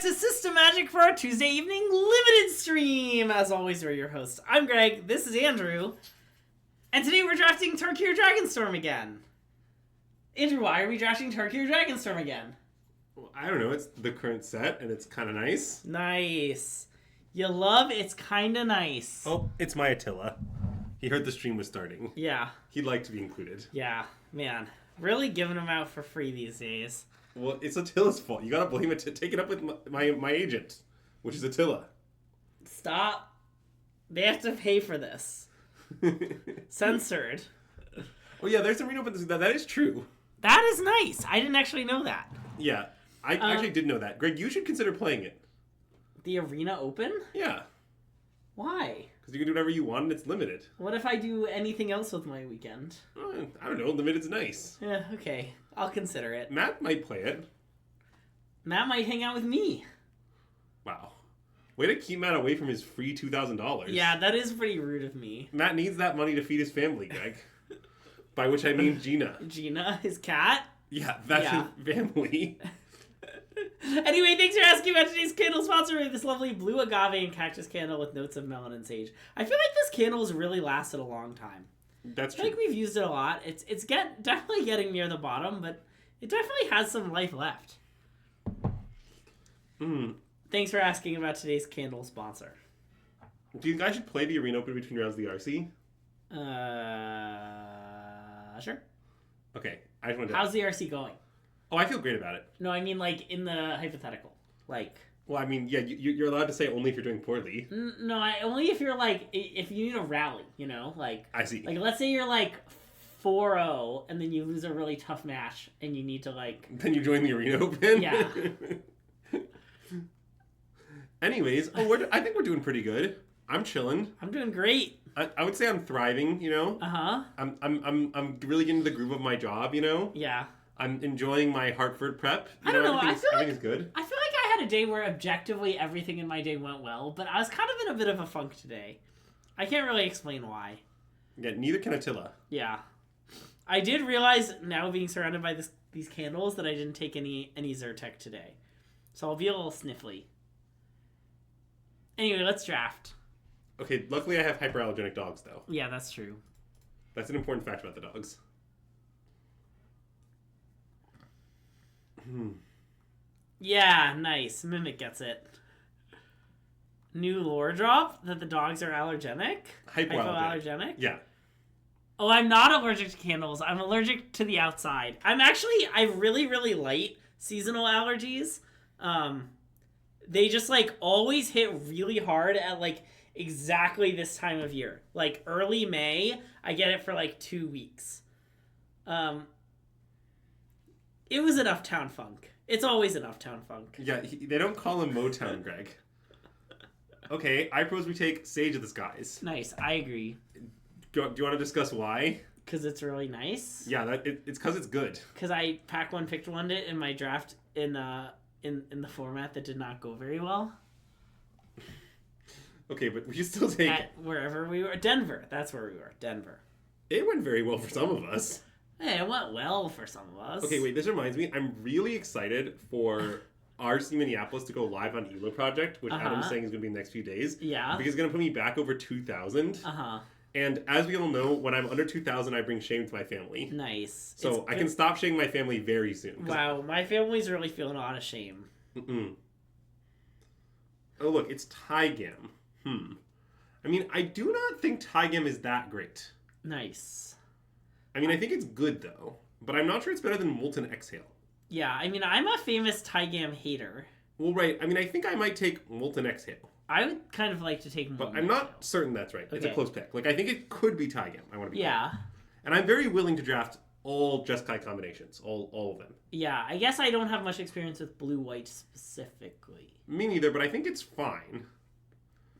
back to SystemMagic for our Tuesday evening limited stream. As always, we're your hosts. I'm Greg, this is Andrew, and today we're drafting Tarkir Dragonstorm again. Andrew, why are we drafting Tarkir Dragonstorm again? Well, I don't know, it's the current set, and it's kind of nice. Nice. You love it's kinda nice. Oh, it's my Attila. He heard the stream was starting. Yeah. He'd like to be included. Yeah, man. Really giving them out for free these days. Well, it's Attila's fault. You gotta blame it to take it up with my agent, which is Attila. Stop. They have to pay for this. Censored. Oh yeah, there's some read open. That is true. That is nice. I didn't actually know that. Yeah, I actually did know that. Greg, you should consider playing it. The Arena Open? Yeah. Why? Because you can do whatever you want and it's limited. What if I do anything else with my weekend? I don't know. Limited's nice. Yeah, okay. I'll consider it. Matt might play it. Matt might hang out with me. Wow. Way to keep Matt away from his free $2,000. Yeah, that is pretty rude of me. Matt needs that money to feed his family, Greg. By which I mean Gina. Gina, his cat? Yeah, that's his family. Anyway, thanks for asking about today's candle sponsor. We have this lovely blue agave and cactus candle with notes of melon and sage. I feel like this candle has really lasted a long time. That's true. I feel like we've used it a lot. It's definitely getting near the bottom, but it definitely has some life left. Thanks for asking about today's candle sponsor. Do you guys should play the Arena Open between rounds of the RC? Sure. Okay, I just want to... How's the RC going? Oh, I feel great about it. No, I mean like in the hypothetical. Like... Well, I mean, yeah, you're allowed to say only if you're doing poorly. No, only if you're like, if you need a rally, you know? Like... I see. Like, let's say you're like 4-0, and then you lose a really tough match, and you need to like... Then you join the Arena Open? Yeah. Anyways, I think we're doing pretty good. I'm chilling. I'm doing great. I would say I'm thriving, you know? Uh-huh. I'm really getting the groove of my job, you know? Yeah. I'm enjoying my Hartford prep. I don't know. I feel like everything's good. I feel like I had a day where objectively everything in my day went well, but I was kind of in a bit of a funk today. I can't really explain why. Yeah, neither can Attila. Yeah. I did realize now being surrounded by these candles that I didn't take any Zyrtec today. So I'll be a little sniffly. Anyway, let's draft. Okay, luckily I have hyperallergenic dogs, though. Yeah, that's true. That's an important fact about the dogs. Yeah, nice. Mimic gets it. New lore drop that the dogs are allergenic? Hypoallergenic? Yeah. Oh, I'm not allergic to candles. I'm allergic to the outside. I really, really light seasonal allergies. They just like always hit really hard at like exactly this time of year. Like early May, I get it for like 2 weeks. It was an uptown funk. It's always an uptown funk. Yeah, they don't call him Motown, Greg. Okay, I propose we take Sage of the Skies. Nice, I agree. Do you want to discuss why? Because it's really nice. Yeah, it's because it's good. Because I pack one, picked one it in my draft in the format that did not go very well. Okay, but we should still take it. Wherever we were. Denver. That's where we were. Denver. It went very well for some of us. Hey, it went well for some of us. Okay, wait, this reminds me. I'm really excited for RC Minneapolis to go live on ELO Project, which Adam's saying is going to be in the next few days. Yeah. Because it's going to put me back over 2,000. Uh-huh. And as we all know, when I'm under 2,000, I bring shame to my family. Nice. So I can stop shaming my family very soon. Wow, my family's really feeling a lot of shame. Oh, look, it's Tygam. I mean, I do not think Tygam is that great. Nice. I mean, I think it's good, though. But I'm not sure it's better than Molten Exhale. Yeah, I mean, I'm a famous Tygam hater. Well, right. I mean, I think I might take Molten Exhale. I would kind of like to take Molten But I'm not certain that's right. Okay. It's a close pick. Like, I think it could be Tygam. I want to be clear. And I'm very willing to draft all Jeskai combinations. All of them. Yeah, I guess I don't have much experience with blue-white specifically. Me neither, but I think it's fine.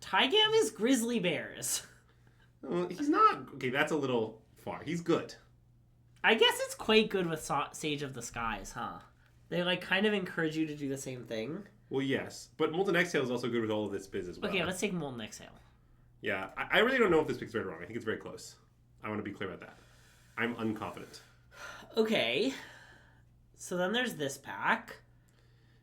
Tygam is Grizzly Bears. He's not... Okay, that's a little far. He's good. I guess it's quite good with Sage of the Skies, huh? They, like, kind of encourage you to do the same thing. Well, yes. But Molten Exhale is also good with all of this biz as well. Okay, let's take Molten Exhale. Yeah, I really don't know if this pick's right or wrong. I think it's very close. I want to be clear about that. I'm unconfident. Okay. So then there's this pack.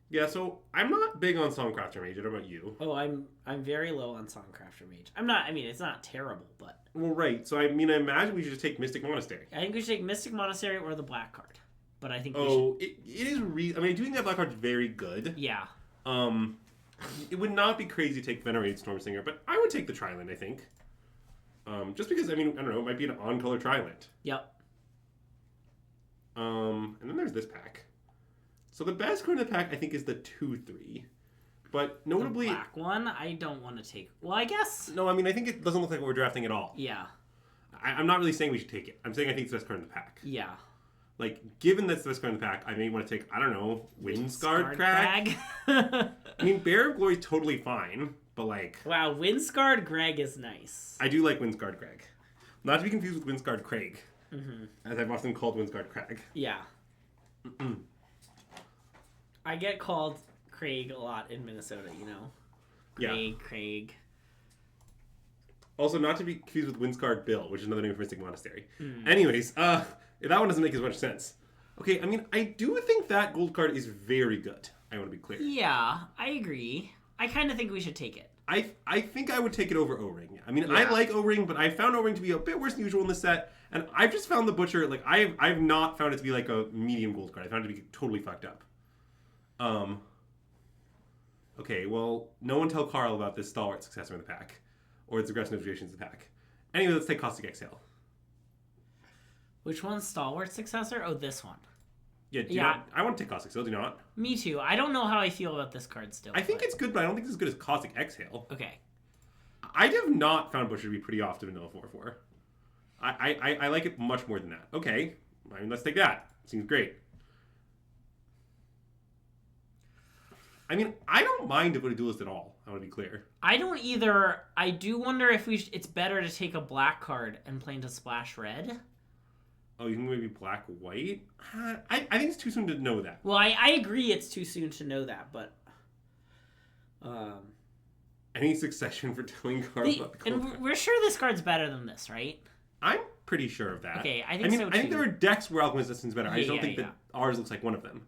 Yeah, so I'm not big on Songcrafter Mage. I don't know about you. Oh, I'm very low on Songcrafter Mage. I'm not. I mean, it's not terrible, but. Well, right. So I mean, I imagine we should just take Mystic Monastery. I think we should take Mystic Monastery or the black card. But I think. It is. I mean, I do think that black card's very good. Yeah. It would not be crazy to take Venerated Stormsinger, but I would take the Triland. I think. Just because I mean, I don't know, it might be an on-color Triland. Yep. And then there's this pack. So the best card in the pack, I think, is the 2/3. But notably... The black one, I don't want to take... Well, I guess... No, I mean, I think it doesn't look like we're drafting at all. Yeah. I'm not really saying we should take it. I'm saying I think it's the best card in the pack. Yeah. Like, given that's the best card in the pack, I may want to take, I don't know, Windscarred Crag? I mean, Bear of Glory is totally fine, but like... Wow, Windscarred Greg is nice. I do like Windscarred Greg. Not to be confused with Windscarred Craig. As I've often called Windscarred Crag. Yeah. I get called Craig a lot in Minnesota, you know? Craig. Also, not to be confused with Windscarred Bill, which is another name for Mystic Monastery. Anyways, that one doesn't make as much sense. Okay, I mean, I do think that gold card is very good. I want to be clear. Yeah, I agree. I kind of think we should take it. I think I would take it over O-Ring. I mean, I like O-Ring, but I found O-Ring to be a bit worse than usual in this set. And I've just found the Butcher, like, I've not found it to be like a medium gold card. I found it to be totally fucked up. Okay, well, no one tell Carl about this Stalwart successor in the pack. Or its aggressive negotiations in the pack. Anyway, let's take Caustic Exhale. Which one's Stalwart successor? Oh, this one. Yeah, I want to take Caustic Exhale, do you not? Me too. I don't know how I feel about this card still. I think it's good, but I don't think it's as good as Caustic Exhale. Okay. I have not found Butcher to be pretty often in 0-4-4. I like it much more than that. Okay, I mean, let's take that. Seems great. I mean, I don't mind to put a duelist at all. I want to be clear. I don't either. I do wonder if it's better to take a black card and play into splash red. Oh, you think maybe black-white? I think it's too soon to know that. Well, I agree it's too soon to know that, but... Any succession for telling Carl about the cold card? We're sure this card's better than this, right? I'm pretty sure of that. Okay, I think so too. I think there are decks where Alchemist Resistance is better. I just don't think that ours looks like one of them.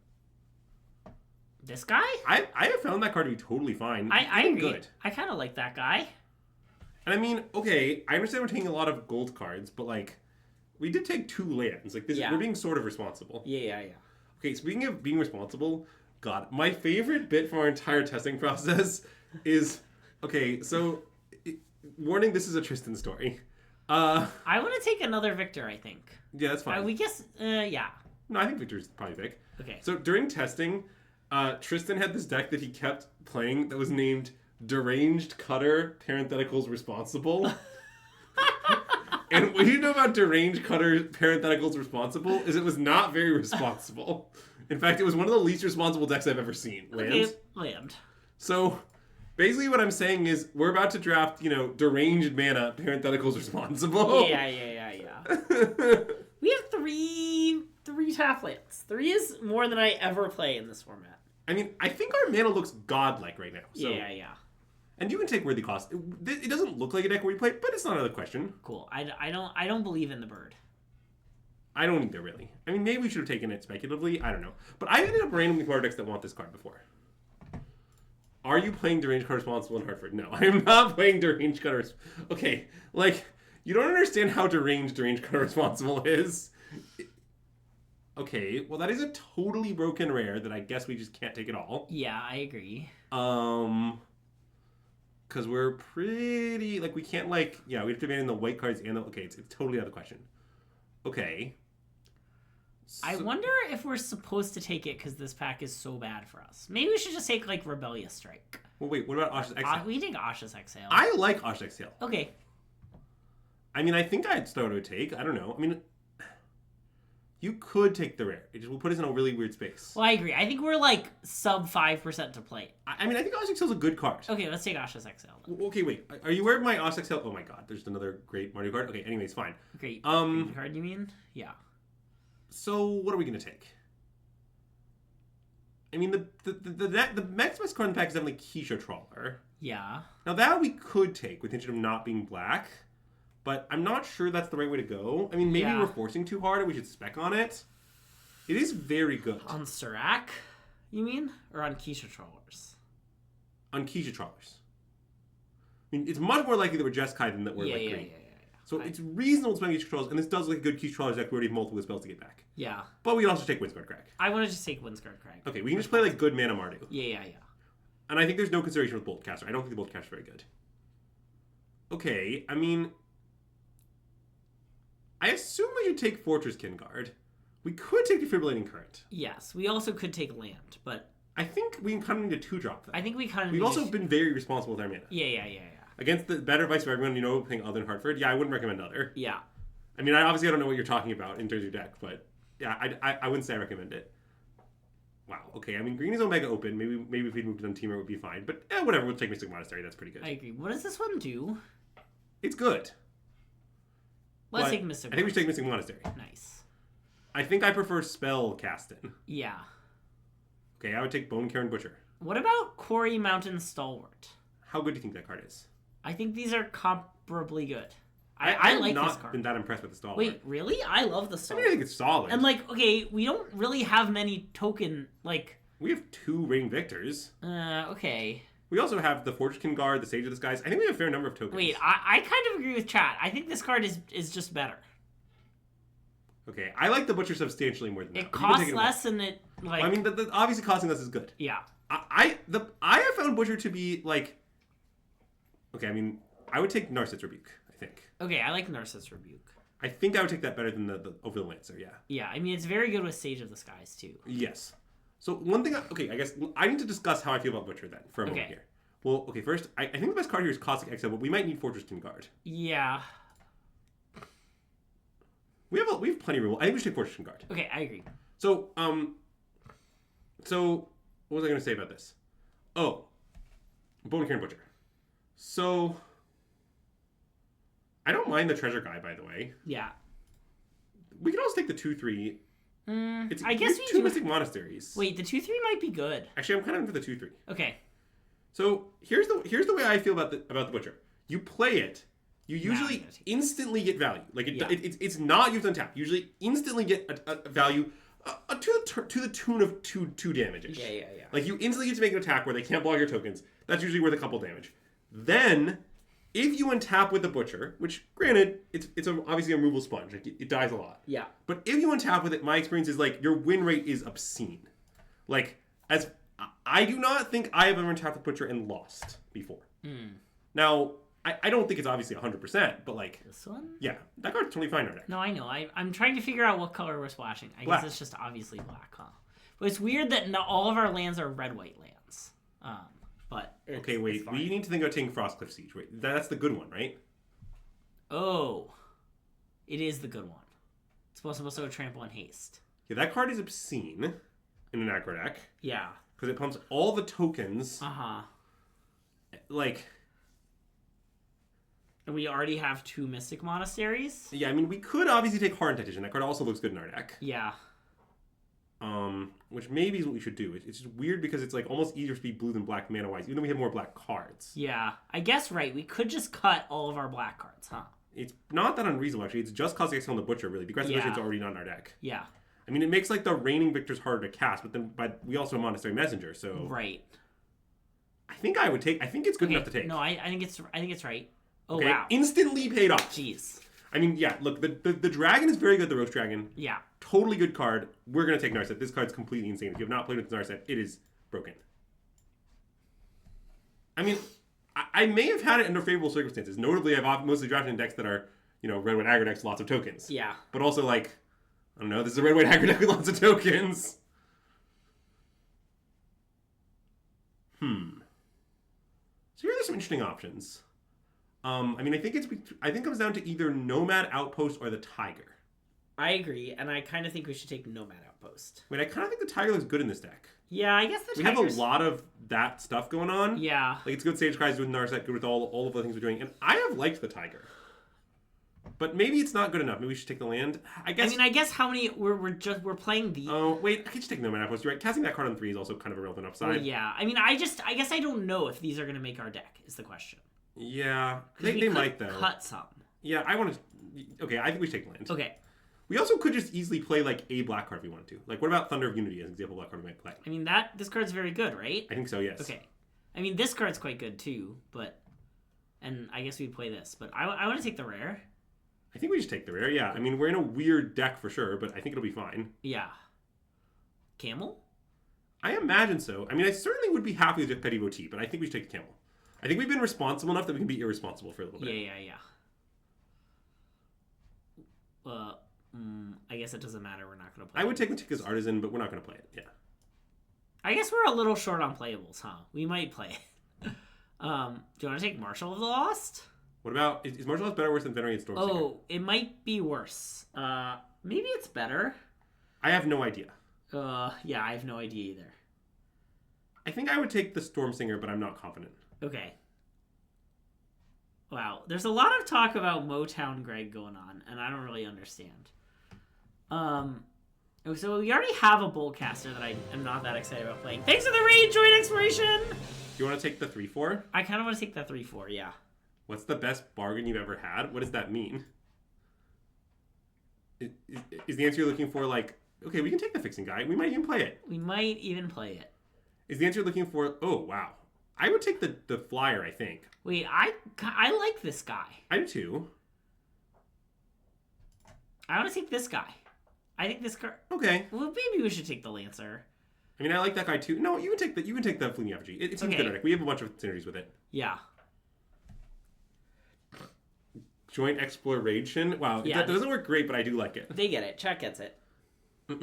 This guy? I have found that card to be totally fine. I agree. Good. I kind of like that guy. And I mean, okay, I understand we're taking a lot of gold cards, but like, we did take 2 lands. Like, we're being sort of responsible. Yeah. Okay, speaking of being responsible, God, my favorite bit from our entire testing process is, okay, so, warning, this is a Tristan story. I want to take another Victor, I think. Yeah, that's fine. We guess, yeah. No, I think Victor's probably pick. Okay. So, during testing, Tristan had this deck that he kept playing that was named Deranged Cutter, parentheticals responsible. And what you know about Deranged Cutter, parentheticals responsible, is it was not very responsible. In fact, it was one of the least responsible decks I've ever seen. Land. So, basically what I'm saying is, we're about to draft, Deranged Mana, parentheticals responsible. Yeah. We have three taplands. 3 is more than I ever play in this format. I mean, I think our mana looks godlike right now. So. Yeah. And you can take Worthy Cost. It doesn't look like a deck where you play, but it's not another question. Cool. I don't believe in the bird. I don't either, really. I mean, maybe we should have taken it speculatively. I don't know. But I've ended up randomly playing decks that want this card before. Are you playing Deranged Cutter Responsible in Hartford? No, I am not playing Deranged Cutter. Okay, like, you don't understand how deranged Cutter Responsible is. Okay, well, that is a totally broken rare that I guess we just can't take at all. Yeah, I agree. Because we're pretty, like, we can't, like, we have to ban in the white cards and the, okay, it's totally out of the question. Okay. So, I wonder if we're supposed to take it because this pack is so bad for us. Maybe we should just take, like, Rebellious Strike. Well, wait, what about Asha's Exhale? We take Asha's Exhale. I like Asha's Exhale. Okay. I mean, I think I'd start to take, I don't know. I mean, you could take the rare. It just will put us in a really weird space. Well, I agree. I think we're like sub 5% to play. I mean, I think Asha's Exhale is a good card. Okay, let's take Asha's Exhale. Okay, wait. Are you aware of my Asha's Exhale? Oh my god, there's another great Mario card. Okay, anyways, fine. Great card, you mean? Yeah. So, what are we going to take? I mean, the next best card in the pack is definitely Keisha Trawler. Yeah. Now, that we could take with the intention of not being black. But I'm not sure that's the right way to go. I mean, maybe we're forcing too hard and we should spec on it. It is very good. On Serac? you mean? Or on Keisha Trawlers? On Keisha Trawlers. I mean, it's much more likely that we're Jeskai than that we're green. Yeah. So it's reasonable to spend Keisha Trawlers, and this does look like a good Keisha Trawlers deck. We already have multiple spells to get back. Yeah. But we can also take Windsguard Crag. I want to just take Windsguard Crag. Okay, we can just play like good Mana Mardu. Yeah. And I think there's no consideration with Bolt Caster. I don't think the Bolt Caster is very good. Okay, I mean, I assume we should take Fortress Guard. We could take Defibrillating Current. Yes, we also could take land, but I think we kind of need a 2-drop though. I think we kind of We've also been very responsible with our mana. Yeah. Against the better advice of everyone, playing Other than Hartford, yeah, I wouldn't recommend Other. Yeah. I mean, I don't know what you're talking about in terms of your deck, but yeah, I wouldn't say I recommend it. Wow, okay, I mean, green is Omega open. Maybe if we moved it on Teamer, it would be fine. But whatever, we'll take Mystic Monastery. That's pretty good. I agree. What does this one do? It's good. Let's take Mystic Monastery. I think we should take Mystic Monastery. Nice. I think I prefer Spell Casting. Yeah. Okay, I would take Bone Karen Butcher. What about Quarry Mountain Stalwart? How good do you think that card is? I think these are comparably good. I like not this card. Been that impressed with the Stalwart. Wait, really? I love the I Stalwart. mean, I think it's solid. And okay, we don't really have many token we have 2 Reign Victors. Okay. We also have the Fortune Guard, the Sage of the Skies. I think we have a fair number of tokens. Wait, I kind of agree with chat. I think this card is just better. Okay, I like the Butcher substantially more than that. It costs less and it I mean, obviously costing less is good. Yeah. I have found Butcher to be okay, I mean, I would take Narset's Rebuke, I think. Okay, I like Narset's Rebuke. I think I would take that better than the Over the Lancer, yeah. Yeah, I mean, it's very good with Sage of the Skies, too. Yes. So one thing, I guess I need to discuss how I feel about Butcher then for a moment here. Well, okay, first, I think the best card here is Caustic Exile, but we might need Fortress Guard. Yeah. We have plenty of removal. I think we should take Fortress Guard. Okay, I agree. So what was I going to say about this? Oh, Bone Karen Butcher. So, I don't mind the Treasure Guy, by the way. Yeah. We can also take the 2/3. I guess we 2 Mystic Monasteries. Wait, the 2/3 might be good. Actually, I'm kind of into the 2/3. Okay. So here's the way I feel about the Butcher. You play it, you usually instantly get value. It's not used on tap. You usually instantly get a value to the tune of two damage. Yeah. Like you instantly get to make an attack where they can't block your tokens. That's usually worth a couple damage. Then, if you untap with the Butcher, which granted it's obviously a removal sponge, it dies a lot. Yeah. But if you untap with it, my experience is your win rate is obscene. I do not think I have ever untapped the Butcher and lost before. Now, I don't think it's obviously 100%, but this one? Yeah, that card's totally fine in our deck. No, I know. I'm trying to figure out what color we're splashing. I guess it's just obviously black, huh? But it's weird that not all of our lands are red-white lands. But okay, wait. We need to think about taking Frostcliff Siege. Wait, that's the good one, right? Oh, it is the good one. It's supposed to trample and haste. Yeah, that card is obscene in an aggro deck. Yeah. Because it pumps all the tokens. And we already have 2 Mystic Monasteries. Yeah, I mean, we could obviously take Hardened Tactician. That card also looks good in our deck. Yeah. Which maybe is what we should do. It's just weird because it's almost easier to be blue than black mana-wise, even though we have more black cards. Yeah. I guess, right, we could just cut all of our black cards, huh? It's not that unreasonable, actually. It's just Caustic Exile on the Butcher, really. Aggressive Vision's already not in our deck. Yeah. I mean, it makes the Reigning Victors harder to cast, but we also have Monastery Messenger, so... Right. I think it's good enough to take. No, I think it's right. Oh, okay. wow. Instantly paid off. Jeez. I mean, yeah, look, the dragon is very good, the Roast Dragon. Yeah. Totally good card. We're going to take Narset. This card's completely insane. If you have not played with Narset, it is broken. I mean, I may have had it under favorable circumstances. Notably, I've mostly drafted in decks that are, red-white aggro decks, lots of tokens. Yeah. But also, I don't know, this is a red-white aggro deck with lots of tokens. So here are some interesting options. I mean, I think it comes down to either Nomad Outpost or the Tiger. I agree, and I kind of think we should take Nomad Outpost. Wait, I kind of think the Tiger looks good in this deck. Yeah, I guess we have a lot of that stuff going on. Yeah. It's good Sage Cries with Narset, good with all of the things we're doing, and I have liked the Tiger. But maybe it's not good enough. Maybe we should take the land. I guess how many we're playing the. Oh wait, I could just take Nomad Outpost. You're right. Casting that card on 3 is also kind of a relevant upside. Well, yeah. I mean, I guess I don't know if these are going to make our deck. Is the question. Yeah, they might though. Cut some. Yeah, I want to. Okay, I think we should take land. Okay. We also could just easily play like a black card if we wanted to. Like, what about Thunder of Unity as an example of black card we might play? I mean, this card's very good, right? I think so, yes. Okay. I mean, this card's quite good too, but... And I guess we'd play this, but I want to take the rare. I think we just take the rare, yeah. I mean, we're in a weird deck for sure, but I think it'll be fine. Yeah. Camel? I imagine so. I mean, I certainly would be happy with Petty Devotee, but I think we should take the Camel. I think we've been responsible enough that we can be irresponsible for a little bit. Yeah. I guess it doesn't matter. We're not going to play I would take Matika's Artisan, but we're not going to play it. Yeah. I guess we're a little short on playables, huh? We might play it. Do you want to take Marshal of the Lost? What about... Is Martial Arts better or worse than Venerate Stormsinger? Oh, it might be worse. Maybe it's better. I have no idea. Yeah, I have no idea either. I think I would take the Stormsinger, but I'm not confident. Okay. Wow, there's a lot of talk about Motown Greg going on, and I don't really understand. So we already have a Boltcaster that I am not that excited about playing. Thanks for the raid, Joint Exploration! You want to take the 3/4? I kind of want to take the 3/4, yeah. What's the best bargain you've ever had? What does that mean? Is the answer you're looking for like, okay, we can take the Fixing Guy. We might even play it. We might even play it. Is the answer you're looking for, oh, wow. I would take the Flyer, I think. Wait, I like this guy. I do too. I want to take this guy. I think this card... Okay. Well, maybe we should take the Lancer. I mean, I like that guy too. No, you can take the Fleeting Effigy. It seems Okay. good, Rick. We have a bunch of synergies with it. Yeah. Joint Exploration. Wow, Yeah, that doesn't work great, but I do like it. They get it. Chuck gets it. Are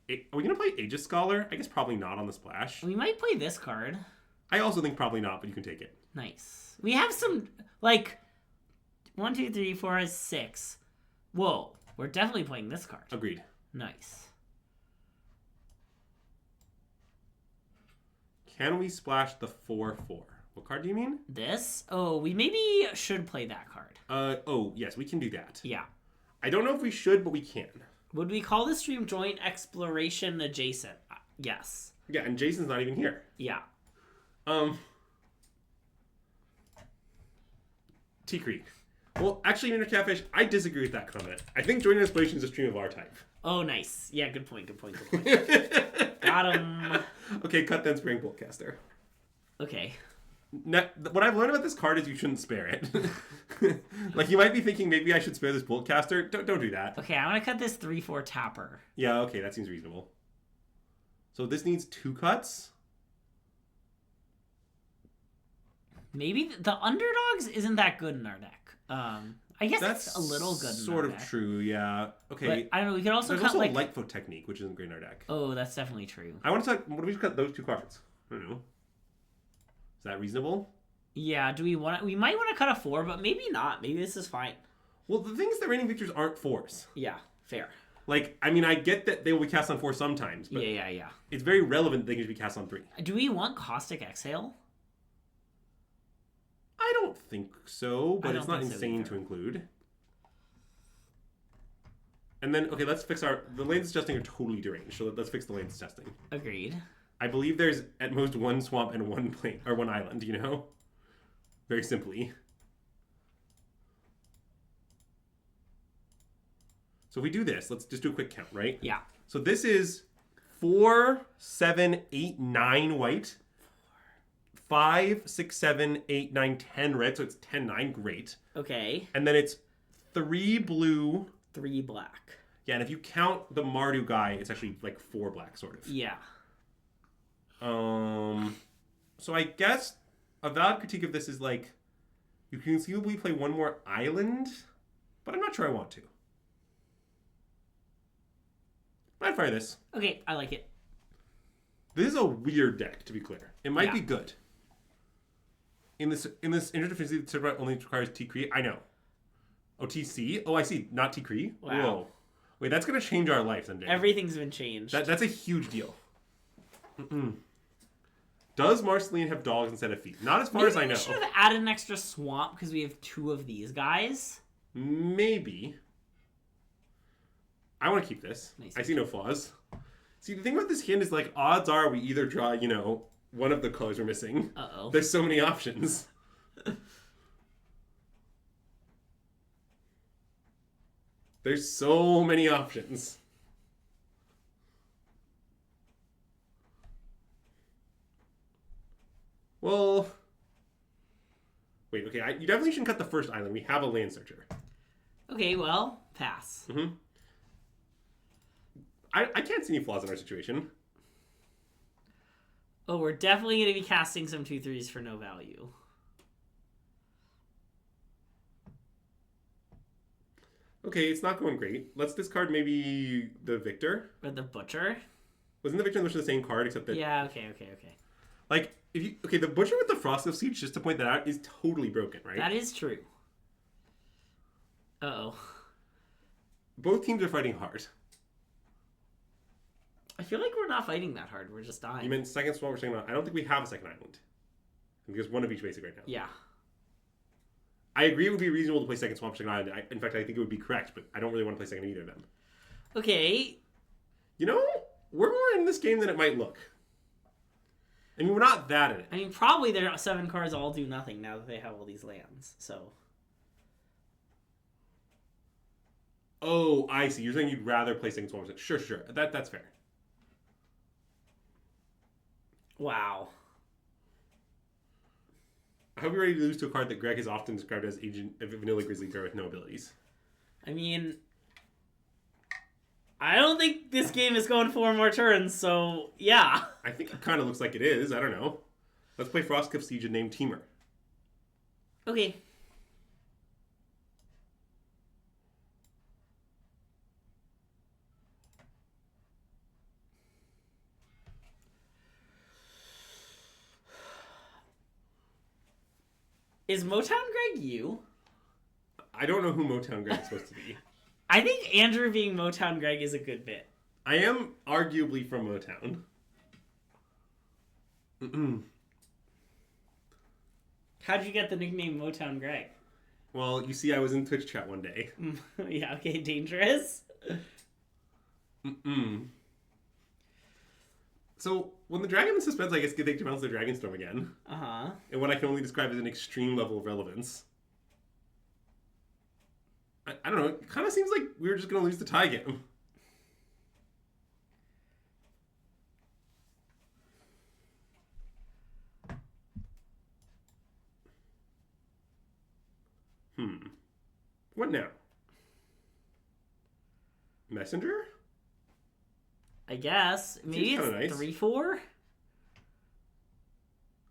we going to play Aegis Scholar? I guess probably not on the splash. We might play this card. I also think probably not, but you can take it. Nice. We have some, like, 1, 2, 3, 4, 6. Whoa. We're definitely playing this card. Agreed. Nice. Can we splash the 4/4? What card do you mean? This? Oh, we maybe should play that card. Oh, yes, we can do that. Yeah. I don't know if we should, but we can. Would we call this stream Joint Exploration Adjacent? Yes. Yeah, and Jason's not even here. Yeah. T-Creek. Well, actually, Inner Catfish, I disagree with that comment. I think Joint Exploration is a stream of our type. Oh, nice. Yeah, good point. Got him. Okay, cut then Spring Boltcaster. Okay. Now, what I've learned about this card is you shouldn't spare it. Like, you might be thinking, maybe I should spare this Boltcaster. Don't do that. Okay, I want to cut this 3/4 Tapper. Yeah, okay, that seems reasonable. So this needs 2 cuts? Maybe the Underdogs isn't that good in our deck. I guess That's it's a little good in sort our of deck. true, yeah. Okay. But, I don't know, we could also There's cut also like... Lightfoot Technique, which isn't great in our deck. Oh, that's definitely true. I want to talk... What if we just cut those 2 cards? I don't know. Is that reasonable? Yeah, do we want to... We might want to cut a 4, but maybe not. Maybe this is fine. Well, the thing is that Reigning Victors aren't 4s. Yeah, fair. Like, I mean, I get that they will be cast on 4 sometimes, but Yeah. it's very relevant that they can be cast on 3. Do we want Caustic Exhale? I don't think so, but I it's don't not think so insane either. to include. And then, okay, let's fix the lands testing are totally deranged, so let's fix the lands testing. Agreed. I believe there's at most 1 swamp and 1 plane, or 1 island, you know? Very simply. So if we do this, let's just do a quick count, right? Yeah. So this is 4, 7, 8, 9 white. 5, 6, 7, 8, 9, 10 red, so it's 10, 9, great. Okay. And then it's 3 blue. 3 black. Yeah, and if you count the Mardu guy, it's actually like 4 black, sort of. Yeah. So I guess a valid critique of this is like, you can conceivably play 1 more island, but I'm not sure I want to. I'd fire this. Okay, I like it. This is a weird deck, to be clear. It might Yeah. be good. In this interdeficiency, the server only requires T-Cree. I know. Oh, TC? Oh, I see. Not T-Cree? Wow. Whoa. Wait, that's going to change our life then, Dave. Everything's been changed. That's a huge deal. Does Marceline have dogs instead of feet? Not as far as I know. We should have added an extra swamp because we have 2 of these guys. Maybe. I want to keep this. Nice. I see no flaws. See, the thing about this hand is, like, odds are we either draw, you know, one of the colors we're missing. Uh-oh. There's so many options. There's so many options. Well, wait, okay, you definitely shouldn't cut the first island. We have a land searcher. Okay, well, pass. Mm-hmm. I can't see any flaws in our situation. Oh, we're definitely going to be casting some 2/3s for no value. Okay, it's not going great. Let's discard maybe the Victor. Or the Butcher. Wasn't the Victor and the Butcher the same card, except that... Yeah, okay. Like, if you... Okay, the Butcher with the Frostcliff Siege, just to point that out, is totally broken, right? That is true. Uh-oh. Both teams are fighting hard. I feel like we're not fighting that hard. We're just dying. You meant second swamp or second island? I don't think we have a second island. I think there's one of each basic right now. Yeah. I agree it would be reasonable to play second swamp or second island. In fact, I think it would be correct, but I don't really want to play second either of them. Okay. You know, we're more in this game than it might look. I mean, we're not that in it. I mean, probably their 7 cards all do nothing now that they have all these lands, so... Oh, I see. You're saying you'd rather play second swamp. Sure. That's fair. Wow. I hope you're ready to lose to a card that Greg has often described as Agent of Vanilla Grizzly Bear with no abilities. I mean... I don't think this game is going 4 more turns, so yeah. I think it kind of looks like it is. I don't know. Let's play Frostcliff Siege and name Teamer. Okay. Is Motown Greg you? I don't know who Motown Greg is supposed to be. I think Andrew being Motown Greg is a good bit. I am arguably from Motown. How'd you get the nickname Motown Greg? Well, you see, I was in Twitch chat one day. Yeah, okay, dangerous. So, when the dragon in suspense, I guess they can bounce the Dragonstorm again. Uh-huh. And what I can only describe as an extreme level of relevance. I don't know, it kind of seems like we were just going to lose the tie game. What now? Messenger? I guess. Maybe it's nice. 3/4?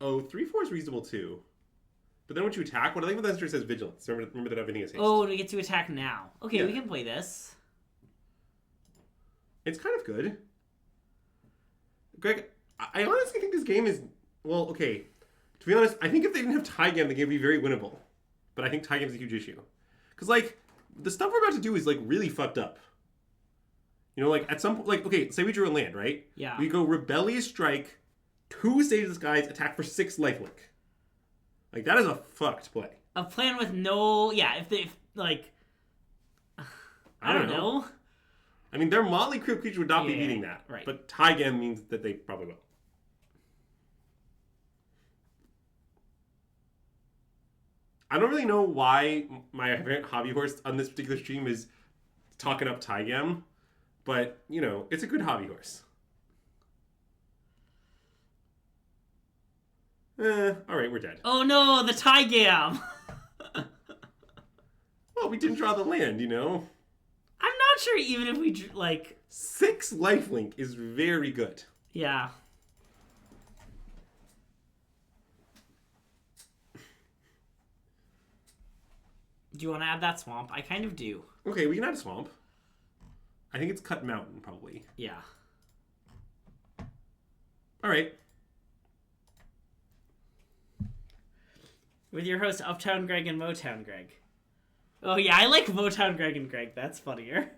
Oh, 3/4 is reasonable too. But then once you attack, what I think with Messenger says vigilance. Remember that everything is haste. Oh, we get to attack now. Okay, Yeah. we can play this. It's kind of good. Greg, I honestly think this game is... Well, okay. To be honest, I think if they didn't have tie game, the game would be very winnable. But I think tie game is a huge issue. Because, like, the stuff we're about to do is, like, really fucked up. You know, like, at some point... Like, okay, say we drew a land, right? Yeah. We go Rebellious Strike, 2 Stage of Skies, attack for 6 lifelink. Like, that is a fucked play. A plan with no... Yeah, if like... I don't know. I mean, their Motley Crew creature would not be beating that. Right. But tie game means that they probably will. I don't really know why my hobby horse on this particular stream is talking up Tygam, but, you know, it's a good hobby horse. Alright, we're dead. Oh no, the Tygam! Well, we didn't draw the land, you know? I'm not sure even if we, like... 6 lifelink is very good. Yeah. Do you want to add that swamp? I kind of do. Okay, we can add a swamp. I think it's Cut Mountain, probably. Yeah. Alright. With your host, Uptown Greg and Motown Greg. Oh yeah, I like Motown Greg and Greg. That's funnier.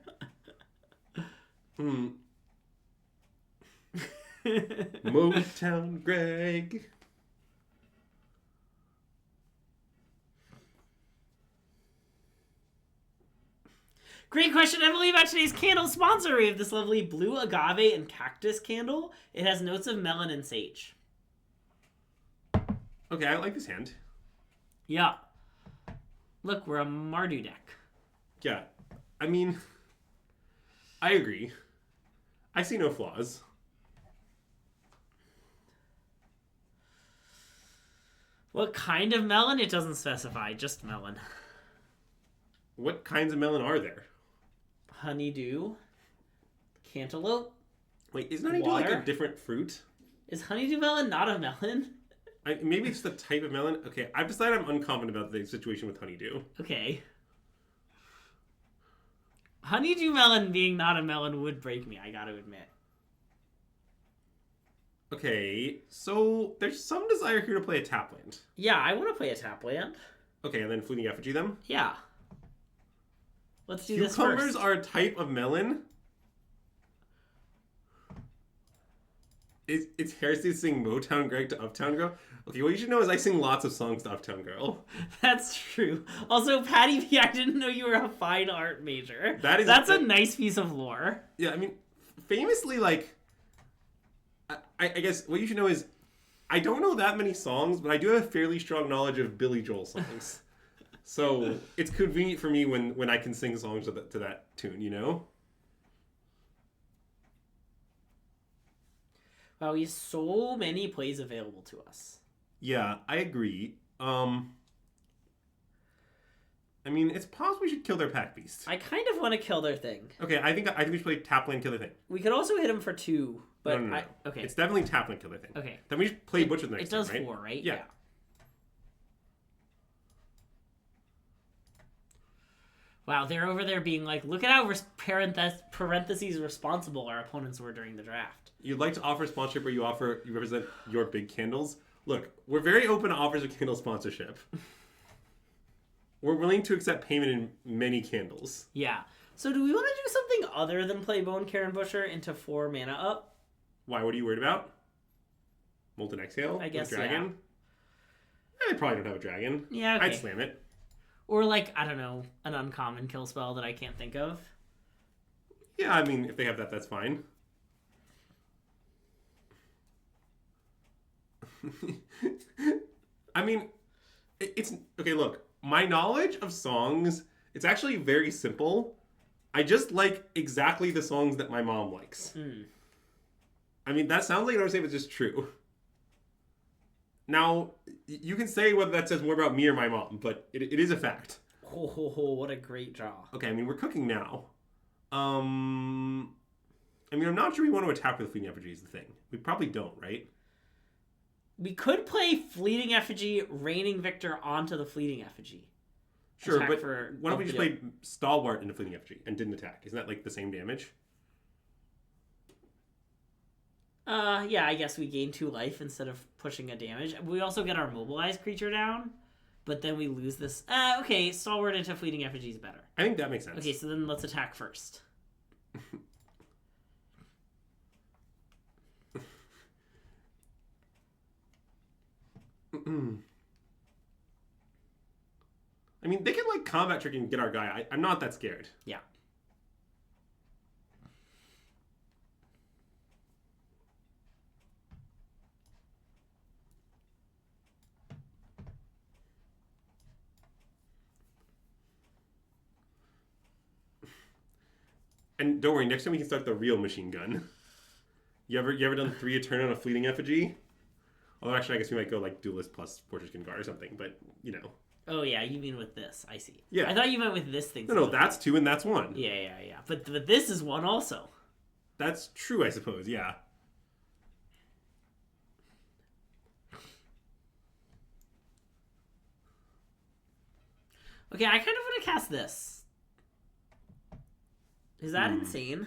Motown Greg. Great question, Emily, about today's candle sponsor. We have this lovely blue agave and cactus candle. It has notes of melon and sage. Okay, I like this hand. Yeah. Look, we're a Mardu deck. Yeah. I mean, I agree. I see no flaws. What kind of melon? It doesn't specify. Just melon. What kinds of melon are there? Honeydew. Cantaloupe. Wait, isn't honeydew like a different fruit? Is honeydew melon not a melon? Maybe it's the type of melon. Okay, I've decided I'm unconfident about the situation with honeydew. Okay. Honeydew melon being not a melon would break me, I gotta admit. Okay, so there's some desire here to play a tapland. Yeah, I want to play a tapland. Okay, and then Fleeting Effigy them? Yeah. Let's do this first. Cucumbers are a type of melon? It's heresy to sing Motown Greg to Uptown Girl? Okay, what you should know is I sing lots of songs to Uptown Girl. That's true. Also, Patty B, I didn't know you were a fine art major. That's a nice piece of lore. Yeah, I mean, famously, like, I guess what you should know is I don't know that many songs, but I do have a fairly strong knowledge of Billy Joel songs. So it's convenient for me when I can sing songs to that tune, you know? Wow, we have so many plays available to us. Yeah, I agree. I mean, it's possible we should kill their pack beast. I kind of want to kill their thing. Okay, I think we should play Tapland kill their thing. We could also hit him for 2, but no. Okay. It's definitely Tapland kill their thing. Okay. Then we should play Butcher the next time, right? It does turn, 4, right? Yeah. Wow, they're over there being like, look at how parentheses responsible our opponents were during the draft. You'd like to offer sponsorship where you represent your big candles? Look, we're very open to offers of candle sponsorship. We're willing to accept payment in many candles. Yeah. So do we want to do something other than play Bone Karen Butcher into 4 mana up? Why? What are you worried about? Molten Exhale? I guess, dragon? Yeah. They probably don't have a dragon. Yeah, okay. I'd slam it. Or like, I don't know, an uncommon kill spell that I can't think of. Yeah, I mean, if they have that, that's fine. I mean, it's... Okay, look. My knowledge of songs, it's actually very simple. I just like exactly the songs that my mom likes. I mean, that sounds like what I'm saying, but it's just true. Now, you can say whether that says more about me or my mom, but it is a fact. Oh, what a great draw. Okay, I mean, we're cooking now. I mean, I'm not sure we want to attack with Fleeting Effigy is the thing. We probably don't, right? We could play Fleeting Effigy, Reigning Victor onto the Fleeting Effigy. Sure, but why don't we just play Stalwart into Fleeting Effigy and didn't attack? Isn't that like the same damage? Yeah, I guess we gain 2 life instead of pushing a damage. We also get our mobilized creature down, but then we lose this. Okay, Stalwart into Fleeting Effigy is better. I think that makes sense. Okay, so then let's attack first. I mean, they can like combat trick and get our guy. I'm not that scared. Yeah. And don't worry, next time we can start the real machine gun. You ever done 3 a turn on a Fleeting Effigy? Although actually, I guess we might go like Duelist plus Portrait Skin Guard or something, but you know. Oh yeah, you mean with this? I see. Yeah. I thought you meant with this thing. No, that's 2 and that's 1. Yeah. But this is 1 also. That's true, I suppose. Yeah. Okay, I kind of want to cast this. Is that insane?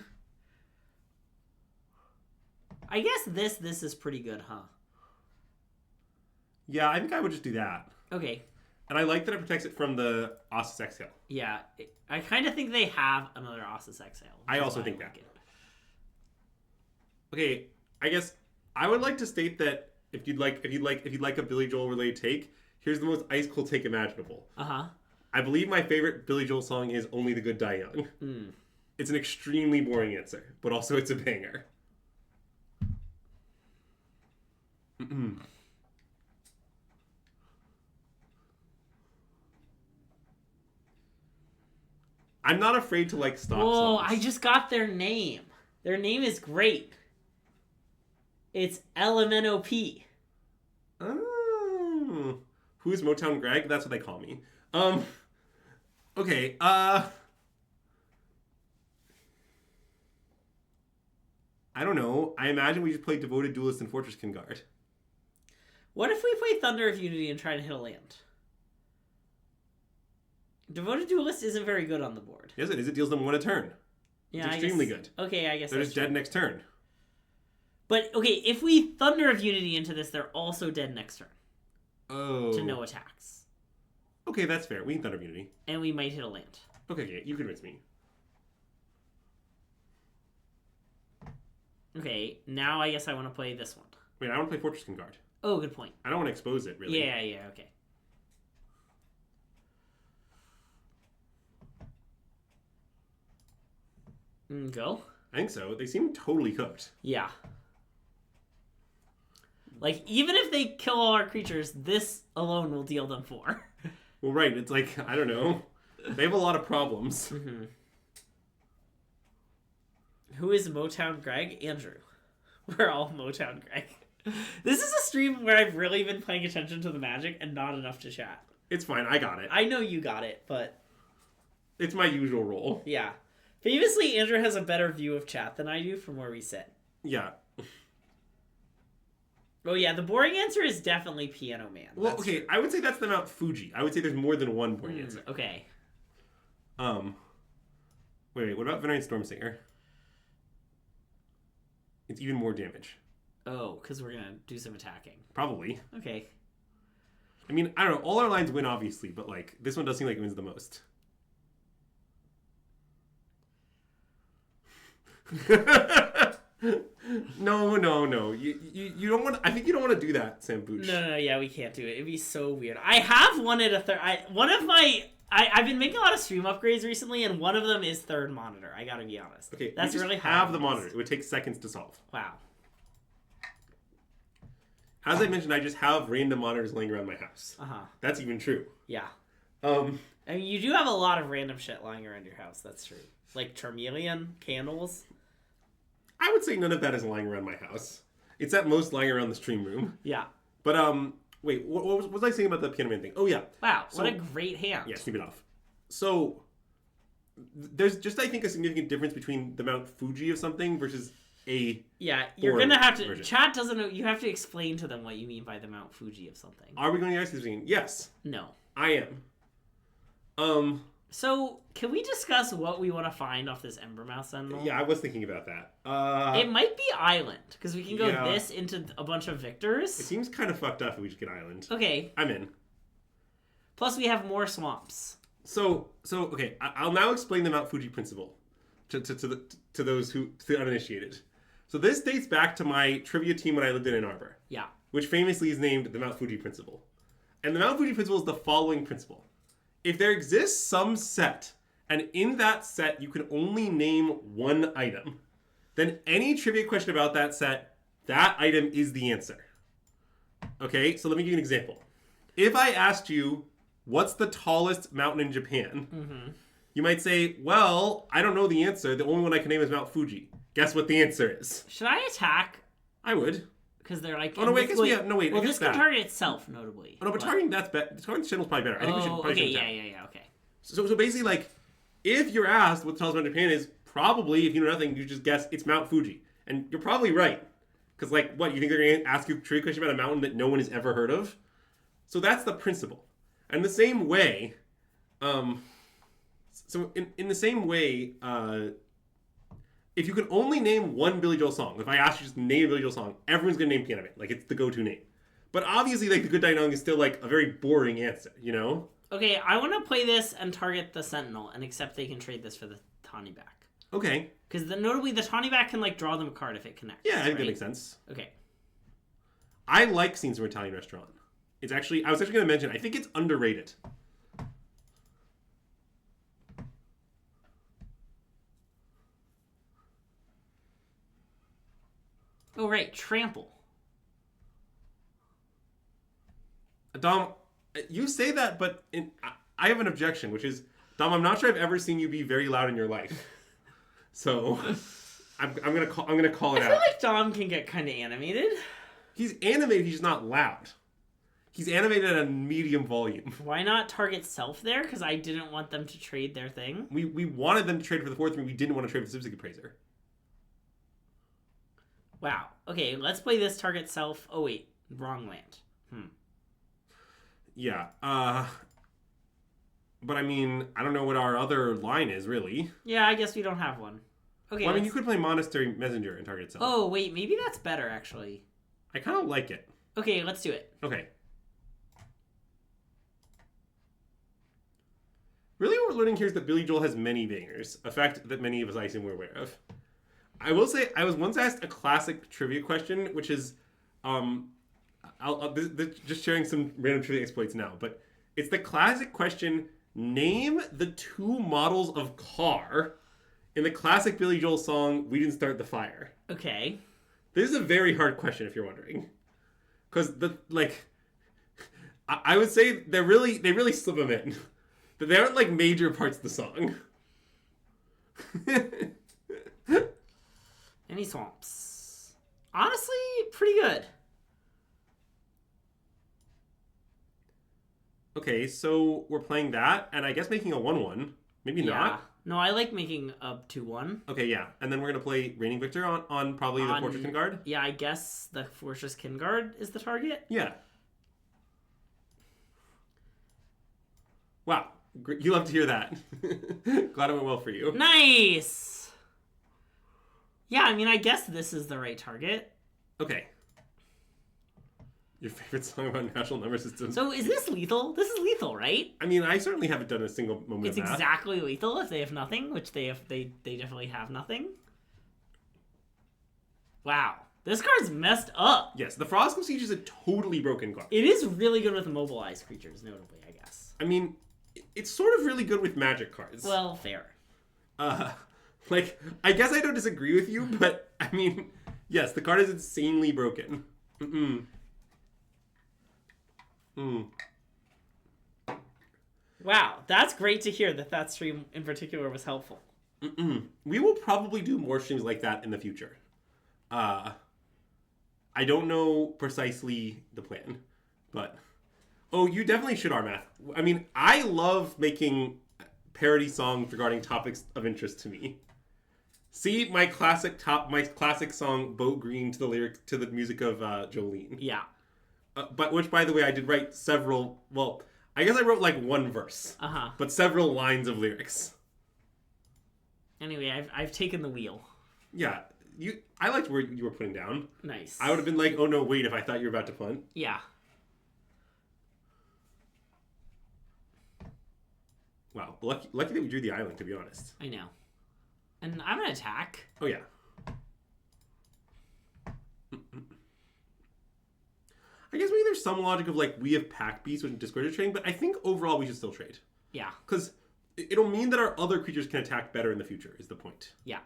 I guess this is pretty good, huh? Yeah, I think I would just do that. Okay. And I like that it protects it from the Ossus Exhale. Yeah, I kind of think they have another Ossus Exhale. I also think that. Okay, I guess I would like to state that if you'd like a Billy Joel related take, here's the most ice cold take imaginable. I believe my favorite Billy Joel song is "Only the Good Die Young." It's an extremely boring answer, but also it's a banger. I'm not afraid to like stock Whoa, songs. I just got their name. Their name is great. It's LMNOP. Oh. Who's Motown Greg? That's what they call me. Okay, I don't know. I imagine we just play Devoted Duelist and Fortress Guard. What if we play Thunder of Unity and try to hit a land? Devoted Duelist isn't very good on the board. Yes, it is. It deals them 1 a turn. Yeah, It's extremely good. Okay, I guess they're just dead next turn. But, okay, if we Thunder of Unity into this, they're also dead next turn. Oh. To no attacks. Okay, that's fair. We can Thunder of Unity. And we might hit a land. Okay, you convince me. Okay, now I guess I want to play this one. Wait, I want to play Fortress Guard. Oh, good point. I don't want to expose it, really. Yeah, okay. Go? I think so. They seem totally cooked. Yeah. Like, even if they kill all our creatures, this alone will deal them 4. Well, right. It's like, I don't know. They have a lot of problems. Mm-hmm. Who is Motown Greg? Andrew. We're all Motown Greg. This is a stream where I've really been paying attention to the Magic and not enough to chat. It's fine. I got it. I know you got it, but... It's my usual role. Yeah. Famously, Andrew has a better view of chat than I do from where we sit. Yeah. Oh yeah, the boring answer is definitely Piano Man. Well, okay, true. I would say that's the Mount Fuji. I would say there's more than one boring answer. Okay. Wait, what about Venerate Stormsinger? It's even more damage. Oh, because we're gonna do some attacking. Probably. Okay. I mean, I don't know. All our lines win, obviously, but like this one does seem like it wins the most. No. You don't want. I think you don't want to do that, Sam Booch. No. Yeah, we can't do it. It'd be so weird. I have wanted a third. I've been making a lot of stream upgrades recently, and one of them is third monitor. I gotta be honest. Okay, that's we just really have the monitor. It would take seconds to solve. Wow. As I mentioned, I just have random monitors laying around my house. That's even true. Yeah. I mean, you do have a lot of random shit lying around your house. That's true. Like Charmeleon, candles. I would say none of that is lying around my house. It's at most lying around the stream room. Yeah. But wait, what was I saying about the Piano Man thing? Oh yeah. Wow, what a great hand. Yeah, sweep it off. So there's just I think a significant difference between the Mount Fuji of something versus a you're gonna have to version. Chat doesn't know. You have to explain to them what you mean by the Mount Fuji of something. Are we going to ask this thing? Yes. No. I am. So can we discuss what we want to find off this Embermouth Sentinel? Yeah, I was thinking about that. It might be Island because we can go this into a bunch of victors. It seems kind of fucked up if we just get Island. Okay. I'm in. Plus we have more swamps. So okay, I'll now explain the Mount Fuji principle to those to the uninitiated. So this dates back to my trivia team when I lived in Ann Arbor. Yeah. Which famously is named the Mount Fuji principle. And the Mount Fuji principle is the following principle. If there exists some set, and in that set you can only name one item, then any trivia question about that set, that item is the answer. Okay, so let me give you an example. If I asked you, what's the tallest mountain in Japan? You might say, well, I don't know the answer. The only one I can name is Mount Fuji. Guess what the answer is? Should I attack? I would. Because they're like... Oh, no, wait, I guess we have... No, wait, well, this can target itself, notably. Oh, no, but targeting that's better. Targeting channel's probably better. I think we should probably yeah, okay. So basically, like, if you're asked what the tallest mountain in Japan is, probably, if you know nothing, you just guess it's Mount Fuji. And you're probably right. Because, like, what, you think they're going to ask you a trivia question about a mountain that no one has ever heard of? So that's the principle. And the same way... So in the same way... if you can only name one Billy Joel song, if I ask you just to name a Billy Joel song, everyone's going to name Piano Man. Like, it's the go-to name. But obviously, like, the Good Die Young is still, like, a very boring answer, you know? Okay, I want to play this and target the Sentinel, and accept they can trade this for the Tawny back. Okay. Because notably, the Tawny back can, like, draw them a card if it connects. Yeah, I think that makes sense. Okay. I like Scenes from Italian Restaurant. It's actually, I was actually going to mention, I think it's underrated. Oh, right. Trample. Dom, you say that, but I have an objection, which is Dom, I'm not sure I've ever seen you be very loud in your life. So I'm gonna call it I out. feel like Dom can get kind of animated. He's animated, he's not loud. He's animated at a medium volume. Why not target self there? Because I didn't want them to trade their thing. We wanted them to trade for the 4/3. We didn't want to trade for the Sipsy Appraiser. Wow. Okay, let's play this target self. Oh, wait. Wrong land. Yeah. But I mean, I don't know what our other line is, really. Yeah, I guess we don't have one. Okay. Well, I mean, you could play Monastery Messenger and target self. Oh, wait. Maybe that's better, actually. I kind of like it. Okay, let's do it. Okay. Really what we're learning here is that Billy Joel has many bangers, a fact that many of us, I assume, were aware of. I will say, I was once asked a classic trivia question, which is, just sharing some random trivia exploits now, but it's the classic question, name the 2 models of car in the classic Billy Joel song, We Didn't Start the Fire. Okay. This is a very hard question, if you're wondering. Because, I would say they really slip them in. But they aren't, major parts of the song. Any swamps? Honestly, pretty good. Okay, so we're playing that, and I guess making a 1/1. Maybe not. No, I like making up 2-1. Okay, yeah. And then we're going to play Reigning Victor on probably the Fortress Guard. Yeah, I guess the Fortress Guard is the target. Yeah. Wow. You love to hear that. Glad it went well for you. Nice! Yeah, I mean, I guess this is the right target. Okay. Your favorite song about national number systems. So is this lethal? This is lethal, right? I mean, I certainly haven't done a single moment It's of that. exactly lethal if they have nothing, which they definitely have nothing. Wow. This card's messed up. Yes, the Frostcliff Siege is a totally broken card. It is really good with immobilized creatures, notably, I guess. I mean, it's sort of really good with magic cards. Well, fair. I guess I don't disagree with you, but, I mean, yes, the card is insanely broken. Wow, that's great to hear that stream in particular was helpful. We will probably do more streams like that in the future. I don't know precisely the plan, but... Oh, you definitely should, Armath. I mean, I love making parody songs regarding topics of interest to me. See my classic song "Boat Green" to the music of Jolene. Yeah. But which, by the way, I did write several. Well, I guess I wrote one verse. But several lines of lyrics. Anyway, I've taken the wheel. Yeah, I liked where you were putting down. Nice. I would have been like, oh no, wait, if I thought you were about to punt. Yeah. Wow, lucky that we drew the island, to be honest. I know. And I'm gonna attack. Oh yeah. I guess maybe there's some logic of we have pack beasts with discouraged trading, but I think overall we should still trade. Yeah. Because it'll mean that our other creatures can attack better in the future, is the point. Yeah.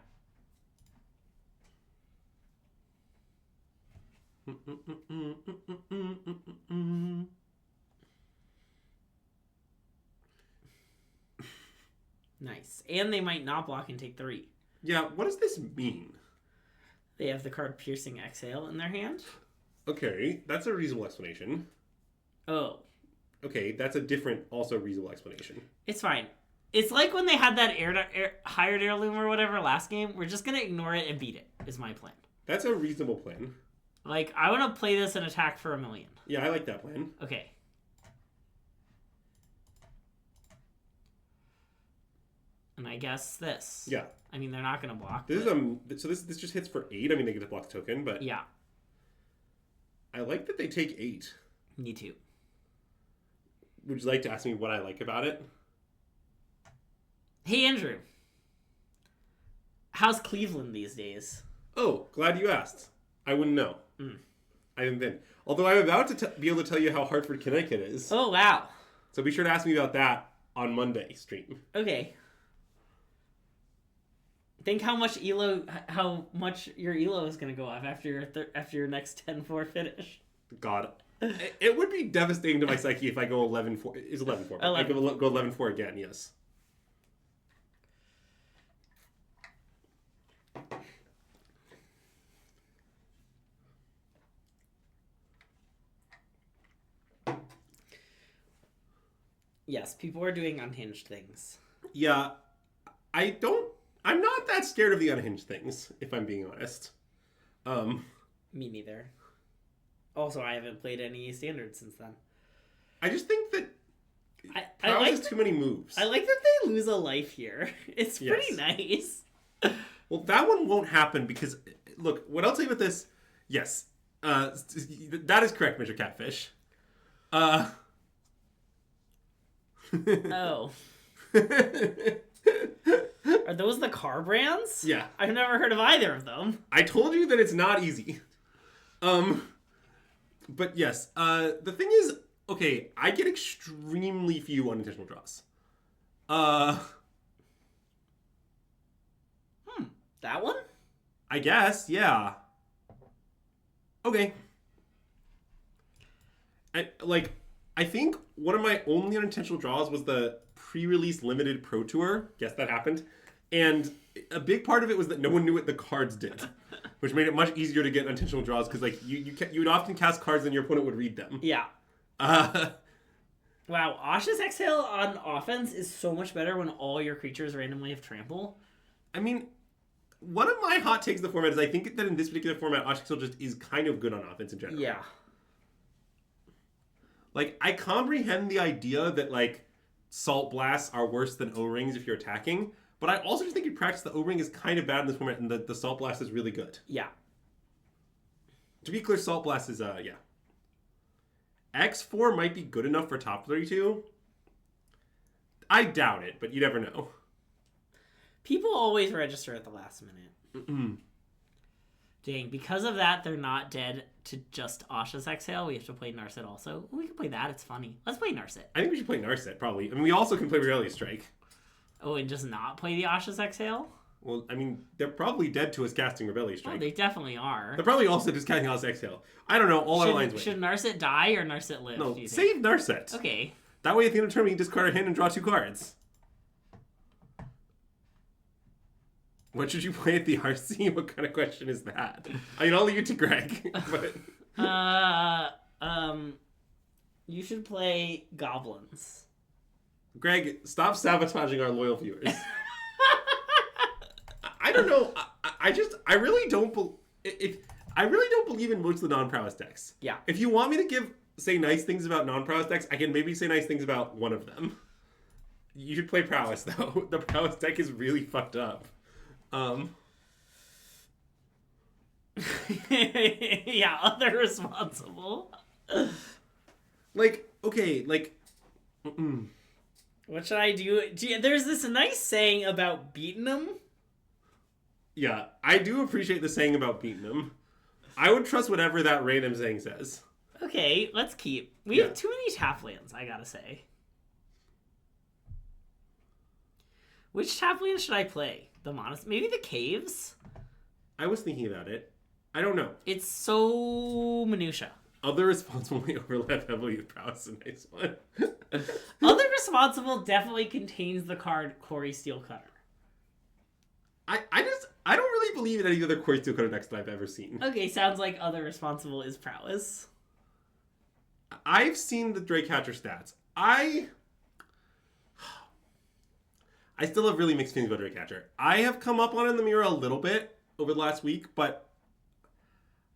Nice. And they might not block and take 3. Yeah, what does this mean? They have the card Piercing Exhale in their hand. Okay, that's a reasonable explanation. Oh. Okay, that's a different, also reasonable explanation. It's fine. It's like when they had that hired heirloom or whatever last game. We're just going to ignore it and beat it, is my plan. That's a reasonable plan. I want to play this and attack for 1 million. Yeah, I like that plan. Okay. And I guess this. Yeah. I mean, they're not going to block. This is so this just hits for 8. I mean, they get to block the token, but yeah. I like that they take 8. Me too. Would you like to ask me what I like about it? Hey, Andrew. How's Cleveland these days? Oh, glad you asked. I wouldn't know. I haven't been. Although I'm about to be able to tell you how Hartford, Connecticut is. Oh, wow. So be sure to ask me about that on Monday stream. Okay. Think how much your elo is going to go off after your next 10-4 finish. God. It would be devastating to my psyche if I go 11-4. Is 11-4. 11. I go 11-4 again, yes. Yes, people are doing unhinged things. Yeah, I'm not that scared of the unhinged things, if I'm being honest. Me neither. Also, I haven't played any standards since then. I just think that I like has too many moves. I like that they lose a life here. It's pretty nice. Well, that one won't happen because, look, what I'll tell you about this, yes, that is correct, Mr. Catfish. Oh. Are those the car brands? Yeah. I've never heard of either of them. I told you that it's not easy. But yes, the thing is, okay, I get extremely few unintentional draws. That one? I guess, yeah. Okay. I think one of my only unintentional draws was the pre-release limited Pro Tour. Yes, that happened. And a big part of it was that no one knew what the cards did, which made it much easier to get unintentional draws because like you would often cast cards and your opponent would read them. Yeah. Wow, Asha's Exhale on offense is so much better when all your creatures randomly have trample. I mean, one of my hot takes of the format is I think that in this particular format, Asha's Exhale just is kind of good on offense in general. Yeah. Like, I comprehend the idea that, like, Salt Blasts are worse than O-Rings if you're attacking, but I also just think in practice the O-Ring is kind of bad in this format and the Salt Blast is really good. Yeah. To be clear, Salt Blast is, yeah. X4 might be good enough for top 32. I doubt it, but you never know. People always register at the last minute. Mm-mm. Dang, because of that, they're not dead to just Asha's Exhale. We have to play Narset also. We can play that. It's funny. Let's play Narset. I think we should play Narset, probably. I mean, we also can play Rebellious Strike. Oh, and just not play the Asha's Exhale? Well, I mean, they're probably dead to us casting Rebellious Strike. Oh, they definitely are. They're probably also just casting Asha's Exhale. I don't know. All our lines win. Should Narset die or Narset live? No, save Narset. Okay. That way at the end of the turn, we can discard our hand and draw 2 cards. What should you play at the RC? What kind of question is that? I mean, I'll leave it to Greg. But... you should play Goblins. Greg, stop sabotaging our loyal viewers. I don't know. I really don't believe in most of the non-prowess decks. Yeah. If you want me to say nice things about non-prowess decks, I can maybe say nice things about one of them. You should play prowess though. The prowess deck is really fucked up. Yeah, other responsible. Like, okay, like... What should I do? There's this nice saying about beating them. Yeah, I do appreciate the saying about beating them. I would trust whatever that random saying says. Okay, let's keep. We have too many taplands, I gotta say. Which taplands should I play? The Monastery? Maybe the Caves? I was thinking about it. I don't know. It's so minutia. Other Responsible may overlap heavily with prowess, a nice one. Other Responsible definitely contains the card Quarry Steelcutter. I don't really believe in any other Quarry Steelcutter decks that I've ever seen. Okay, sounds like Other Responsible is prowess. I've seen the Dragecatcher stats. I still have really mixed feelings about Dragecatcher. I have come up on it in the mirror a little bit over the last week, but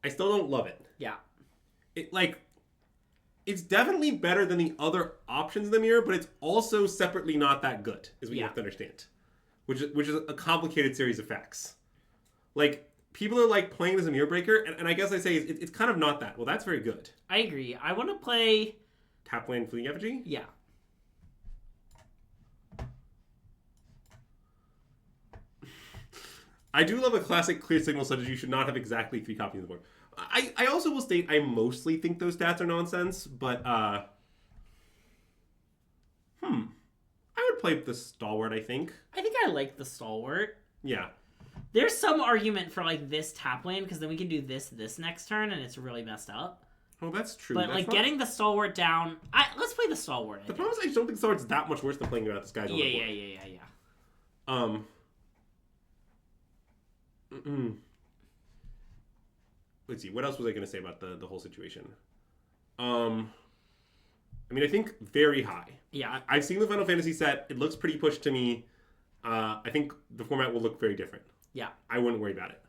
I still don't love it. Yeah. It's definitely better than the other options in the mirror, but it's also separately not that good, is what you have to understand. Which is a complicated series of facts. Like, people are like playing as a mirror breaker, and I guess I say it's kind of not that. Well, that's very good. I agree. I want to play... Tapland Fleeting Effigy? Yeah. I do love a classic clear signal such as you should not have exactly 3 copies of the board. I also will state I mostly think those stats are nonsense, but I would play the Stalwart, I think. I think I like the Stalwart. Yeah. There's some argument for like this tapland because then we can do this next turn and it's really messed up. Oh, that's true. But that's getting the Stalwart down, let's play the Stalwart. The problem is I just don't think Stalwart's that much worse than playing about this guy's on the board. Yeah. Let's see. What else was I going to say about the whole situation? I mean, I think very high. Yeah. I've seen the Final Fantasy set. It looks pretty pushed to me. I think the format will look very different. Yeah. I wouldn't worry about it.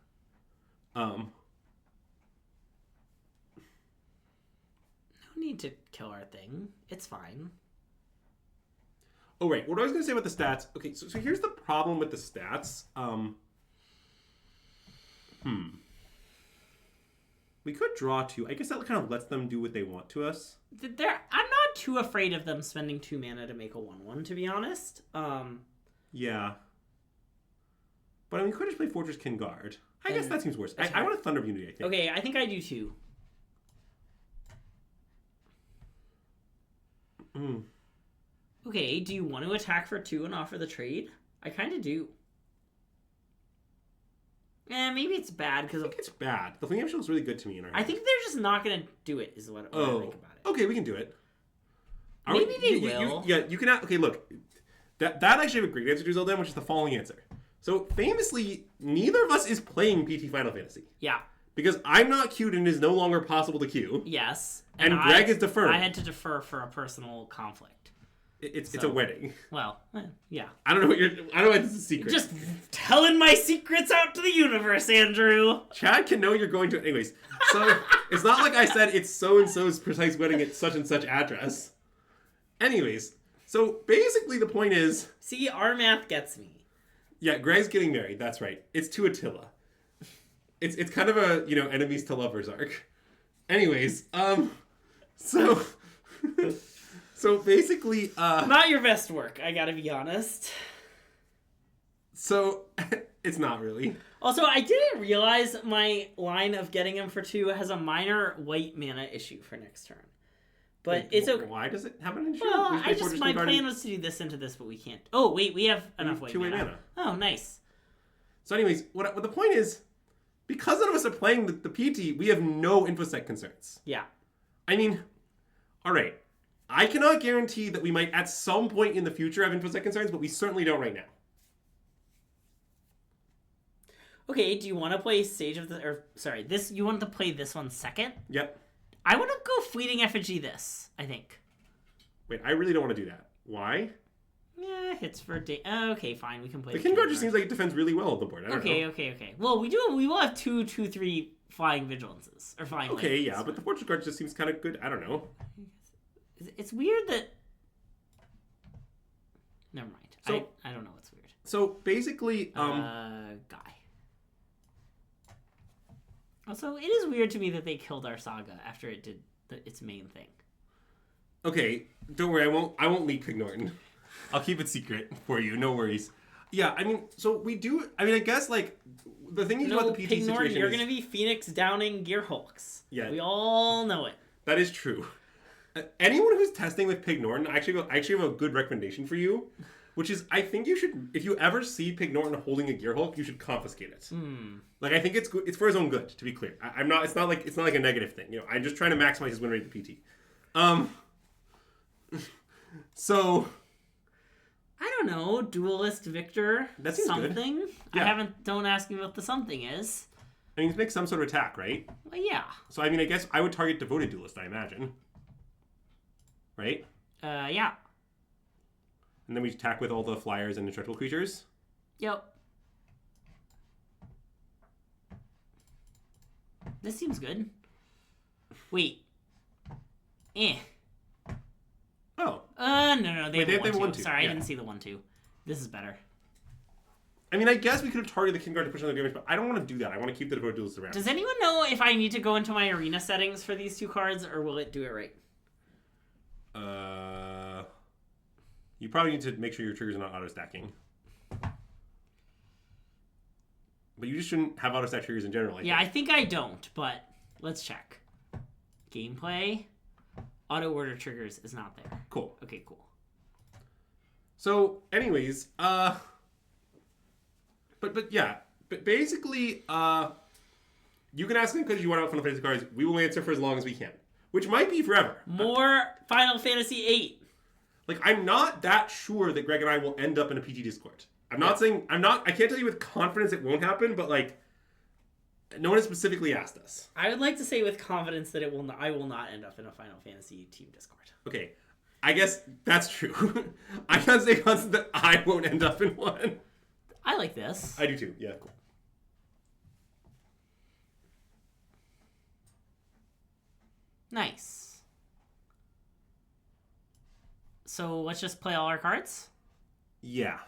No need to kill our thing. It's fine. Oh, right. What I was going to say about the stats. Okay, so here's the problem with the stats. We could draw 2. I guess that kind of lets them do what they want to us. I'm not too afraid of them spending 2 mana to make a 1/1, to be honest. Yeah. But I mean, we could just play Fortress Kin Guard. I guess that seems worse. I want a Thunder of Unity, I think. Okay, I think I do too. Okay, do you want to attack for 2 and offer the trade? I kind of do. Maybe it's bad because I think it's bad. The Fleeting Ambition looks really good to me in our I think they're just not going to do it, is what I think about it. Okay, we can do it. Maybe they will. You can... Okay, look. That actually have a great answer to Zelda, which is the following answer. So, famously, neither of us is playing PT Final Fantasy. Yeah. Because I'm not queued and it is no longer possible to queue. Yes. And Greg is deferring. I had to defer for a personal conflict. It's a wedding. Well, yeah. I don't know why this is a secret. Just telling my secrets out to the universe, Andrew. Chad can know you're going to... Anyways, so it's not like I said it's so-and-so's precise wedding at such and such address. Anyways, so basically the point is... See, our math gets me. Yeah, Greg's getting married. That's right. It's to Attila. It's kind of a, enemies to lovers arc. Anyways, so... So basically, not your best work, I gotta be honest. So, it's not really. Also, I didn't realize my line of getting him for 2 has a minor white mana issue for next turn. But it's okay. Why does it have an issue? Well, my plan was to do this into this, but we can't. Oh, wait, we have enough white mana. Oh, nice. So anyways, what the point is, because none of us are playing the PT, we have no infosec concerns. Yeah. I mean, alright. I cannot guarantee that we might at some point in the future have infosec concerns, but we certainly don't right now. Okay, do you want to play you want to play this one second? Yep. I want to go Fleeting Effigy this, I think. Wait, I really don't want to do that. Why? Yeah, hits for okay, fine, we can play the Kin Guard just seems like it defends really well on the board. I don't know. Okay. Well, we will have 2/2/3 flying vigilances. Or flying yeah, but the Fortress Guard just seems kind of good. I don't know. It's weird that... Never mind. So, I don't know what's weird. So, basically... Guy. Also, it is weird to me that they killed our saga after it did its main thing. Okay, don't worry. I won't leak Pig Norton. I'll keep it secret for you. No worries. Yeah, I mean, so we do... I mean, I guess, the thing is about the PT Pig Norton, situation you're going to be Phoenix downing Gearhulks. Yeah. We all know it. That is true. Anyone who's testing with Pig Norton, I actually have a good recommendation for you, which is I think you should, if you ever see Pig Norton holding a Gearhulk, you should confiscate it. I think it's good. It's for his own good, to be clear. I'm not. It's not like a negative thing. I'm just trying to maximize his win rate at PT. So, I don't know. Duelist Victor. That seems something. Good. Yeah. Don't ask me what the something is. I mean, to make some sort of attack, right? Well, yeah. So I mean, I guess I would target Devoted Duelist. I imagine. Right? Yeah. And then we attack with all the flyers and indestructible creatures? Yep. This seems good. Wait. Oh. No. They have 1/2. Sorry, yeah. I didn't see the 1/2. This is better. I mean, I guess we could have targeted the Kin Guard to push on the damage, but I don't want to do that. I want to keep the Devoted Duelist around. Does anyone know if I need to go into my arena settings for these 2 cards, or will it do it right? You probably need to make sure your triggers are not auto-stacking. But you just shouldn't have auto-stack triggers in general, I think I don't, but let's check. Gameplay. Auto-order triggers is not there. Cool. Okay, cool. So, anyways, but basically, you can ask me because you want out Final Fantasy cards. We will answer for as long as we can. Which might be forever. More Final Fantasy VIII. I'm not that sure that Greg and I will end up in a PT Discord. I can't tell you with confidence it won't happen, but no one has specifically asked us. I would like to say with confidence that I will not end up in a Final Fantasy team Discord. Okay. I guess that's true. I can't say constant that I won't end up in one. I like this. I do too. Yeah, cool. Nice. So let's just play all our cards? Yeah,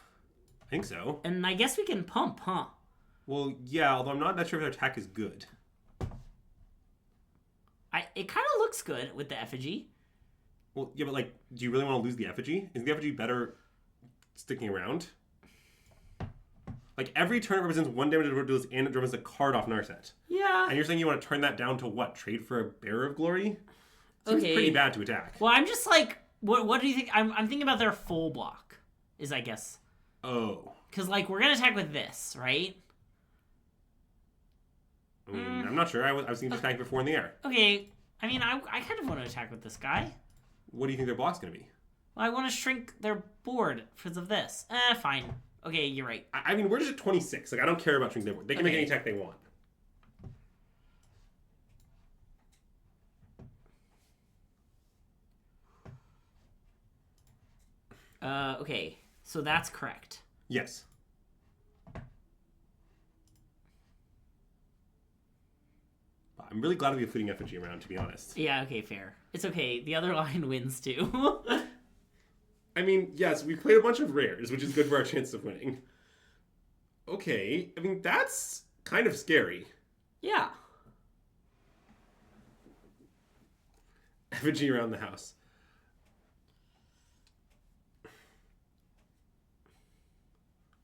I think so. And I guess we can pump, huh? Well, yeah, although I'm not that sure if their attack is good. It kind of looks good with the effigy. Well, yeah, but like, do you really want to lose the effigy? Is the effigy better sticking around? Like, every turn it represents 1 damage to deals and it represents a card off Narset. Yeah. And you're saying you want to turn that down to what? Trade for a Bearer of Glory? Seems Okay. pretty bad to attack. Well, I'm just like, what do you think? I'm thinking about their full block, is I guess. Oh. Because, like, we're going to attack with this, right? I'm not sure. I was thinking attacking for 4 in the air. Okay. I mean, I kind of want to attack with this guy. What do you think their block's going to be? Well, I want to shrink their board because of this. Fine. Okay, you're right. I mean, we're just at 26. Like, I don't care about shrinking their board. They can make any attack they want. Okay. So that's correct. Yes. I'm really glad we have Fleeting Effigy around, to be honest. Yeah, okay, fair. It's okay. The other line wins, too. I mean, yes, we played a bunch of rares, which is good for our chance of winning. Okay, I mean, that's kind of scary. Yeah. Effigy around the house.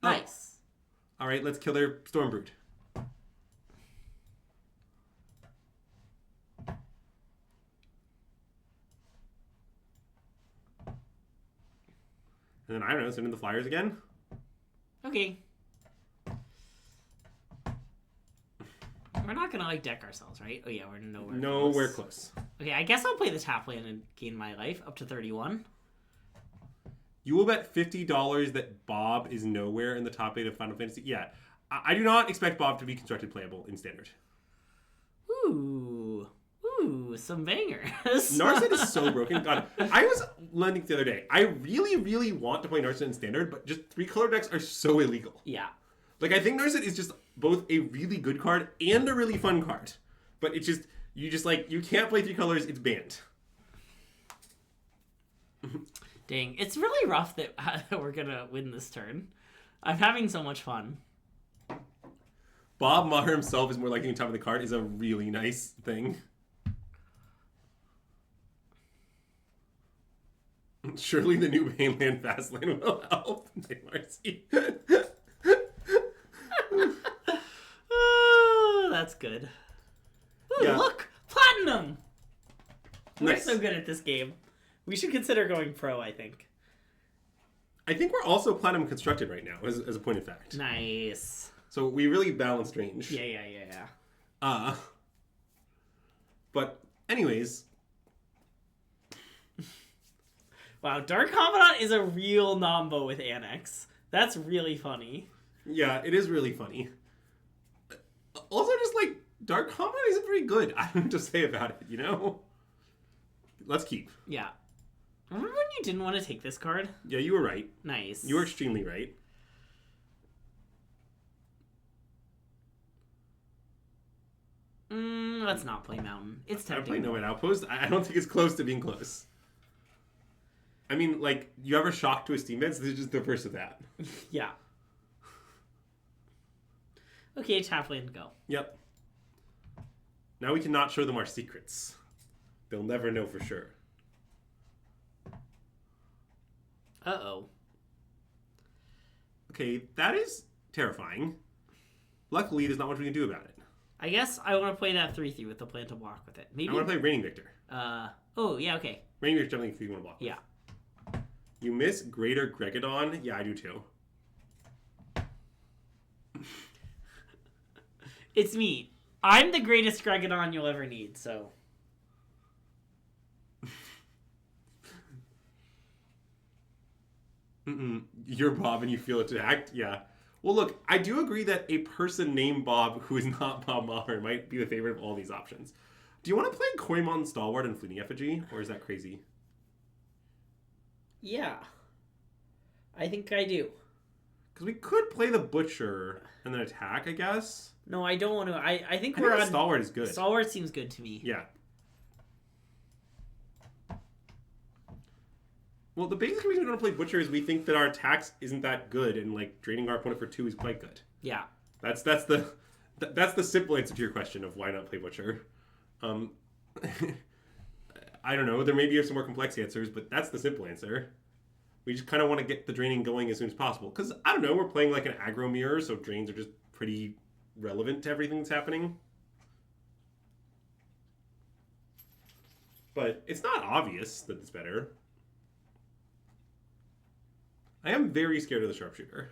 Nice. Oh. All right, let's kill their Stormbrood. And then, I don't know, send in the Flyers again? Okay. We're not gonna, like, deck ourselves, right? Oh, yeah, we're nowhere close. Okay, I guess I'll play the Tapland and gain my life up to 31. You will bet $50 that Bob is nowhere in the top 8 of Final Fantasy. Yeah, I do not expect Bob to be constructed playable in Standard. Ooh, some bangers. Narset is so broken. God, I was lending the other day. I really, really want to play Narset in Standard, but just 3-color decks are so illegal. Yeah. Like, I think Narset is just both a really good card and a really fun card. But it's just, you can't play 3 colors, it's banned. Dang, it's really rough that we're gonna win this turn. I'm having so much fun. Bob Maher himself is more likely on top of the card is a really nice thing. Surely the new mainland fastlane will help. Marcy. Oh, that's good. Ooh, Yeah. Look! Platinum! We're Nice. so good at this game. We should consider going pro, I think. I think we're also platinum constructed right now, as a point of fact. Nice. So we really balanced range. Yeah. But anyways, Wow, Dark Commandant is a real nombo with Annex. That's really funny. yeah, it is really funny. Also, just like Dark Commandant isn't very good. I don't know what to say about it, you know? Let's keep. Yeah. Remember when you didn't want to take this card? Yeah, you were right. Nice. You were extremely right. Let's not play Mountain. It's I'm tempting. playing Nomad Outpost. I don't think it's close to being close. I mean, like, you ever shocked to a Steam Bed? So this is just the first of that. Yeah. Okay, Tapland, go. Yep. Now we cannot show them our secrets. They'll never know for sure. Uh-oh. Okay, that is terrifying. Luckily, there's not much we can do about it. I guess I want to play that 3-3 with the plan to block with it. Maybe. I want to play Reigning Victor. Oh, yeah, okay. Reigning Victor's definitely if you want to block. Yeah. You miss Greater Gregadon? Yeah, I do too. It's me. I'm the greatest Gregadon you'll ever need, so. You're Bob and you feel attacked? Yeah. Well, look, I do agree that a person named Bob who is not Bob Maher might be the favorite of all these options. Do you want to play Koimon Stalwart and Fleeting Effigy, or is that crazy? Yeah. I think I do. Because we could play the Butcher and then attack, I guess. No, I don't want to. I think I we're think on... Stalwart is good. Stalwart seems good to me. Yeah. Well, the basic reason we don't play Butcher is we think that our attacks isn't that good, and like draining our opponent for 2 is quite good. Yeah. That's the simple answer to your question of why not play Butcher. I don't know. There may be some more complex answers, but that's the simple answer. We just kind of want to get the draining going as soon as possible. Because, I don't know, we're playing like an aggro mirror, so drains are just pretty relevant to everything that's happening. But it's not obvious that it's better. I am very scared of the Sharpshooter.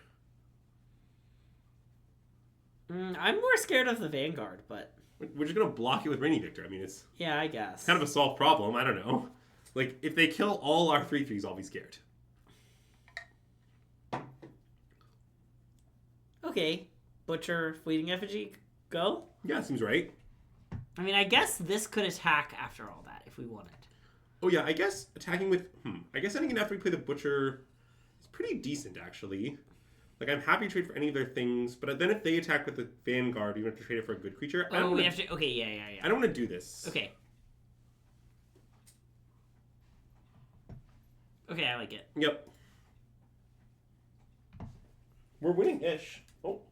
I'm more scared of the Vanguard, but... We're just going to block it with Rainy Victor. I mean, it's... Yeah, I guess. Kind of a solved problem. I don't know. Like, if they kill all our 3/3s, I'll be scared. Okay. Butcher, Fleeting Effigy, go? Yeah, seems right. I mean, I guess this could attack after all that, if we wanted. Oh, yeah, I guess attacking with... I guess ending it after we play the Butcher is pretty decent, actually. Like, I'm happy to trade for any of their things, but then if they attack with the Vanguard, we have to trade it for a good creature. Oh, we have to... Okay, yeah. I don't want to do this. Okay. Okay, I like it. Yep. We're winning-ish. Oh.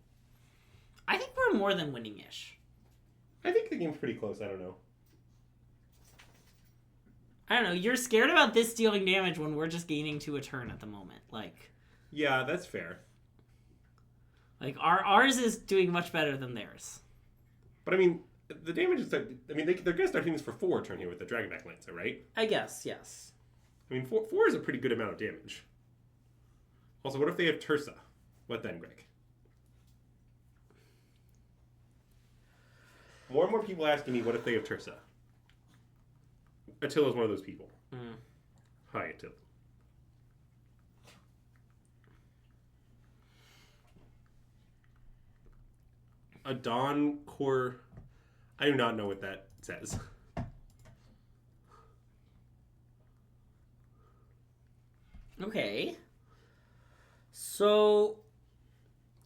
I think we're more than winning-ish. I think the game's pretty close. I don't know. I don't know. You're scared about this dealing damage when we're just gaining 2 a turn at the moment. Like... Yeah, that's fair. Like, ours is doing much better than theirs. But, I mean, the damage is... I mean, they're going to start doing this for 4 turn here with the Dragonback Lancer, right? I guess, yes. I mean, 4 is a pretty good amount of damage. Also, what if they have Tursa? What then, Greg? More and more people asking me, what if they have Tursa? Attila's one of those people. Hi, Attila. A Dawn Core... I do not know what that says. Okay. So,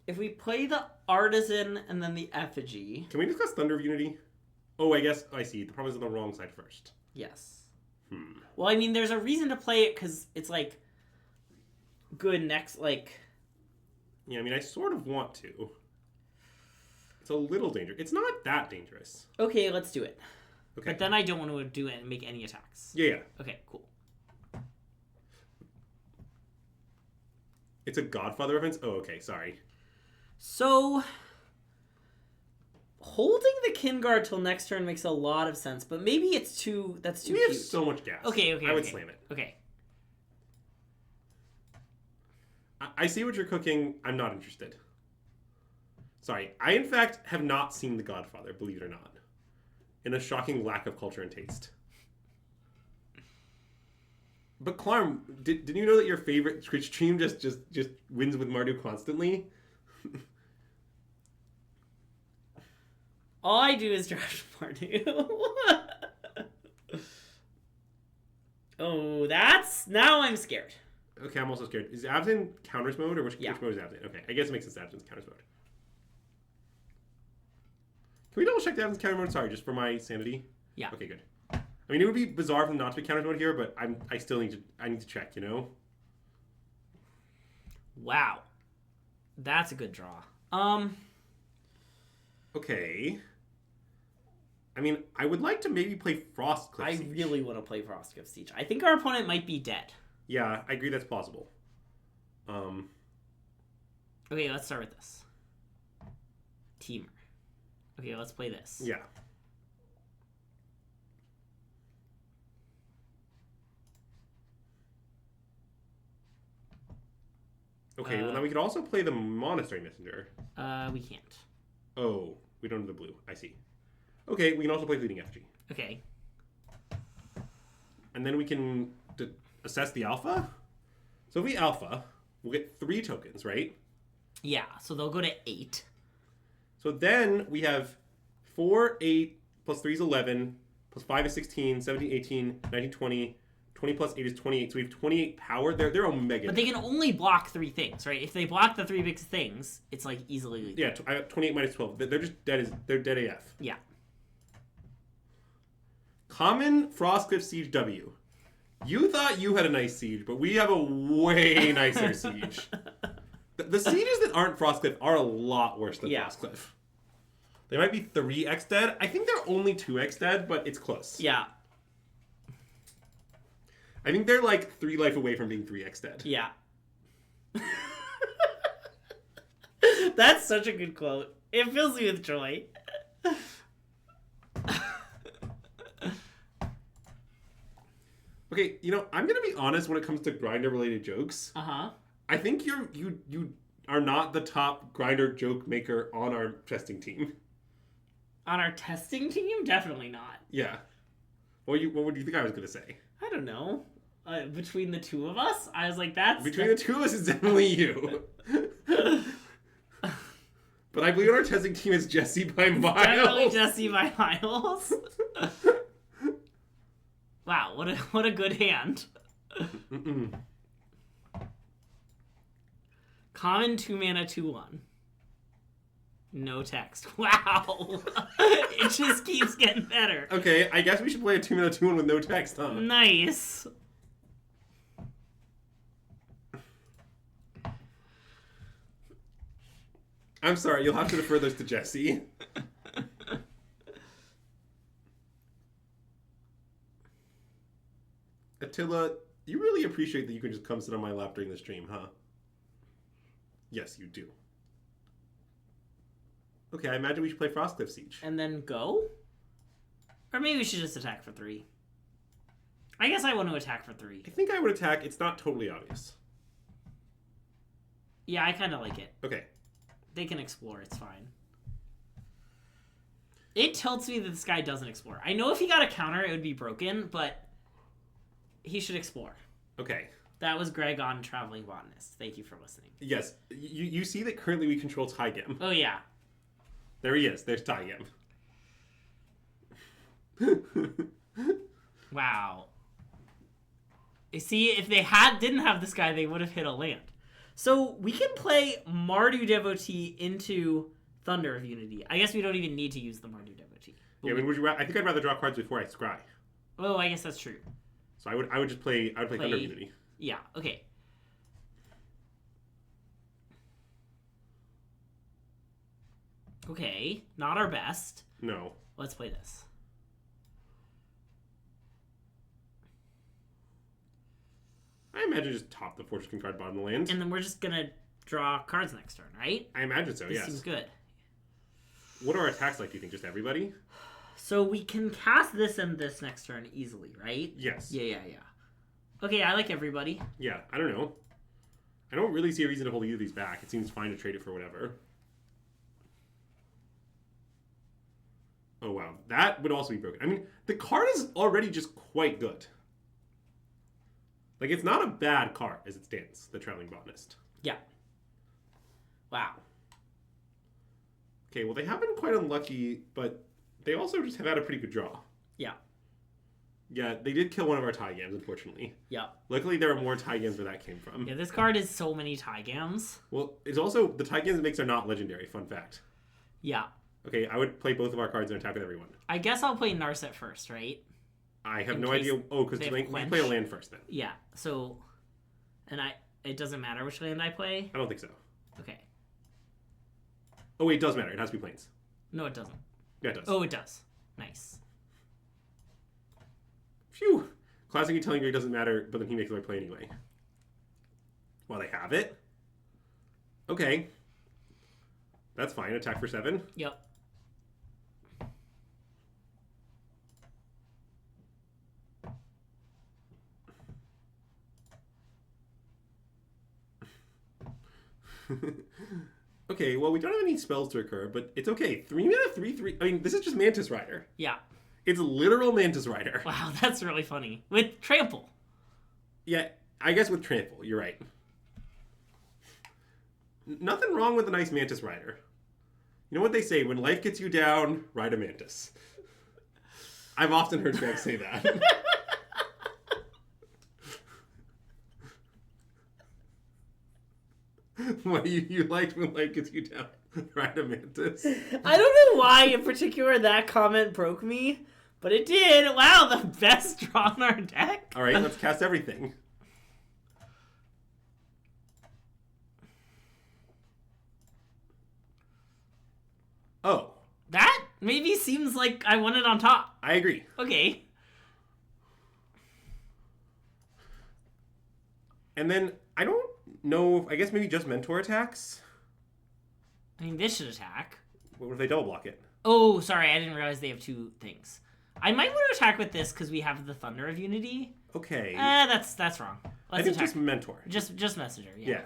if we play the Artisan and then the Effigy... Can we discuss Thunder of Unity? Oh, I guess I see. The problem is on the wrong side first. Yes. Well, I mean, there's a reason to play it because it's, like, good next, like... Yeah, I mean, I sort of want to. It's a little dangerous. It's not that dangerous. Okay, let's do it. Okay. But then I don't want to do it and make any attacks. Yeah. Okay, cool. It's a Godfather reference? Oh, okay, sorry. So... Holding the Kinguard till next turn makes a lot of sense, but maybe it's too... That's too We cute. have so much gas. Okay. I would slam it. Okay. I see what you're cooking. I'm not interested. Sorry. I, in fact, have not seen The Godfather, believe it or not. In a shocking lack of culture and taste. But, Clarm, did you know that your favorite stream just wins with Mardu constantly? All I do is draft Mardu. Oh, that's... Now I'm scared. Okay, I'm also scared. Is Abzan counters mode, or which mode is Abzan? Okay, I guess it makes sense Abzan's counters mode. Can we double check the Abzan's counter mode? Sorry, just for my sanity. Yeah. Okay, good. I mean, it would be bizarre for them not to be counters mode here, but I still need to check, you know? Wow. That's a good draw. Okay. I mean, I would like to maybe play Frostcliff Siege. I really want to play Frostcliff Siege. I think our opponent might be dead. Yeah, I agree that's possible. Okay, let's start with this. Teamer. Okay, let's play this. Yeah. Okay, well, now we could also play the Monastery Messenger. We can't. Oh, we don't have the blue. I see. Okay, we can also play Fleeting Effigy. Okay. And then we can assess the alpha. So if we alpha, we'll get 3 tokens, right? Yeah, so they'll go to 8. So then we have 4, 8, plus 3 is 11, plus 5 is 16, 17, 18, 19, 20, 20 plus 8 is 28, so we have 28 power. They're omega. But they can only block 3 things, right? If they block the 3 big things, it's like easily lethal. Yeah, I got 28 minus 12. They're just dead. They're dead AF. Yeah. Common Frostcliff Siege W. You thought you had a nice siege, but we have a way nicer siege. The sieges that aren't Frostcliff are a lot worse than Frostcliff. They might be 3x dead. I think they're only 2x dead, but it's close. Yeah. I think they're like 3 life away from being 3x dead. Yeah. That's such a good quote. It fills me with joy. Okay, I'm gonna be honest when it comes to grinder-related jokes. Uh-huh. I think you are not the top grinder joke maker on our testing team. On our testing team? Definitely not. Yeah. What would you think I was gonna say? I don't know. Between the two of us, I was like, that's... Between the two of us, it's definitely you. But I believe on our testing team is Jesse by miles. Definitely Jesse by miles. Wow, what a good hand. Common 2-mana 2/1. No text. Wow. It just keeps getting better. Okay, I guess we should play a 2-mana 2/1 with no text, huh? Nice. I'm sorry, you'll have to defer those to Jesse. Attila, you really appreciate that you can just come sit on my lap during the stream, huh? Yes, you do. Okay, I imagine we should play Frostcliff Siege. And then go? Or maybe we should just attack for 3. I guess I want to attack for 3. I think I would attack. It's not totally obvious. Yeah, I kind of like it. Okay. They can explore. It's fine. It tilts me that this guy doesn't explore. I know if he got a counter, it would be broken, but he should explore. Okay. That was Greg on Traveling Botanist. Thank you for listening. Yes. You see that currently we control Tygem. Oh, yeah. There he is. There's Tygem. Wow. You see, if they didn't have this guy, they would have hit a land. So we can play Mardu Devotee into Thunder of Unity. I guess we don't even need to use the Mardu Devotee. Yeah, I mean, I think I'd rather draw cards before I scry. Oh, I guess that's true. So I would just play Thunder of Unity. Yeah, okay. Okay, not our best. No. Let's play this. I imagine just top the Fortress King card, bottom the land. And then we're just gonna draw cards next turn, right? I imagine so, yes. This seems good. What are our attacks like, do you think? Just everybody? So we can cast this and this next turn easily, right? Yes. Yeah. Okay, I like everybody. Yeah, I don't know. I don't really see a reason to hold either of these back. It seems fine to trade it for whatever. Oh, wow. That would also be broken. I mean, the card is already just quite good. Like, it's not a bad card as it stands, the Traveling Botanist. Yeah. Wow. Okay, well, they have been quite unlucky, but they also just have had a pretty good draw. Yeah. Yeah, they did kill one of our Tygams, unfortunately. Yeah. Luckily, there are more Tygams where that came from. Yeah, this card is so many Tygams. Well, it's also, the Tygams it makes are not legendary, fun fact. Yeah. Okay, I would play both of our cards and attack with everyone. I guess I'll play Narset first, right? I have no idea. Oh, because we play a land first then. Yeah, so... And it doesn't matter which land I play? I don't think so. Okay. Oh, wait, it does matter. It has to be plains. No, it doesn't. Yeah, it does. Oh, it does. Nice. Phew. Classic you telling me it doesn't matter, but then he makes their play anyway. Well, they have it. Okay. That's fine. Attack for 7. Yep. Okay, well, we don't have any spells to occur, but it's okay. 3 mana, 3/3. I mean, this is just Mantis Rider. Yeah. It's literal Mantis Rider. Wow, that's really funny. With Trample. Yeah, I guess with Trample, you're right. Nothing wrong with a nice Mantis Rider. You know what they say, when life gets you down, ride a Mantis. I've often heard Greg say that. What you liked when light gets you down? Ride a mantis. I don't know why in particular that comment broke me, but it did. Wow, the best draw in our deck. All right, let's cast everything. Oh. That maybe seems like I want it on top. I agree. Okay. And then, I don't know, I guess maybe just mentor attacks? I mean, this should attack. What if they double block it? Oh, sorry, I didn't realize they have two things. I might want to attack with this because we have the Thunder of Unity. Okay. That's wrong. I think just mentor. Just Messenger, yeah. Yeah.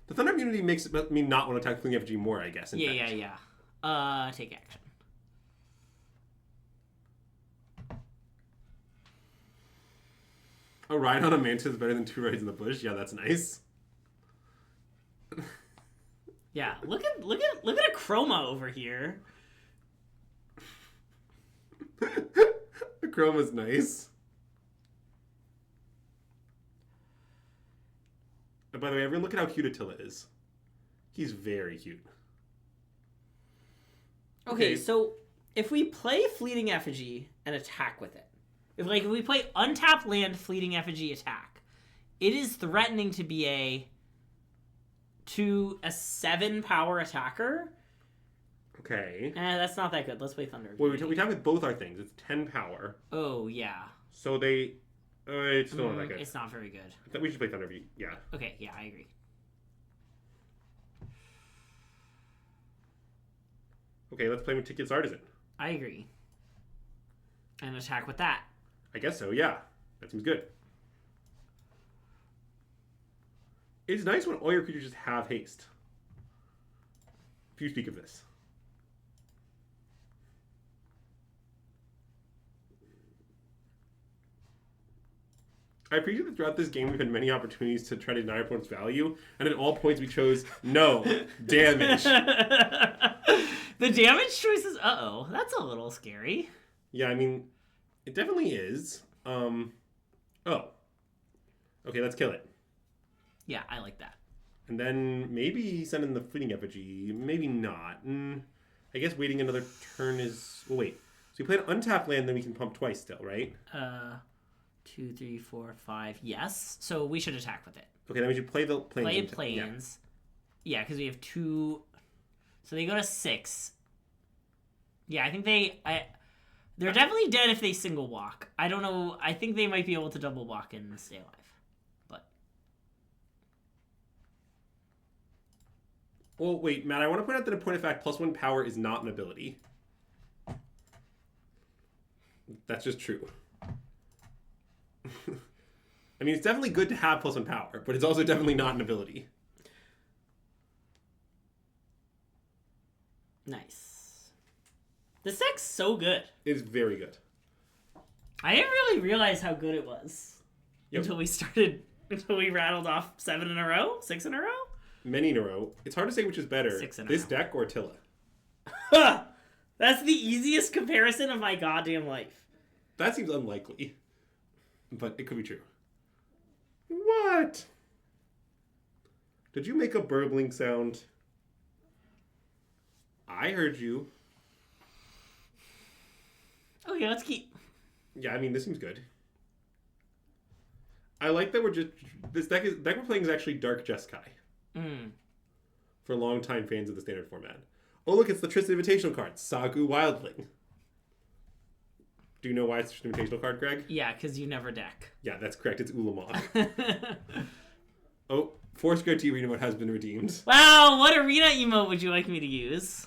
The Thunder of Unity makes me not want to attack Fleeting Effigy more, I guess. Yeah. Take action. A ride on a mantis is better than 2 rides in the bush. Yeah, that's nice. Yeah, look at a chroma over here. The chroma's nice. And by the way, everyone look at how cute Attila is. He's very cute. Okay, so if we play Fleeting Effigy and attack with it, if we play untap land Fleeting Effigy attack, it is threatening to be a 7 power attacker. Okay. That's not that good. Let's play Thunder. Well, we talk with both our things. It's 10 power. Oh, yeah. So they... it's still not that good. It's not very good. We should play Thunder View. Yeah. Okay, yeah, I agree. Okay, let's play Meticulous Artisan. I agree. And attack with that. I guess so, yeah. That seems good. It's nice when all your creatures just have haste. If you speak of this. I appreciate that throughout this game we've had many opportunities to try to deny our opponent's value, and at all points we chose no damage. The damage choices, that's a little scary. Yeah, I mean, it definitely is. Okay, let's kill it. Yeah, I like that. And then maybe send in the Fleeting Effigy. Maybe not. I guess waiting another turn is... Well, wait. So we play an untapped land, then we can pump twice still, right? 2, 3, 4, 5. Yes. So we should attack with it. Okay, then we should play the plains. Play plains. Yeah, because we have 2... So they go to 6. Yeah, I think they're definitely dead if they single walk. I don't know. I think they might be able to double walk and stay alive. But... Well, wait, Matt, I want to point out that in point of fact, +1 power is not an ability. That's just true. I mean, it's definitely good to have +1 power, but it's also definitely not an ability. Nice. This deck's so good. It is very good. I didn't really realize how good it was until we rattled off 7 in a row? 6 in a row? Many in a row. It's hard to say which is better, 6 in a this row. deck or Attila. That's the easiest comparison of my goddamn life. That seems unlikely, but it could be true. What? Did you make a burbling sound? I heard you. Okay, let's keep. Yeah, I mean, this seems good. I like that this deck we're playing is actually Dark Jeskai. For longtime fans of the standard format. Oh, look, it's the Tristan Invitational card, Sagu Wildling. Do you know why it's the Tristan Invitational card, Greg? Yeah, because you never deck. Yeah, that's correct. It's Ulamog. Oh, Force Guard Arena mode has been redeemed. Wow, what arena emote would you like me to use?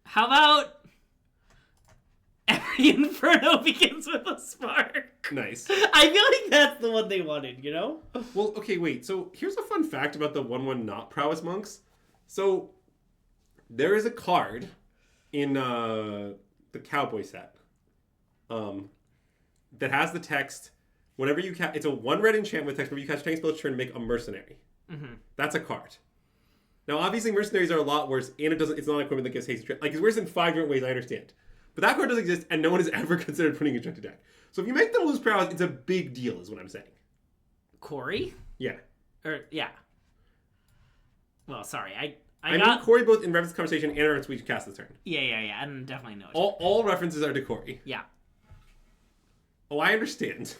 How about every inferno begins with a spark? Nice. I feel like that's the one they wanted, you know? Well, okay, wait. So here's a fun fact about the 1/1 not prowess monks. So there is a card in the cowboy set that has the text, whenever you it's a 1 red enchantment text, whenever you cast a tank spell turn, make a mercenary. That's a card. Now, obviously, mercenaries are a lot worse, and it's not an equipment that gives haste. Like, it's worse in 5 different ways, I understand. But that card doesn't exist, and no one has ever considered putting it into deck. So if you make them lose prowess, it's a big deal, is what I'm saying. Corey? Yeah. Yeah. Well, sorry, I mean Corey both in reference to conversation and in reference to cast this turn. Yeah, I definitely know. All references are to Corey. Yeah. Oh, I understand.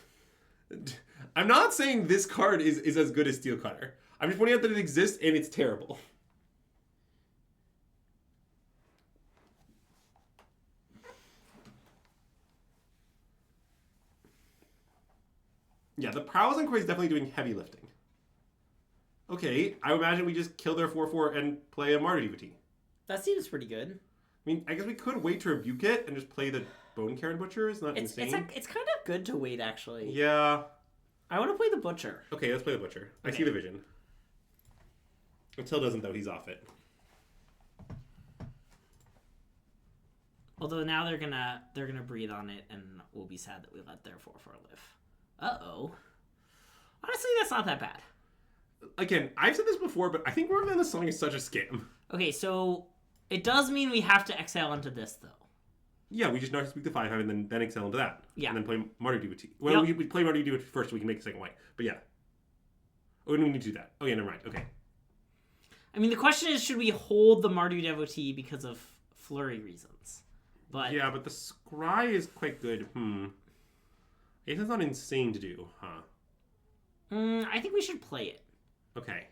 I'm not saying this card is as good as Steel Cutter. I'm just pointing out that it exists and it's terrible. Yeah, the prowess on Corey is definitely doing heavy lifting. Okay, I would imagine we just kill their 4/4 and play a Martyr Devotee. That seems pretty good. I mean, I guess we could wait to rebuke it and just play the Bone Karen Butcher. It's not insane. It's kind of good to wait, actually. Yeah. I want to play the Butcher. Okay, let's play the Butcher. Okay. I see the vision. Until doesn't, though. He's off it. Although now they're gonna breathe on it, and we'll be sad that we let their 4/4 live. Uh-oh. Honestly, that's not that bad. Again, I've said this before, but I think Working on this song is such a scam. Okay, so it does mean we have to exile into this, though. Yeah, we just Narset speak the 5 and then exile into that. Yeah. And then play Martyr Devotee. Well, we play Martyr Devotee first so we can make the second white. But yeah. Oh, we don't need to do that. Oh, yeah, never mind. Okay. I mean, the question is, should we hold the Martyr Devotee because of flurry reasons? But yeah, but the Scry is quite good. I guess it's not insane to do, huh? I think we should play it. Okay.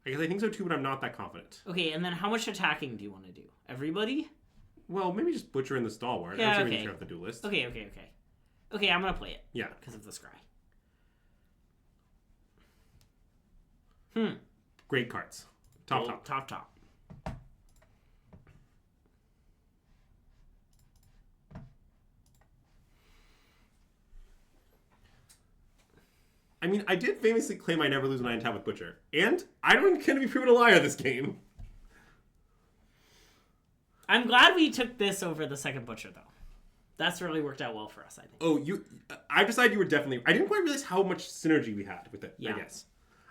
I guess I think so too, but I'm not that confident. Okay, and then how much attacking do you want to do? Everybody? Well, maybe just Butcher in the Stalwart. Yeah, I'm okay. sure of the duelist. Okay, I'm gonna play it. Yeah. Because of the Scry. Great cards. Top. I mean, I did famously claim I never lose when I untap with Butcher. And I don't intend to be proven a liar this game. I'm glad we took this over the second Butcher, though. That's really worked out well for us, I think. Oh, I decided you were definitely... I didn't quite realize how much synergy we had with it, yeah. I guess.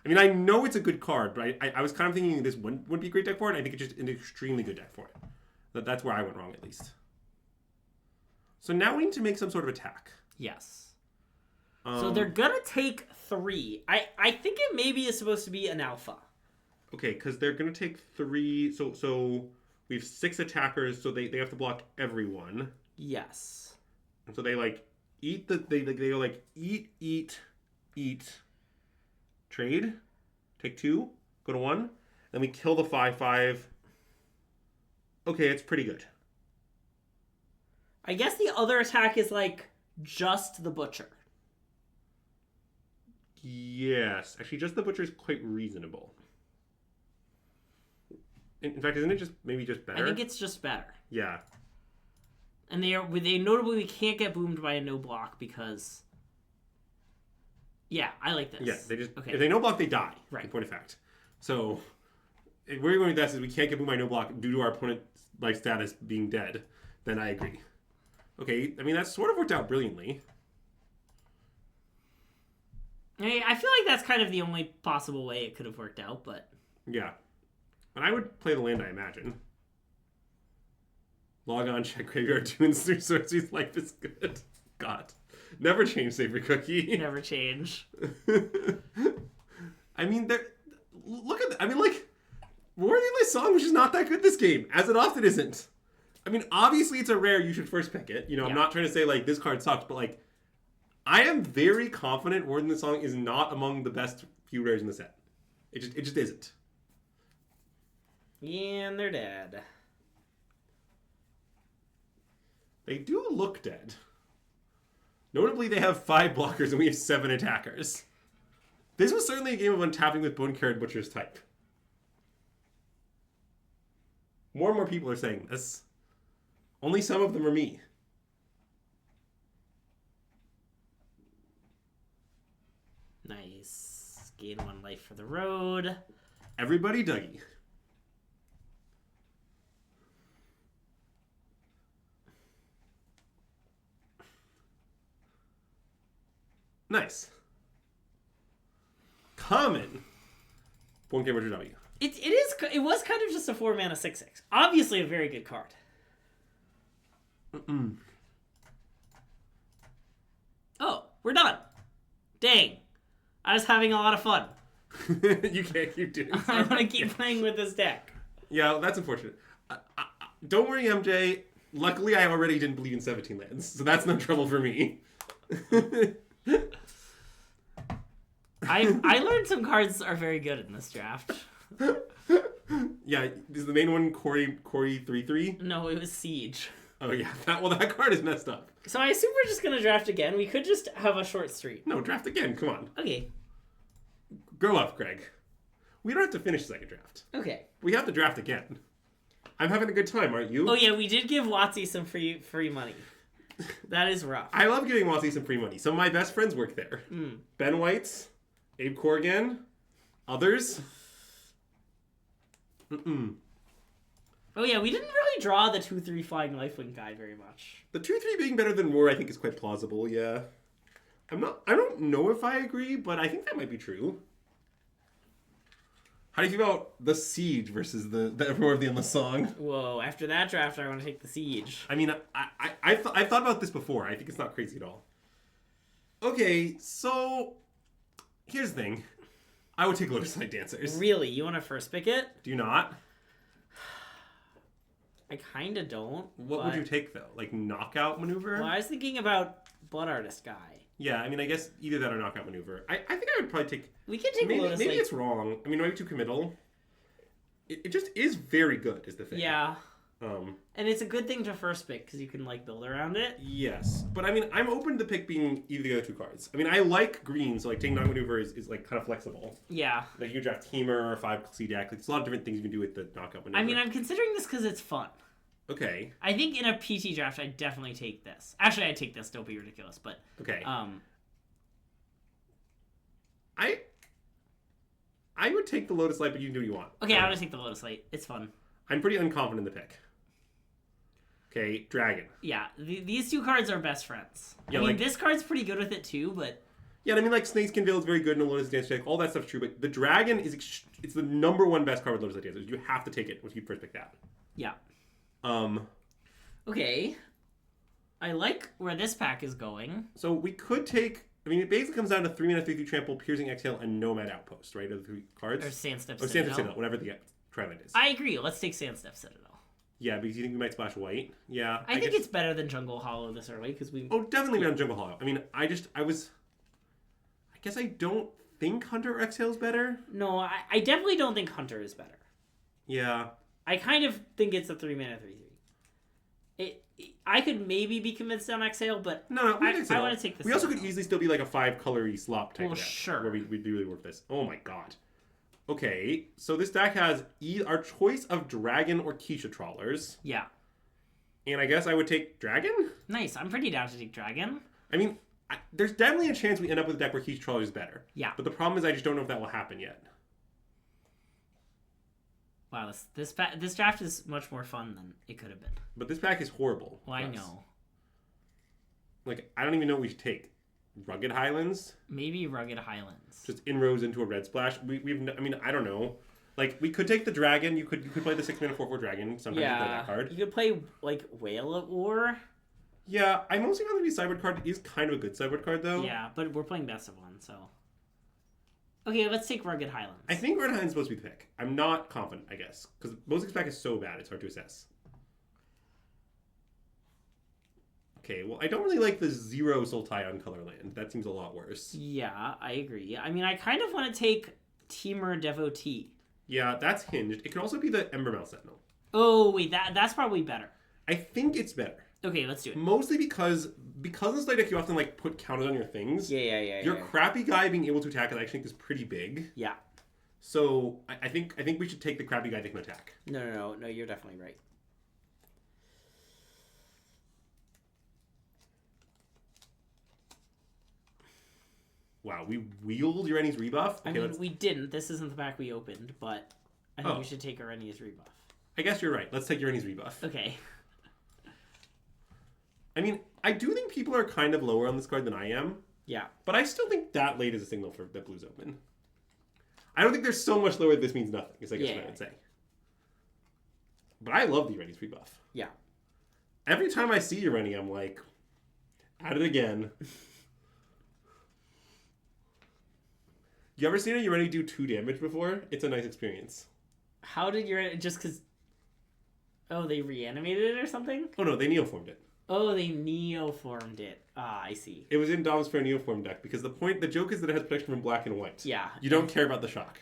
I mean, I know it's a good card, but I was kind of thinking this wouldn't be a great deck for it. I think it's just an extremely good deck for it. That's where I went wrong, at least. So now we need to make some sort of attack. Yes. So they're gonna take 3. I think it maybe is supposed to be an alpha. Okay, because they're gonna take 3. So we have 6 attackers, so they have to block everyone. Yes. And so they like eat they go like eat, trade, take 2, go to 1, then we kill the 5/5. Okay, it's pretty good. I guess the other attack is like just the Butcher. Yes. Actually, just the Butcher is quite reasonable. In fact, isn't it just maybe just better? I think it's just better. Yeah. And they notably can't get boomed by a no block because... Yeah, I like this. Yeah, if they no block, they die. Right. In point of fact. So, if we're going with that is we can't get boomed by no block due to our opponent's life status being dead, then I agree. Okay, I mean, that's sort of worked out brilliantly. I feel like that's kind of the only possible way it could have worked out, but... Yeah. And I would play the land, I imagine. Log on, check graveyard, tunes through Cersei's life is good. God. Never change, Savory Cookie. Never change. I mean, look at that. I mean, like, Worthy Song was just not that good this game, as it often isn't. I mean, obviously it's a rare, you should first pick it. You know, yeah. I'm not trying to say, like, this card sucks, but, like, I am very confident Word in the Song is not among the best few rares in the set. It just isn't. Yeah, and they're dead. They do look dead. Notably, they have 5 blockers and we have 7 attackers. This was certainly a game of untapping with Bone Carrot Butcher's type. More and more people are saying this. Only some of them are me. Nice. Gain 1 life for the road. Everybody Dougie. Nice. Common. Bone Carrot Butcher W. It was kind of just a 4-mana 6/6. Obviously a very good card. Oh, we're done. Dang. I was having a lot of fun. You can't keep doing this. I want to keep playing with this deck. Yeah, that's unfortunate. Don't worry, MJ. Luckily, I already didn't believe in 17 lands, so that's no trouble for me. I learned some cards are very good in this draft. Yeah, is the main one Corey 3/3? No, it was Siege. Oh yeah, that card is messed up. So I assume we're just gonna draft again. We could just have a short streak. No, draft again. Come on. Okay. Grow up, Greg. We don't have to finish the second draft. Okay. We have to draft again. I'm having a good time, aren't you? Oh yeah, we did give Watsy some free money. That is rough. I love giving Watsy some free money. Some of my best friends work there. Ben White's, Abe Corrigan, others. Oh yeah, we didn't really draw the 2/3 flying lifelink guy very much. The 2/3 being better than Roar, I think, is quite plausible. Yeah, I don't know if I agree, but I think that might be true. How do you feel about the Siege versus the Roar of the Endless Song? Whoa! After that draft, I want to take the Siege. I mean, I've thought about this before. I think it's not crazy at all. Okay, so here's the thing. I would take Lotuslight Dancers. Really? You want to first pick it? Do you not? I kind of don't. What would you take, though? Like, Knockout Maneuver? Well, I was thinking about Blood Artist guy. Yeah, I mean, I guess either that or Knockout Maneuver. I think I would probably take... We could take maybe Lotuslight. it's wrong. I mean, maybe too committal. It just is very good, is the thing. Yeah. And it's a good thing to first pick, because you can, like, build around it. Yes. But, I mean, I'm open to pick being either the other two cards. I mean, I like green, so, like, taking Knockout Maneuver is like, kind of flexible. Yeah. Like, you draft Teamer or 5C deck. Like, there's a lot of different things you can do with the Knockout Maneuver. I mean, I'm considering this because it's fun. Okay. I think in a PT draft, I'd definitely take this. Actually, I'd take this. Don't be ridiculous, but... Okay. I would take the Lotus Light, but you can do what you want. Okay, I'm going to take the Lotus Light. It's fun. I'm pretty unconfident in the pick. Okay, Dragon. Yeah, these two cards are best friends. Yeah, I mean, like, this card's pretty good with it too, but... Yeah, I mean, like, Snakeskin Veil is very good in a Lotus Dancer deck. All that stuff's true, but the Dragon is... It's the number one best card with Lotus Dancers. You have to take it if you first pick that. Yeah. Okay. I like where this pack is going. So we could take... I mean, it basically comes down to 3-mana, 3/3 Trample, Piercing Exhale, and Nomad Outpost, right? Are the three cards? Or Sandstep Citadel. Or Sandstep Citadel, whatever the Triland is. I agree. Let's take Sandstep Citadel. Yeah, because you think we might splash white? Yeah. I think it's better than Jungle Hollow this early, because we... Oh, definitely better than Jungle Hollow. I mean, I guess I don't think Hunter or Exhale is better. No, I definitely don't think Hunter is better. Yeah. I kind of think it's a 3-mana 3/3. I could maybe be convinced on Exhale, but no, I want to take this. We also could easily still be like a 5-colory slop type deck. Sure. Where we do really work this. Oh my god. Okay, so this deck has our choice of Dragon or Keisha Trawlers. Yeah. And I guess I would take Dragon? Nice. I'm pretty down to take Dragon. I mean, there's definitely a chance we end up with a deck where Keisha Trawler is better. Yeah. But the problem is I just don't know if that will happen yet. Wow, this draft is much more fun than it could have been. But this pack is horrible. Well, I know. Like, I don't even know what we should take. Rugged Highlands? Maybe Rugged Highlands. Just inroads into a red splash. I mean, I don't know. Like, we could take the Dragon. You could play the 6-mana 4/4 Dragon. Sometimes you play that card. You could play, like, Whale of War. Yeah, I mostly found the sideboard card is kind of a good sideboard card, though. Yeah, but we're playing best of one, so... Okay, let's take Rugged Highlands. I think Rugged Highlands is supposed to be the pick. I'm not confident, I guess. Because Mosaic pack is so bad, it's hard to assess. Okay, well, I don't really like the 0 Sultai on Colorland. That seems a lot worse. Yeah, I agree. I mean, I kind of want to take Teamer Devotee. Yeah, that's hinged. It could also be the Embermouth Sentinel. Oh, wait, that's probably better. I think it's better. Okay, let's do it. Mostly because in this deck you often like put counters on your things. Yeah. Your crappy guy being able to attack I actually think is pretty big. Yeah. So I think we should take the crappy guy that can attack. No, you're definitely right. Wow, we wheeled Urani's rebuff? Okay, I mean, we didn't. This isn't the pack we opened, but I think we should take Urani's rebuff. I guess you're right. Let's take Urani's rebuff. Okay. I mean, I do think people are kind of lower on this card than I am. Yeah. But I still think that late is a signal for that blue's open. I don't think there's so much lower that this means nothing, is I guess what I would say. But I love the Urani's pre-buff. Yeah. Every time I see Urani, I'm like, at it again. You ever seen a Urani do 2 damage before? It's a nice experience. How did Urani... Just because... Oh, they reanimated it or something? Oh, no, they neoformed it. Oh, they neoformed it. Ah, I see. It was in Dom's Fair neoform deck because the joke is that it has protection from black and white. Yeah. You don't care about the shock.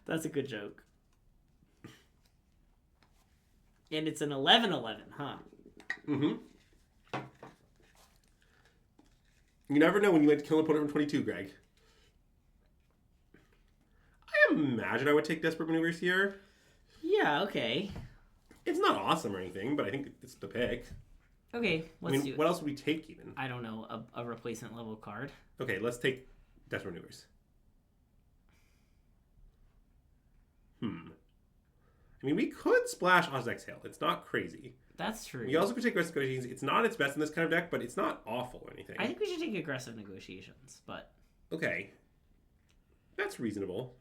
That's a good joke. And it's an 11/11, huh? Mm-hmm. You never know when you might kill an opponent from 22, Greg. I imagine I would take Desperate Maneuvers here. Yeah, okay. It's not awesome or anything, but I think it's the pick. Okay, let's do it. What else would we take even? I don't know, a replacement level card. Okay, let's take Desperate Maneuvers. I mean, we could splash Oz Exhale. It's not crazy. That's true. We also could take Aggressive Negotiations. It's not its best in this kind of deck, but it's not awful or anything. I think we should take Aggressive Negotiations, but... Okay. That's reasonable.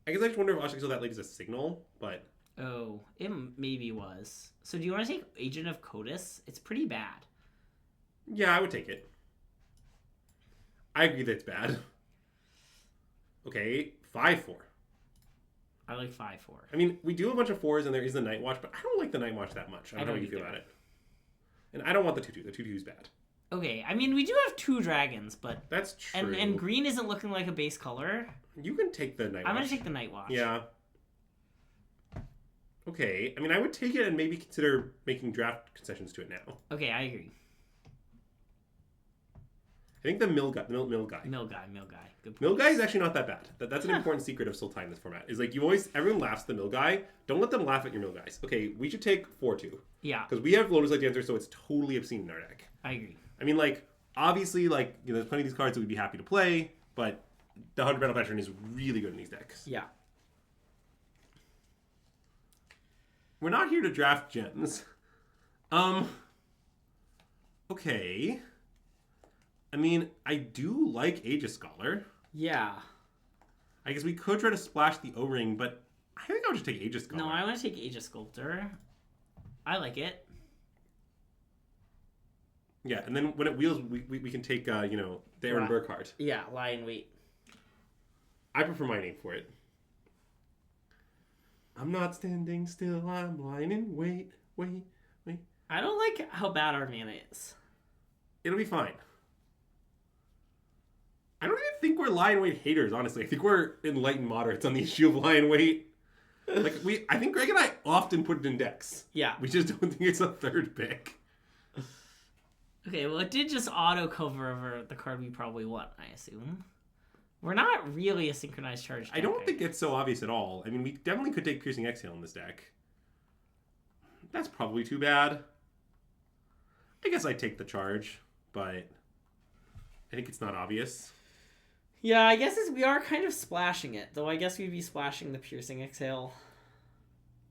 I guess I just wonder if Oz Exhale that late is a signal, but... Oh, it maybe was. So do you want to take Agent of Codis? It's pretty bad. Yeah, I would take it. I agree that it's bad. Okay, 5/4. I like 5/4. I mean, we do a bunch of 4s and there is the Night Watch, but I don't like the Night Watch that much. I don't know how you feel about it. And I don't want the 2/2. The 2/2 is bad. Okay, I mean, we do have 2 dragons, but... That's true. And green isn't looking like a base color. You can take the Night Watch. I'm going to take the Night Watch. Yeah. Okay, I mean, I would take it and maybe consider making draft concessions to it now. Okay, I agree. I think the Mill Guy. Good point. Mill Guy is actually not that bad. That's an important secret of Sultai in this format. Is like everyone laughs at the Mill Guy. Don't let them laugh at your Mill Guys. Okay, we should take 4/2. Yeah. Because we have Lotuslight Dancers, so it's totally obscene in our deck. I agree. I mean, like, obviously, like, there's plenty of these cards that we'd be happy to play, but the 100 Battle Pattern is really good in these decks. Yeah. We're not here to draft gems. Okay. I mean, I do like Aegis Scholar. Yeah. I guess we could try to splash the O-Ring, but I think I would just take Aegis Scholar. No, I want to take Aegis Sculptor. I like it. Yeah, and then when it wheels, we can take, the Aaron Burr card. Yeah, lie in wait. I prefer my name for it. I'm not standing still, I'm lying in wait. I don't like how bad our mana is. It'll be fine. I don't even think we're lie in wait haters, honestly. I think we're enlightened moderates on the issue of lie in wait. Like, I think Greg and I often put it in decks. Yeah. We just don't think it's a third pick. Okay, well, it did just auto-cover over the card we probably want, I assume. We're not really a synchronized charge deck. I don't think it's so obvious at all. I mean, we definitely could take Piercing Exhale in this deck. That's probably too bad. I guess I'd take the charge, but I think it's not obvious. Yeah, I guess we are kind of splashing it, though I guess we'd be splashing the Piercing Exhale.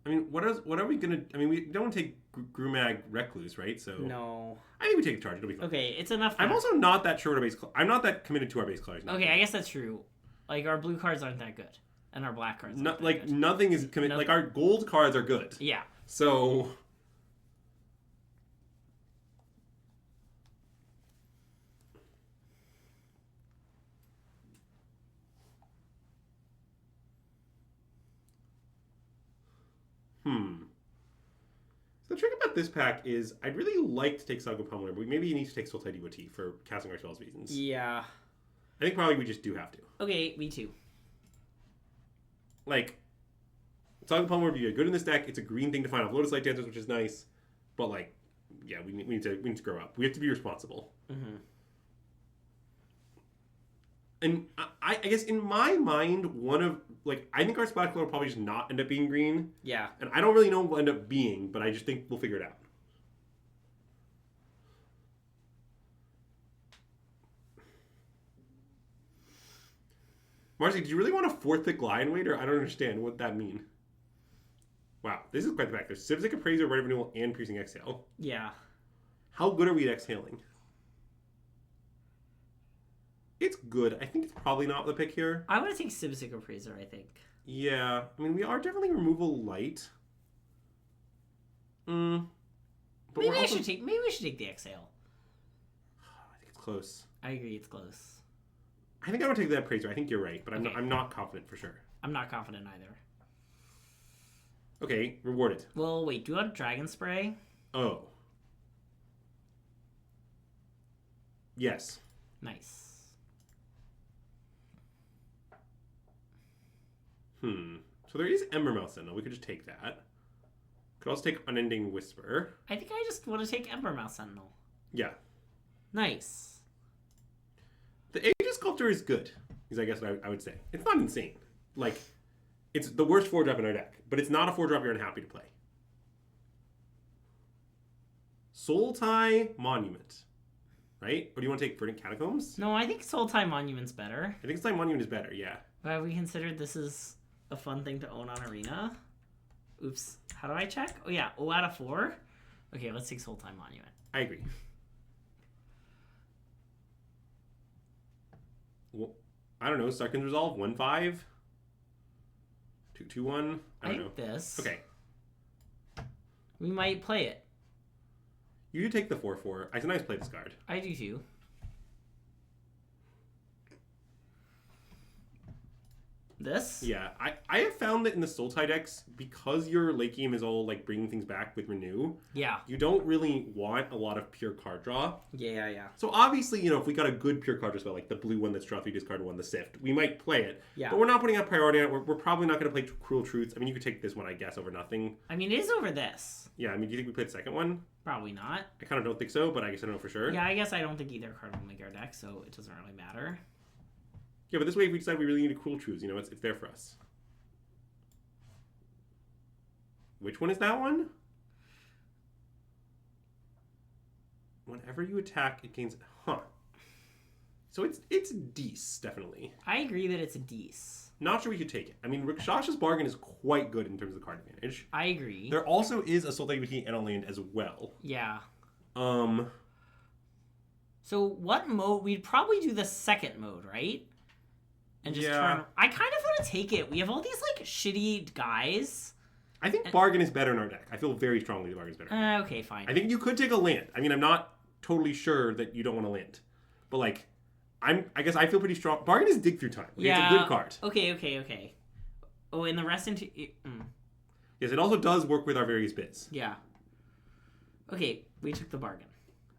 I mean, what are we going to... I mean, we don't want to take Grumag Recluse, right? So No. I think we take the charge. It'll be fine. Okay, it's enough. I'm also not that sure what our base... I'm not that committed to our base colors. Okay, I guess that's true. Like, our blue cards aren't that good. And our black cards aren't that good. Nothing is committed... Like, our gold cards are good. Yeah. So... The trick about this pack is I'd really like to take Saga Pummeler, but maybe you need to take Sultai DOT for casting our spells reasons. Yeah. I think probably we just do have to. Okay, me too. Like, Saga Pummeler would be good in this deck. It's a green thing to find off Lotuslight Dancers, which is nice. But, like, yeah, we need to grow up. We have to be responsible. Mm-hmm. And I guess in my mind, I think our splash color will probably just not end up being green. Yeah. And I don't really know what we'll end up being, but I just think we'll figure it out. Marcy, did you really want a 4th Lion Weight, or I don't understand what that mean? Wow, this is quite the fact. There's Civic Appraiser, Right of Renewal, and Piercing Exhale. Yeah. How good are we at exhaling? It's good. I think it's probably not the pick here. I want to take Sibsic Appraiser, I think. Yeah. I mean, we are definitely removal light. But Maybe we're also... maybe we should take the Exhale. I think it's close. I agree, it's close. I think I would take that Appraiser. I think you're right, but Okay. I'm not confident for sure. I'm not confident either. Okay, rewarded. Well, wait, do you want Dragon Spray? Oh. Yes. Nice. So there is Embermouth Sentinel. We could just take that. Could also take Unending Whisper. I think I just want to take Embermouth Sentinel. Yeah. Nice. The Aegis Sculptor is good, is I guess what I would say. It's not insane. Like, it's the worst 4-drop in our deck, but it's not a 4-drop you're unhappy to play. Sultai Monument. Right? Or do you want to take Verdant Catacombs? No, I think Sultai Monument's better. I think Sultai Monument is better, yeah. But have we considered this is a fun thing to own on Arena? Oops. How do I check? Oh, yeah. 0 out of 4? Okay, let's take Sultai Monument. I agree. Well, I don't know. Sarkhan's Resolve, 1-5? 2-2-1? I don't know. This. Okay. We might play it. You do take the 4-4. I sometimes play this card. I do too. This? Yeah, I have found that in the Sultai decks, because your late game is all like bringing things back with Renew, Yeah. you don't really want a lot of pure card draw. Yeah. So obviously, you know, if we got a good pure card draw spell, like the blue one that's draw 3, discard 1, the Sift, we might play it. Yeah. But we're not putting up priority on it. We're probably not going to play Cruel Truths. I mean, you could take this one, I guess, over nothing. I mean, it is over this. Yeah, I mean, do you think we play the second one? Probably not. I kind of don't think so, but I guess I don't know for sure. Yeah, I guess I don't think either card will make our deck, so it doesn't really matter. Yeah, but this way, if we decide we really need a Cruel Truths, you know, it's there for us. Which one is that one? Whenever you attack, it gains... Huh. So it's Deece, definitely. I agree that it's a Deece. Not sure we could take it. I mean, Rakshas's Bargain is quite good in terms of the card advantage. I agree. There also is a Sultai UT and a land as well. Yeah. So what mode? We'd probably do the second mode, right? And just turn... I kind of want to take it. We have all these, like, shitty guys... I think Bargain is better in our deck. I feel very strongly the Bargain is better. Okay, fine. I think you could take a land. I mean, I'm not totally sure that you don't want to land. But, like, I guess I feel pretty strong. Bargain is Dig Through Time. Like, yeah. It's a good card. Okay. Oh, and the rest into... Yes, it also does work with our various bits. Yeah. Okay, we took the Bargain.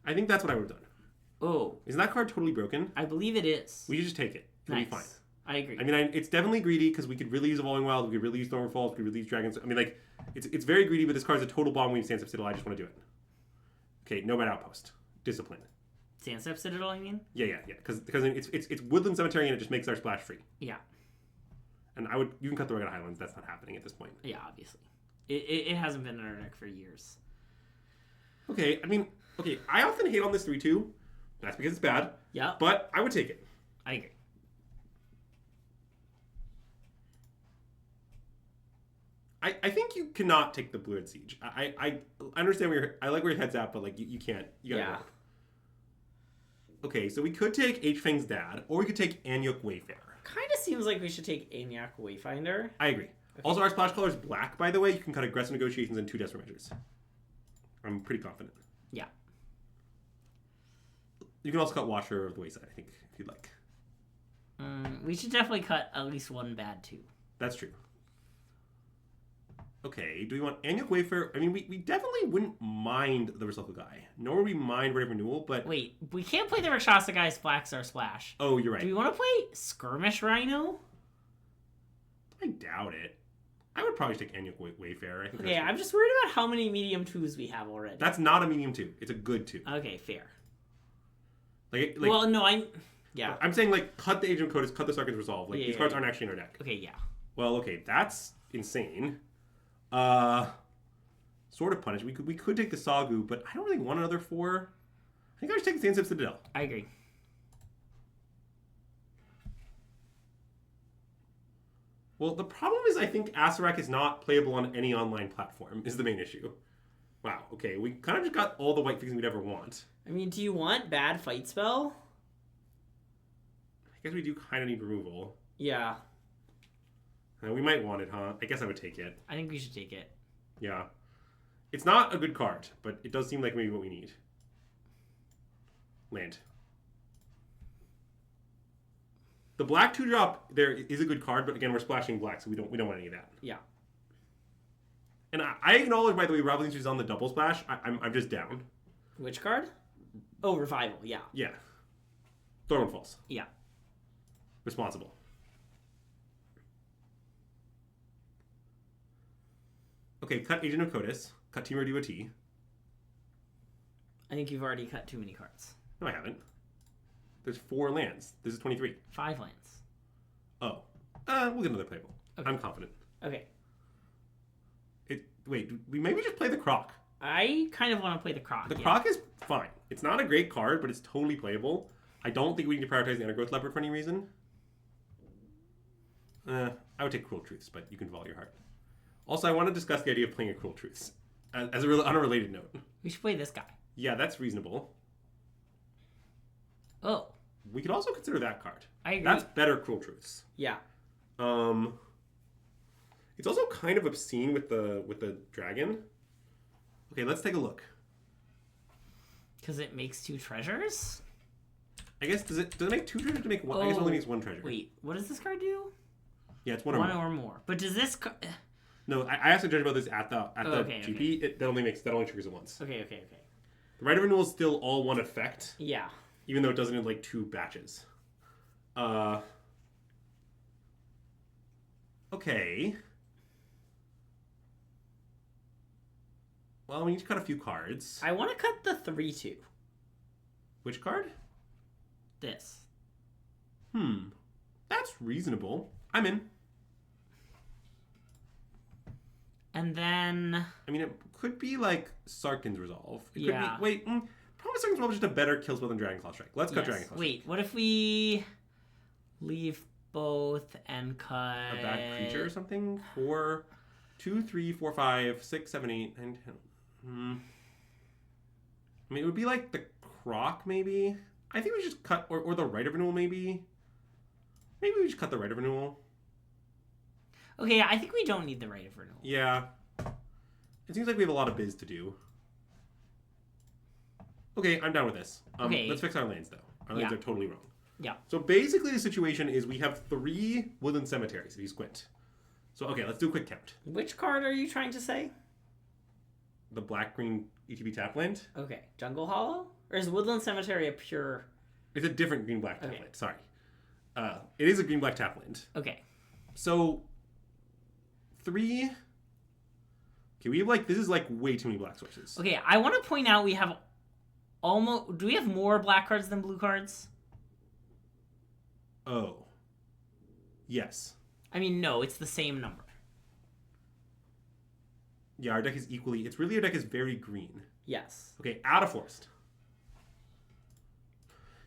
I think that's what I would have done. Oh. Isn't that card totally broken? I believe it is. We should just take it. It'll be fine. I agree. I mean, it's definitely greedy because we could really use Evolving Wild, we could really use Stormfall, we could really use Dragons. I mean, like, it's very greedy, but this card's a total bomb when you Sandstep Citadel. I just want to do it. Okay, Nomad Outpost. Discipline. Sandstep Citadel, I mean? Yeah. Because it's Woodland Cemetery and it just makes our splash free. Yeah. And you can cut the rug out of Highlands. That's not happening at this point. Yeah, obviously. It hasn't been in our deck for years. Okay, I mean, I often hate on this 3-2. That's because it's bad. Yeah. But I would take it. I agree. I think you cannot take the Blue Red Siege. I understand I like where your head's at, but like you can't. You gotta go. Okay, so we could take H-Fang's dad, or we could take Anyuk Wayfarer. Kind of seems like we should take Anyak Wayfinder. I agree. Okay. Also, our splash color is black, by the way. You can cut Aggressive Negotiations and 2 Desperate Measures. I'm pretty confident. Yeah. You can also cut Watcher of the Wayside, I think, if you'd like. We should definitely cut at least one bad too. That's true. Okay, do we want Anyuk Wayfarer? I mean, we definitely wouldn't mind the Recycle guy, nor would we mind Red of Renewal, but... Wait, we can't play the Rakshasa guy's Flaxar Splash. Oh, you're right. Do we want to play Skirmish Rhino? I doubt it. I would probably take Anyuk Wayfarer. I think okay, I'm just worried about how many medium 2s we have already. That's not a medium 2. It's a good 2. Okay, fair. Like well, no, yeah. I'm saying, like, cut the Agent of Codus, cut the Sarkhan's Resolve. Like, these cards aren't actually in our deck. Okay, yeah. Well, okay, that's insane. Sort of punish. We could take the Sagu, but I don't really want another 4. I think I should take the Sandstep Citadel. I agree. Well, the problem is I think Acererak is not playable on any online platform, is the main issue. Wow, okay, we kind of just got all the white fixing we'd ever want. I mean, do you want bad fight spell? guess we do kind of need removal. Yeah. We might want it, huh? I guess I would take it. I think we should take it. Yeah. It's not a good card, but it does seem like maybe what we need. Land. The black 2-drop there is a good card, but again, we're splashing black, so we don't want any of that. Yeah. And I acknowledge, by the way, Raveling is on the double splash. I'm just down. Which card? Oh, Revival, yeah. Yeah. Thorn Falls. Yeah. Responsible. Okay, cut Agent of Codis. Cut Temur Devotee. I think you've already cut too many cards. No, I haven't. There's 4 lands. This is 23. 5 lands. Oh. We'll get another playable. Okay. I'm confident. Okay. Wait, we maybe just play the Croc. I kind of want to play the Croc. The Croc is fine. It's not a great card, but it's totally playable. I don't think we need to prioritize the Undergrowth Leopard for any reason. I would take Cruel Truths, but you can follow your heart. Also, I want to discuss the idea of playing a Cruel Truths. As a on a related note. We should play this guy. Yeah, that's reasonable. Oh. We could also consider that card. I agree. That's better Cruel Truths. Yeah. It's also kind of obscene with the dragon. Okay, let's take a look. Because it makes 2 treasures? I guess, does it make 2 treasures to make 1? I guess it only makes 1 treasure. Wait, what does this card do? Yeah, it's 1 or more. But does this... No, I asked the judge about this at the GP. Okay. That only triggers it once. Okay. The Right of Renewal is still all 1 effect. Yeah. Even though it does it in like 2 batches. Okay. Well, we need to cut a few cards. I want to cut the 3/2. Which card? This. That's reasonable. I'm in. And then... I mean, it could be like Sarkhan's Resolve. It Yeah. could be... Wait, probably Sarkhan's Resolve is just a better kill spell than Dragonclaw Strike. Let's cut Dragonclaw Strike. Wait, what if we leave both and cut... A bad creature or something? 4, 2, 3, 4, 5, 6, 7, 8, 9, 10. I mean, it would be like the Croc, maybe. I think we should cut... Or the Right of Renewal, maybe. Maybe we should cut the Right of Renewal. Okay, I think we don't need the Right of Renewal. Yeah. It seems like we have a lot of biz to do. Okay, I'm down with this. Okay. Let's fix our lands, though. Our lands are totally wrong. Yeah. So basically the situation is we have 3 woodland cemeteries, if you squint. So, okay, let's do a quick count. Which card are you trying to say? The black-green ETB tapland. Okay. Jungle Hollow? Or is Woodland Cemetery a pure... It's a different green-black tapland. Okay. Sorry. It is a green-black tapland. Okay. So, 3... Okay, we have like... This is like way too many black sources. Okay, I want to point out we have almost... Do we have more black cards than blue cards? Oh. Yes. I mean, no, it's the same number. Yeah, our deck is equally... It's really our deck is very green. Yes. Okay, add a forest.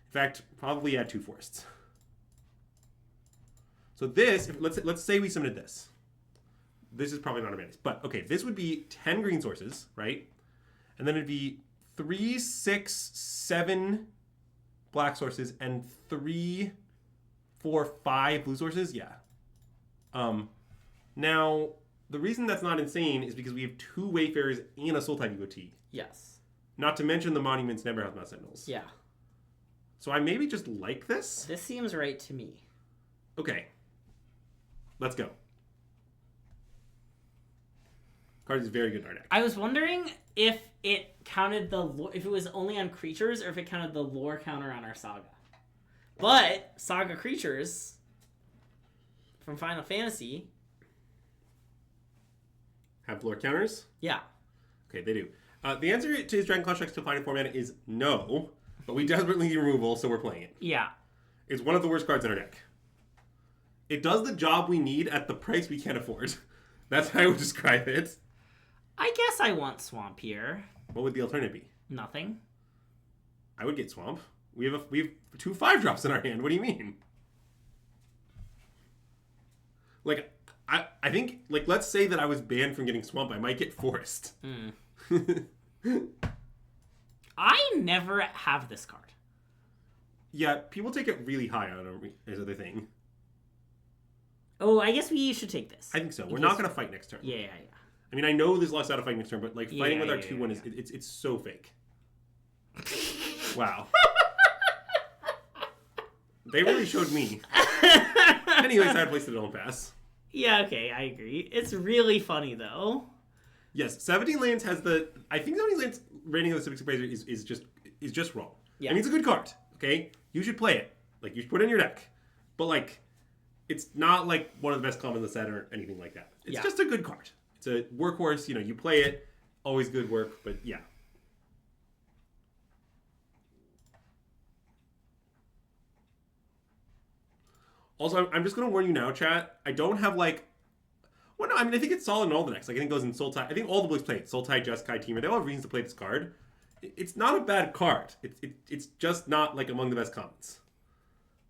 In fact, probably add 2 forests. So this, let's say we submitted this. This is probably not a mantis, but okay, this would be 10 green sources, right? And then it'd be 3, 6, 7 black sources and 3, 4, 5 blue sources. Yeah. Now, the reason that's not insane is because we have 2 Wayfarers and a Sultai devotee. Yes. Not to mention the monuments never have Mount Sentinels. Yeah. So I maybe just like this. This seems right to me. Okay. Let's go. Card is very good in our deck. I was wondering if it counted if it was only on creatures or if it counted the lore counter on our Saga. But Saga creatures from Final Fantasy have lore counters? Yeah. Okay, they do. The answer to his Dragon Constructs to find format is no, but we desperately need removal, so we're playing it. Yeah. It's one of the worst cards in our deck. It does the job we need at the price we can't afford. That's how I would describe it. I guess I want Swamp here. What would the alternative be? Nothing. I would get Swamp. We have 2 5-drops in our hand. What do you mean? Like, I think, like, let's say that I was banned from getting Swamp. I might get Forest. I never have this card. Yeah, people take it really high on it, is the thing. Oh, I guess we should take this. I think so. We're not going to fight next turn. Yeah. I mean, I know there's less out of fighting next turn, but like fighting with our 2/1 is it's so fake. Wow. They really showed me. Anyways, I had placed it on pass. Yeah, okay, I agree. It's really funny though. Yes, 17 lands has the. I think 17 lands rating of the Civic Supervisor is just wrong. Yeah. I mean, it's a good card. Okay, you should play it. Like you should put it in your deck, but like, it's not like one of the best commons in the set or anything like that. It's just a good card. It's a workhorse. You know, you play it, always good work. But yeah. Also, I'm just going to warn you now, chat. I don't have, like... Well, no, I mean, I think it's solid in all the decks. Like, I think it goes in Sultai. I think all the blues play it. Sultai, Jeskai, Teamer. They all have reasons to play this card. It's not a bad card. It's just not, like, among the best commons.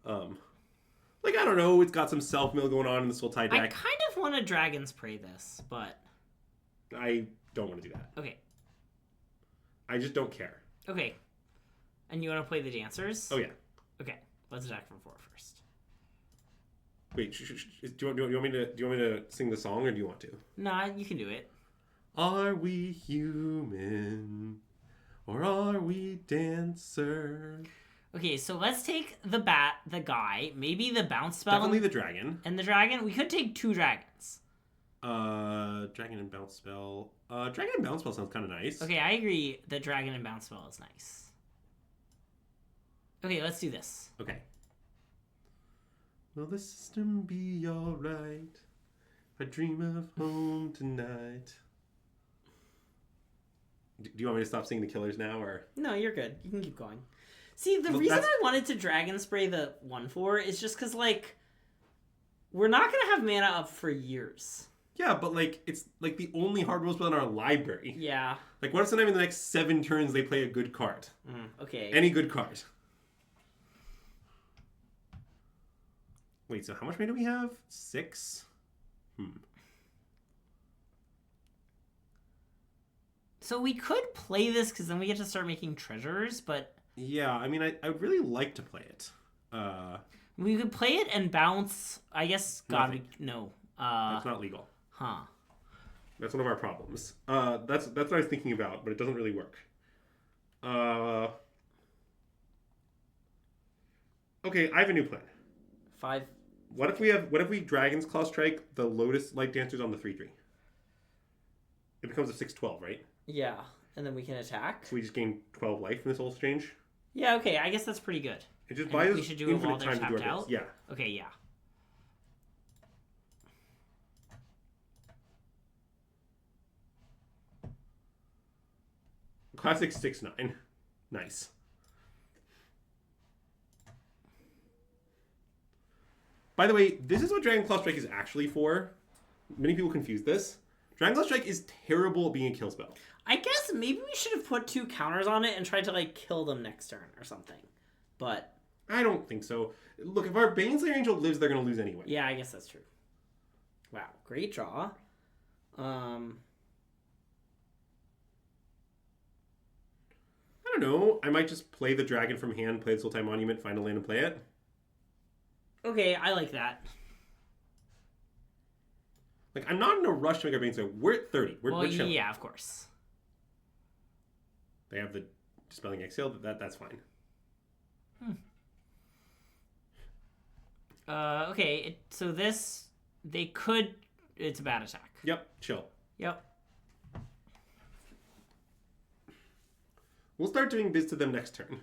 Like, I don't know. It's got some self-mill going on in the Sultai deck. I kind of want to Dragon's Prey this, but... I don't want to do that. Okay. I just don't care. Okay. And you want to play the Dancers? Oh, yeah. Okay. Let's attack for 4 first. Wait, do you want me to sing the song, or do you want to? Nah, you can do it. Are we human, or are we dancer? Okay, so let's take the guy, maybe the bounce spell. Definitely the dragon. And the dragon. We could take 2 dragons. Dragon and bounce spell. Dragon and bounce spell sounds kind of nice. Okay, I agree that dragon and bounce spell is nice. Okay, let's do this. Okay. Will the system be alright if I dream of home tonight? Do you want me to stop singing the Killers now, or? No, you're good. You can keep going. See, the reason I wanted to Dragon Spray the 1/4 is just because, like, we're not going to have mana up for years. Yeah, but, like, it's, like, the only hard rule spell in our library. Yeah. Like, what if sometime in the next 7 turns they play a good card? Okay. Any good card. Wait, so how much mana do we have? 6? So we could play this because then we get to start making treasures, but... Yeah, I mean, I would really like to play it. We could play it and bounce... I guess... No. That's not legal. Huh. That's one of our problems. That's what I was thinking about, but it doesn't really work. Okay, I have a new plan. 5... What if we Dragon's Claw strike the Lotuslight Dancers on the 3/3? It becomes a 6/12, right? Yeah, and then we can attack. So we just gain 12 life from this whole exchange. Yeah, okay, I guess that's pretty good. It just buys we should do it while they're tapped out? Yeah. Okay, yeah. Classic 6/9. Nice. By the way, this is what Dragon Claw Strike is actually for. Many people confuse this. Dragon Claw Strike is terrible at being a kill spell. I guess maybe we should have put 2 counters on it and tried to, like, kill them next turn or something. But... I don't think so. Look, if our Baneslayer Angel lives, they're going to lose anyway. Yeah, I guess that's true. Wow, great draw. I don't know. I might just play the dragon from hand, play the Sultai Monument, find a land and play it. Okay, I like that. Like, I'm not in a rush to make our Baneslayer. We're at 30. We're chilling. Yeah, of course. They have the Dispelling Exhale. That's fine. Okay, so this... They could... It's a bad attack. Yep, chill. Yep. We'll start doing biz to them next turn.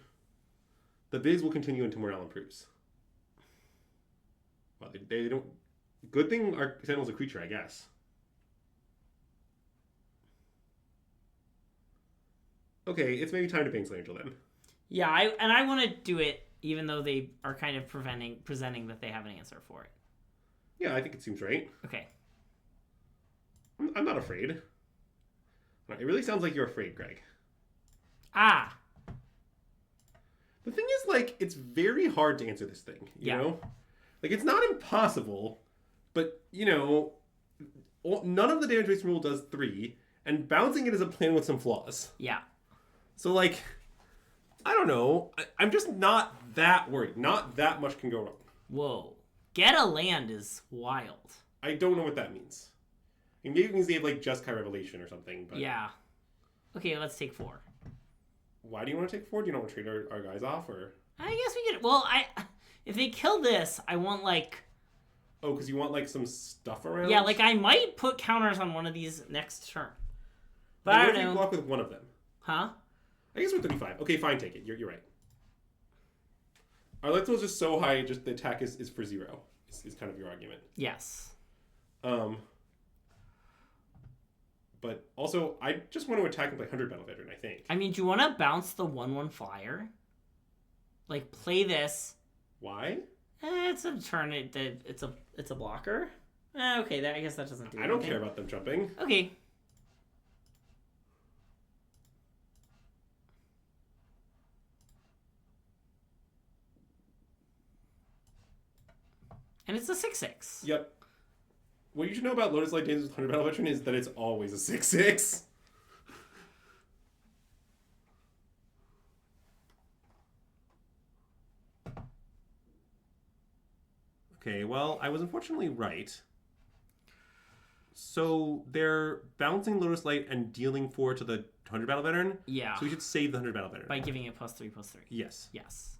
The biz will continue until morale improves. Well, they don't... Good thing our Sentinel's a creature, I guess. Okay, it's maybe time to Baneslayer Angel then. Yeah, I want to do it even though they are kind of presenting that they have an answer for it. Yeah, I think it seems right. Okay. I'm not afraid. It really sounds like you're afraid, Greg. Ah! The thing is, like, it's very hard to answer this thing, you know? Like, it's not impossible, but, you know, none of the damage-based rule does 3, and bouncing it is a plan with some flaws. Yeah. So, like, I don't know. I'm just not that worried. Not that much can go wrong. Whoa. Get a land is wild. I don't know what that means. Maybe it means they have like Jeskai Revelation or something. But Yeah. Okay, let's take 4. why do you want to take 4? Do you not want to trade our guys off, or? I guess we could. Well, if they kill this, I want like. Oh, because you want like some stuff around. Yeah, like I might put counters on one of these next turn. But Like, I what don't if know. we block with one of them? Huh? I guess we're 35. Okay, fine, take it. You're right. Our light is just so high, just the attack is for 0. Is kind of your argument. Yes. But also, I just want to attack with like 100 Battle Veteran, I think. I mean, do you want to bounce the 1/1 flyer? Like play this. Why? It's a turn. It's a blocker. Okay, I guess that doesn't do. I don't care about them jumping. Okay. And it's a 6/6. Yep. What you should know about Lotuslight Dancers with 100 Battle Veteran is that it's always a 6/6. Okay, well, I was unfortunately right. So they're bouncing Lotuslight and dealing 4 to the 100 Battle Veteran? Yeah. So we should save the 100 Battle Veteran. By giving it +3/+3. Yes. Yes.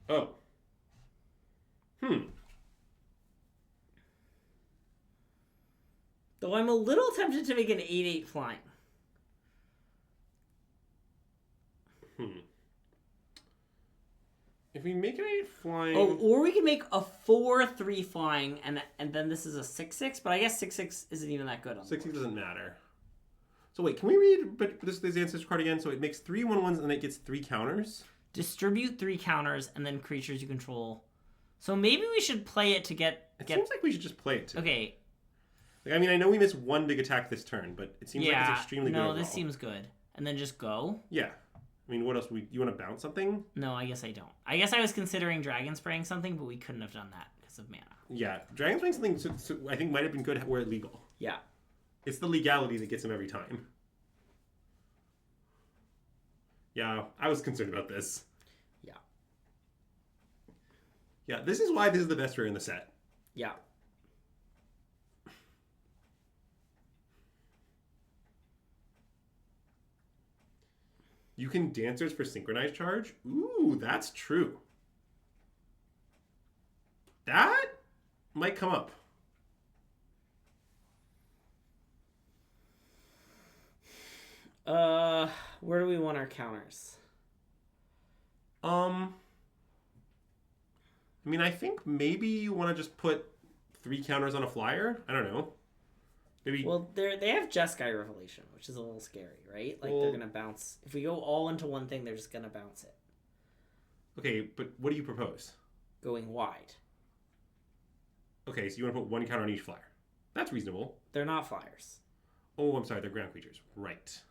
Oh. Though I'm a little tempted to make an 8/8 flying. If we make it a flying... Oh, or we can make a 4/3 flying, and then this is a 6/6. But I guess 6/6 isn't even that good. On 6/6 doesn't matter. So wait, can we read this Ancestor card again? So it makes 3 1/1s and it gets 3 counters? Distribute 3 counters, and then creatures you control. So maybe we should play it to get... It seems like we should just play it too. Okay. Like, I mean, I know we missed 1 big attack this turn, but it seems like it's extremely good no, overall. this seems good. And then just go? Yeah. I mean, what else? You want to bounce something? No, I guess I don't. I guess I was considering Dragon Spraying something, but we couldn't have done that because of mana. Yeah. Dragon Spraying something so I think might have been good were it legal. Yeah. It's the legality that gets him every time. Yeah, I was concerned about this. Yeah. Yeah, this is why this is the best rare in the set. Yeah. You can Dancers for Synchronized Charge? Ooh, that's true. That might come up. Where do we want our counters? I mean, I think maybe you want to just put 3 counters on a flyer. I don't know. Maybe. Well, they have Jeskai Revelation, which is a little scary, right? Like, they're going to bounce. If we go all into one thing, they're just going to bounce it. Okay, but what do you propose? Going wide. Okay, so you want to put 1 counter on each flyer. That's reasonable. They're not flyers. Oh, I'm sorry, they're ground creatures. Right.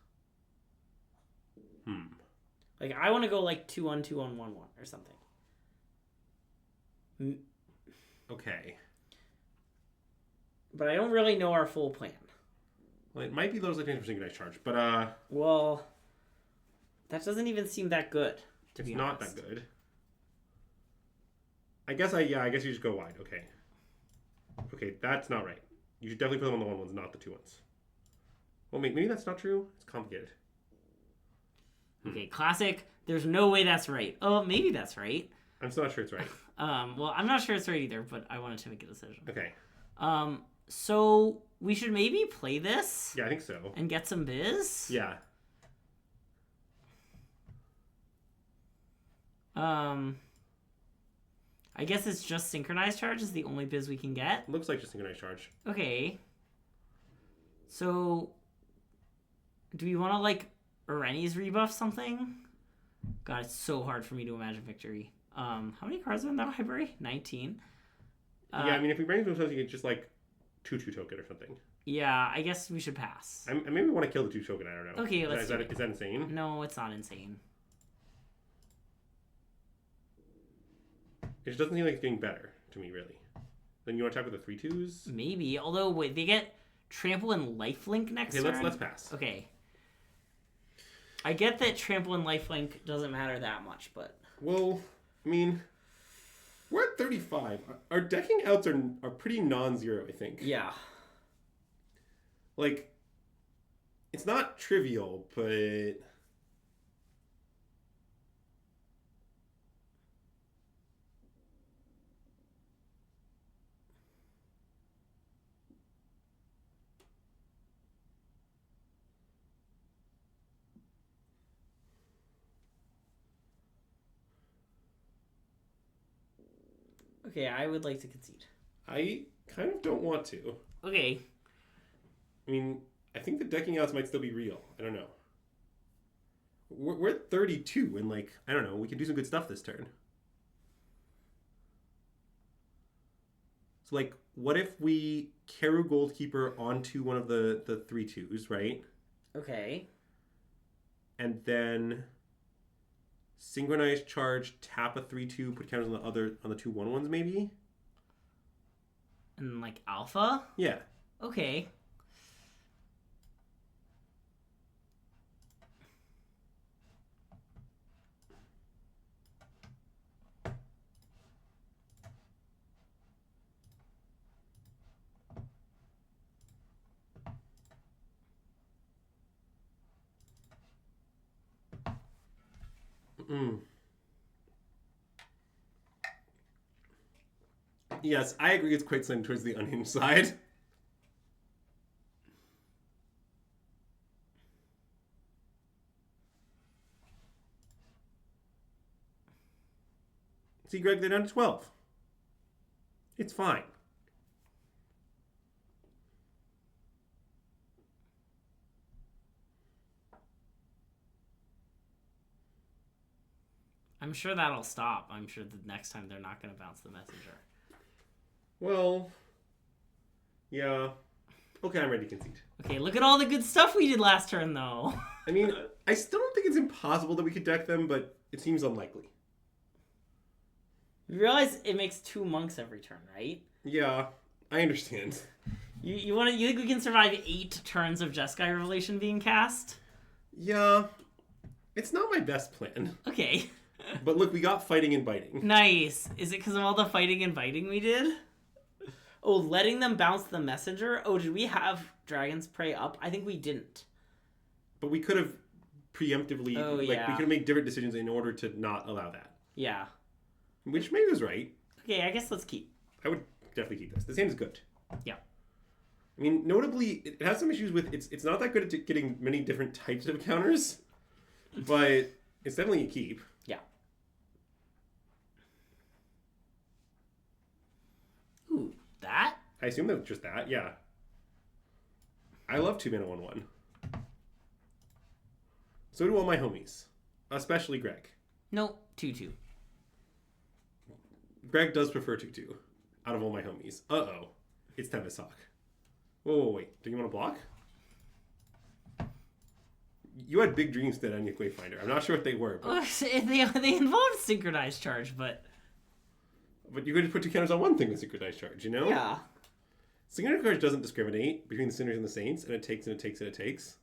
Like, I want to go like 2/1, 2/1, 1/1 or something. Okay. But I don't really know our full plan. Well, it might be Lotuslight Dancers for Synchronized Charge, but Well, that doesn't even seem that good. it's not that good. I guess I guess you just go wide. Okay. Okay, that's not right. You should definitely put them on the 1/1s, not the 2/1s. Well, maybe that's not true. It's complicated. Okay, classic. There's no way that's right. Oh, maybe that's right. I'm still not sure it's right. Well, I'm not sure it's right either, but I wanted to make a decision. Okay. So we should maybe play this. Yeah, I think so. And get some biz. Yeah. I guess it's just Synchronized Charge is the only biz we can get. Looks like just Synchronized Charge. Okay. So, do we want to, like, Ireni's rebuff something? God, it's so hard for me to imagine victory. How many cards are in that library? 19. Yeah, I mean, if we bring it to ourselves, you can just, like, 2/2 token or something. Yeah, I guess we should pass. I maybe want to kill the 2 token. I don't know. Okay, let's is that insane? No, it's not insane. It just doesn't seem like it's getting better to me, really. Then you want to attack with the 3/2s? Maybe. Although, wait, they get trample and lifelink next turn? Okay, let's pass. Okay. I get that trample and lifelink doesn't matter that much, but... Well, I mean, we're at 35. Our decking outs are pretty non-zero, I think. Yeah. Like, it's not trivial, but... Okay, I would like to concede. I kind of don't want to. Okay. I mean, I think the decking outs might still be real. I don't know. We're at 32, and like, I don't know, we can do some good stuff this turn. So like, what if we Karu Goldkeeper onto one of the 3/2s, right? Okay. And then synchronized charge, tap a 3/2, put counters on the 2 1/1s maybe? And like alpha? Yeah. Okay. Yes, I agree it's quite slim towards the unhinged side. See, Greg, they're down to 12. It's fine. I'm sure that'll stop. I'm sure the next time they're not going to bounce the messenger. Well, yeah. Okay, I'm ready to concede. Okay, look at all the good stuff we did last turn, though. I mean, I still don't think it's impossible that we could deck them, but it seems unlikely. You realize it makes 2 monks every turn, right? Yeah, I understand. You think we can survive 8 turns of Jeskai Revelation being cast? Yeah, it's not my best plan. Okay. But look, we got fighting and biting. Nice. Is it because of all the fighting and biting we did? Oh, letting them bounce the messenger? Oh, did we have Dragon's Prey up? I think we didn't. But we could have preemptively, we could have made different decisions in order to not allow that. Yeah. Which maybe was right. Okay, I guess let's keep. I would definitely keep this. This hand is good. Yeah. I mean, notably, it has some issues with, it's not that good at getting many different types of counters, but it's definitely a keep. Yeah. Ooh, that? I assume that was just that, yeah. I love 2 mana 1/1. So do all my homies. Especially Greg. Nope, 2/2. Greg does prefer 2/2 out of all my homies. Uh-oh. It's Tempest Hawk. Whoa, wait. Do you want to block? You had big dreams that on your Wayfinder. I'm not sure what they were. But... they involved synchronized charge, but you could just put 2 counters on one thing with synchronized charge, you know? Yeah. Synchronized charge doesn't discriminate between the Sinners and the Saints, and it takes and it takes and it takes.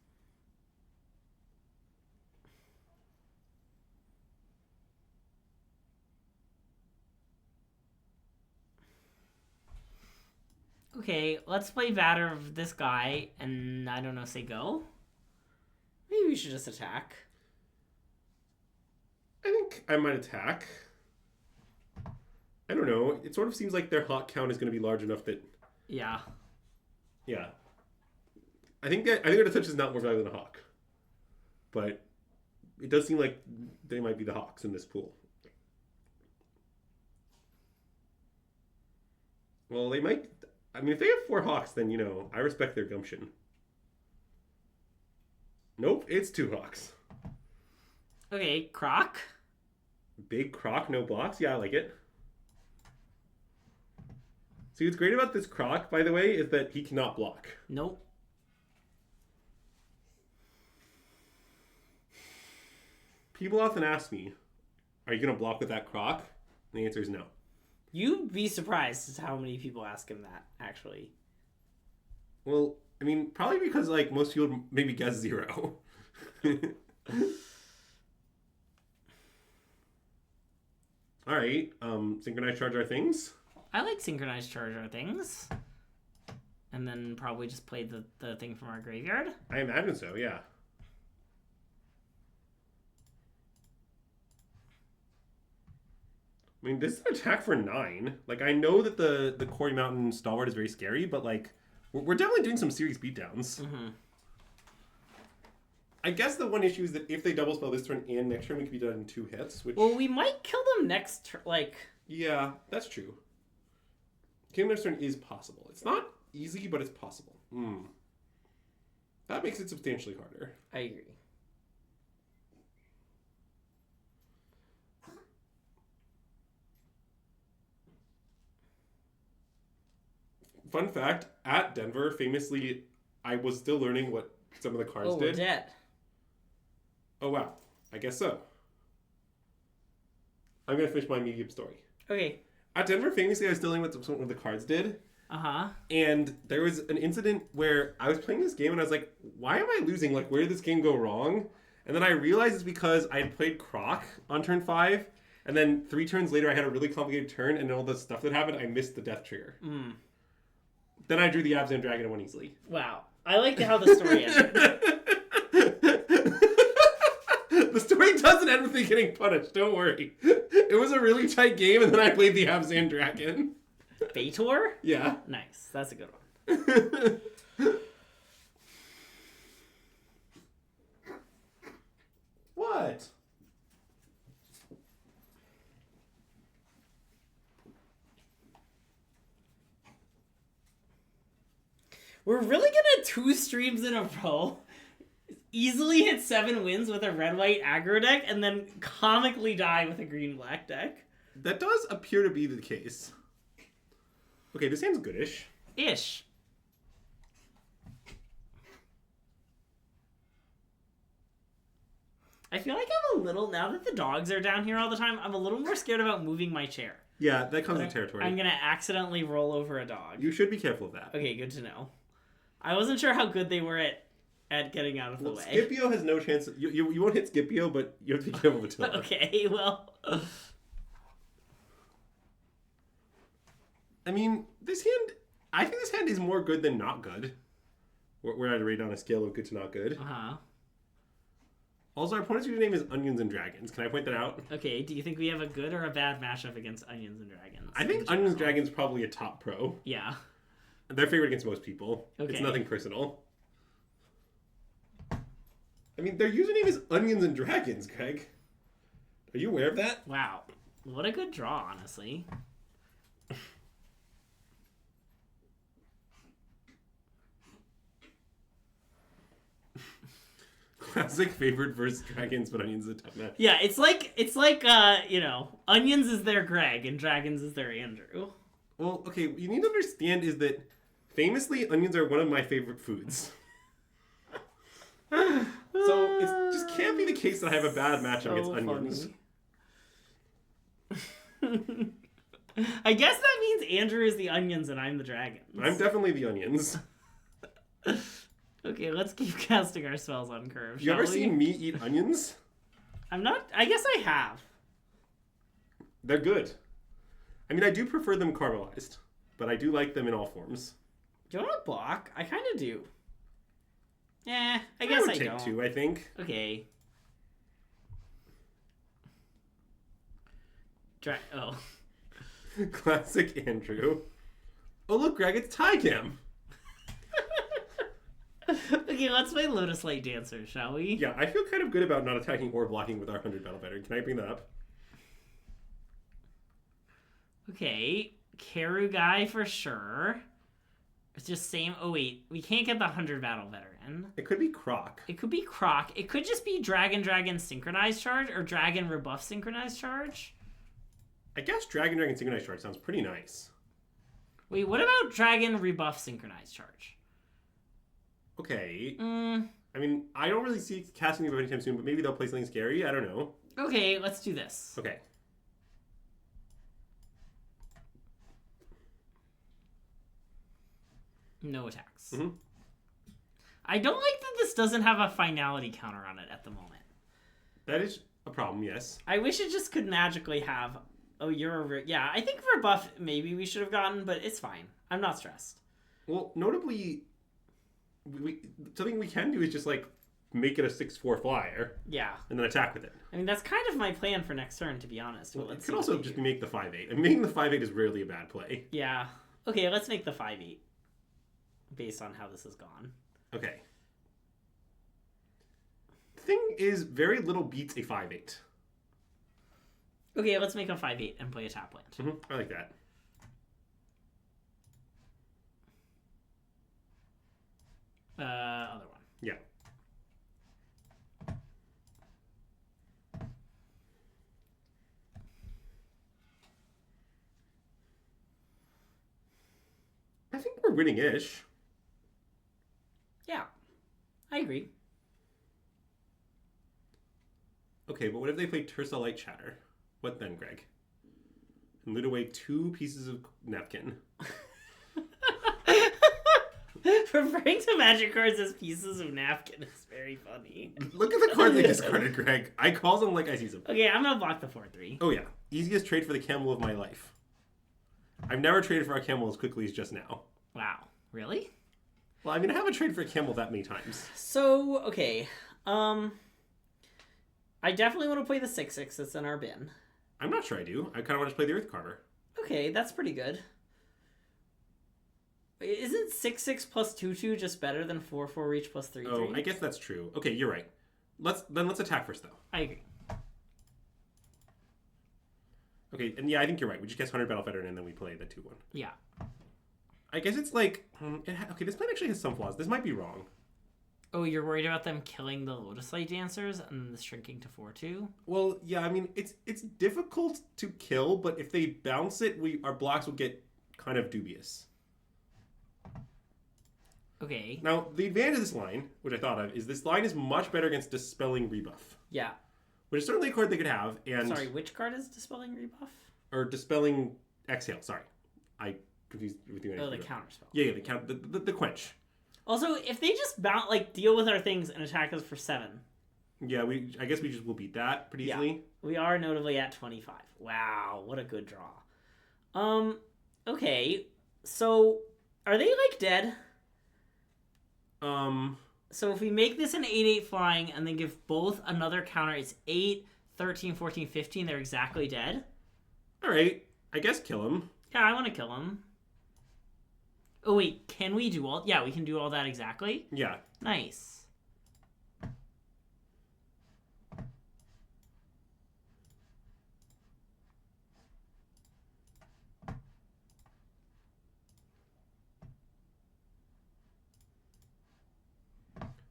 Okay, let's play Vatter of this guy, and I don't know, say go? Maybe we should just attack. I think I might attack. I don't know. It sort of seems like their hawk count is going to be large enough that... Yeah. Yeah. I think that a touch is not more valuable than a hawk. But it does seem like they might be the hawks in this pool. Well, they might... I mean, if they have 4 hawks, then, you know, I respect their gumption. Nope, it's 2 hawks. Okay, Croc. Big Croc, no blocks? Yeah, I like it. See, what's great about this Croc, by the way, is that he cannot block. Nope. People often ask me, are you going to block with that Croc? And the answer is no. You'd be surprised as how many people ask him that, actually. Well, I mean, probably because, like, most people maybe guess 0. All right, synchronize charge our things. I like synchronized charge our things. And then probably just play the thing from our graveyard. I imagine so, yeah. I mean, this is an attack for 9. Like, I know that the Quarry Mountain Stalwart is very scary, but, like, we're definitely doing some serious beatdowns. Mm-hmm. I guess the one issue is that if they double spell this turn and next turn, we could be done in 2 hits, which... Well, we might kill them next turn, like... Yeah, that's true. Killing next turn is possible. It's not easy, but it's possible. That makes it substantially harder. I agree. Fun fact, at Denver, famously, I was still learning what some of the cards did. We're dead. Oh, wow. I guess so. I'm going to finish my medium story. Okay. At Denver, famously, I was still learning what some of the cards did. Uh-huh. And there was an incident where I was playing this game and I was like, why am I losing? Like, where did this game go wrong? And then I realized it's because I had played Croc on turn 5. And then 3 turns later, I had a really complicated turn. And all the stuff that happened, I missed the death trigger. Then I drew the Abzan Dragon and won easily. Wow. I liked how the story ended. The story doesn't end with me getting punished. Don't worry. It was a really tight game, and then I played the Abzan Dragon. Baitor? Yeah. Nice. That's a good one. What? We're really gonna 2 streams in a row easily hit 7 wins with a red-white aggro deck and then comically die with a green-black deck. That does appear to be the case. Okay, this hand's goodish. Ish. I feel like I'm a little, now that the dogs are down here all the time, I'm a little more scared about moving my chair. Yeah, that comes with territory. I'm gonna accidentally roll over a dog. You should be careful of that. Okay, good to know. I wasn't sure how good they were at getting out of the way. Scipio has no chance. You won't hit Scipio, but you have to be careful with Attila. Okay, well... I mean, I think this hand is more good than not good. We're at a rate on a scale of good to not good. Uh-huh. Also, our opponent's username is Onions and Dragons. Can I point that out? Okay, do you think we have a good or a bad matchup against Onions and Dragons? I think Onions and Dragons probably a top pro. Yeah. They're favored against most people. Okay. It's nothing personal. I mean, their username is Onions and Dragons, Greg. Are you aware of that? Wow. What a good draw, honestly. Classic favored versus Dragons, but Onions is a tough match. Yeah, it's like you know, Onions is their Greg and Dragons is their Andrew. Well, okay, what you need to understand is that famously, onions are one of my favorite foods. So it just can't be the case that I have a bad matchup against onions. I guess that means Andrew is the onions and I'm the dragons. I'm definitely the onions. Okay, let's keep casting our spells on curve. You ever seen me eat onions? I guess I have. They're good. I mean, I do prefer them caramelized, but I do like them in all forms. Do you want to block? I kind of do. Yeah, I guess I take don't. 2, I think. Okay. Oh. Classic Andrew. Oh, look, Greg, it's Tygam. Okay, let's play Lotuslight Dancers, shall we? Yeah, I feel kind of good about not attacking or blocking with our 100 battle veteran. Can I bring that up? Okay, Karu guy for sure. It's just same. Oh wait, we can't get the 100 battle veteran. It could be Croc. It could be Croc. It could just be Dragon synchronized charge or Dragon rebuff synchronized charge. I guess Dragon synchronized charge sounds pretty nice. Wait, what about Dragon Rebuff Synchronized Charge? Okay. I mean, I don't really see casting it anytime soon, but maybe they'll play something scary. I don't know. Okay, let's do this. Okay. No attacks. Mm-hmm. I don't like that this doesn't have a finality counter on it at the moment. That is a problem, yes. I wish it just could magically have... Oh, you're a... Yeah, I think Rebuff maybe we should have gotten, but it's fine. I'm not stressed. Well, notably, something we can do is just, like, make it a 6/4 flyer. Yeah. And then attack with it. I mean, that's kind of my plan for next turn, to be honest. Well, it could also just make the 5/8. I mean, making the 5/8 is rarely a bad play. Yeah. Okay, let's make the 5/8. Based on how this has gone. Okay. The thing is, very little beats a 5/8. Okay, let's make a 5/8 and play a tapland. I like that. Other one. Yeah. I think we're winning-ish. Yeah, I agree. Okay, but what if they play Tersa Light Chatter? What then, Greg? And loot away 2 pieces of napkin. Referring to magic cards as pieces of napkin is very funny. Look at the cards they discarded, Greg. I call them like I see them. Okay, I'm gonna block the 4/3. Oh yeah, easiest trade for the camel of my life. I've never traded for a camel as quickly as just now. Wow, really? Well, I mean, I haven't traded for a camel that many times. So, okay. I definitely want to play the 6/6 that's in our bin. I'm not sure I do. I kind of want to play the Earth Carver. Okay, that's pretty good. Isn't 6/6 plus 2/2 just better than 4/4 reach plus 3/3? Oh, I guess that's true. Okay, you're right. Let's attack first, though. I agree. Okay, and yeah, I think you're right. We just cast 100 Battle Veteran and then we play the 2/1. Yeah. I guess it's like... okay, this plan actually has some flaws. This might be wrong. Oh, you're worried about them killing the Lotuslight Dancers and the shrinking to 4/2? Well, yeah, I mean, it's difficult to kill, but if they bounce it, our blocks will get kind of dubious. Okay. Now, the advantage of this line, which I thought of, is this line is much better against Dispelling Rebuff. Yeah. Which is certainly a card they could have, and... Sorry, which card is Dispelling Rebuff? Or Dispelling Exhale, sorry. I confused with you. Oh, the counterspell. Yeah, the Quench. Also, if they just deal with our things and attack us for 7. Yeah, I guess we just will beat that pretty easily. Yeah. We are notably at 25. Wow, what a good draw. Okay. So, are they, like, dead? So if we make this an 8/8 flying and then give both another counter, it's 8, 13, 14, 15. They're exactly dead. All right. I guess kill him. Yeah, I want to kill him. Oh, wait. Can we do all... Yeah, we can do all that exactly? Yeah. Nice.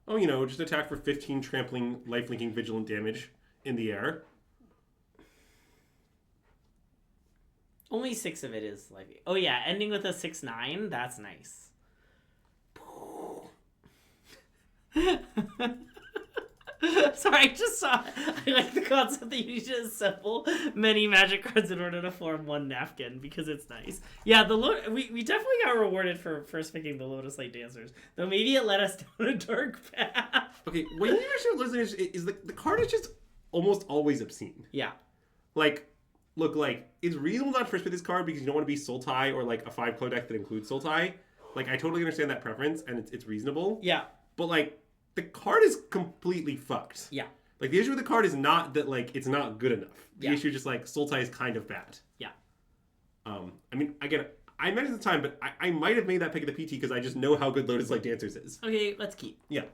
Oh, just attack for 15 trampling, life-linking, vigilant damage in the air. Only 6 of it is life. Oh, yeah. Ending with a 6/9. That's nice. Sorry, I just saw... I like the concept that you need to assemble many magic cards in order to form one napkin, because it's nice. Yeah, we definitely got rewarded for first picking the Lotuslight Dancers, though maybe it led us down a dark path. Okay, what you actually listeners is the card is just almost always obscene. Yeah. Like, look, like, it's reasonable not to first pick this card because you don't want to be Sultai or, like, a 5-color deck that includes Sultai. Like, I totally understand that preference, and it's reasonable. Yeah. But, like, the card is completely fucked. Yeah. Like, the issue with the card is not that, like, it's not good enough. The Yeah. issue is just, like, Sultai is kind of bad. Yeah. I mean, again, I mentioned at the time, but I might have made that pick at the PT because I just know how good Lotuslight Dancers is. Okay, let's keep. Yeah.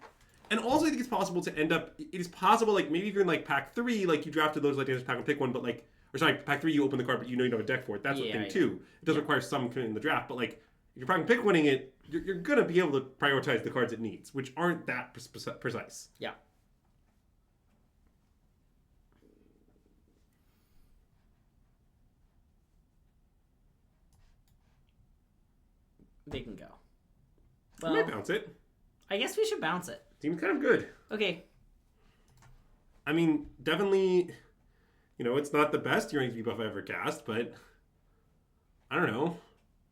And also, I think it's possible to end up... It is possible, like, maybe if you're in, like, pack 3, like, you drafted Lotuslight Dancers pack and pick one, but, like... Or, sorry, pack 3, you open the card, but you know you don't have a deck for it. That's one thing, too. It does require some commitment in the draft, but, like, if you're pack and pick winning it, you're going to be able to prioritize the cards it needs, which aren't that precise. Yeah. they can go. Well, I might bounce it. I guess we should bounce it. Seems kind of good. Okay. I mean, definitely, it's not the best Uranium debuff I've ever cast, but I don't know.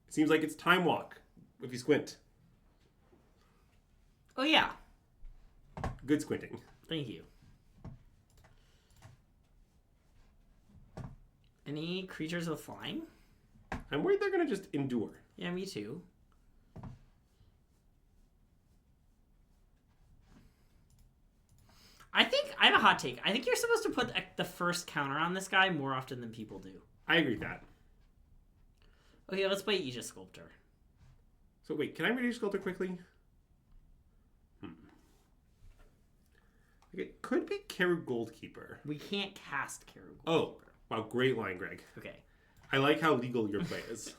It seems like it's Time Walk, if you squint. Oh, yeah. Good squinting. Thank you. Any creatures with flying? I'm worried they're going to just endure. Yeah, me too. I have a hot take. I think you're supposed to put the first counter on this guy more often than people do. I agree with that. Okay, let's play Aegis Sculptor. So wait, can I read Aegis Sculptor quickly? It could be Keru Goldkeeper. We can't cast Keru Goldkeeper. Oh, wow, great line, Greg. Okay. I like how legal your play is.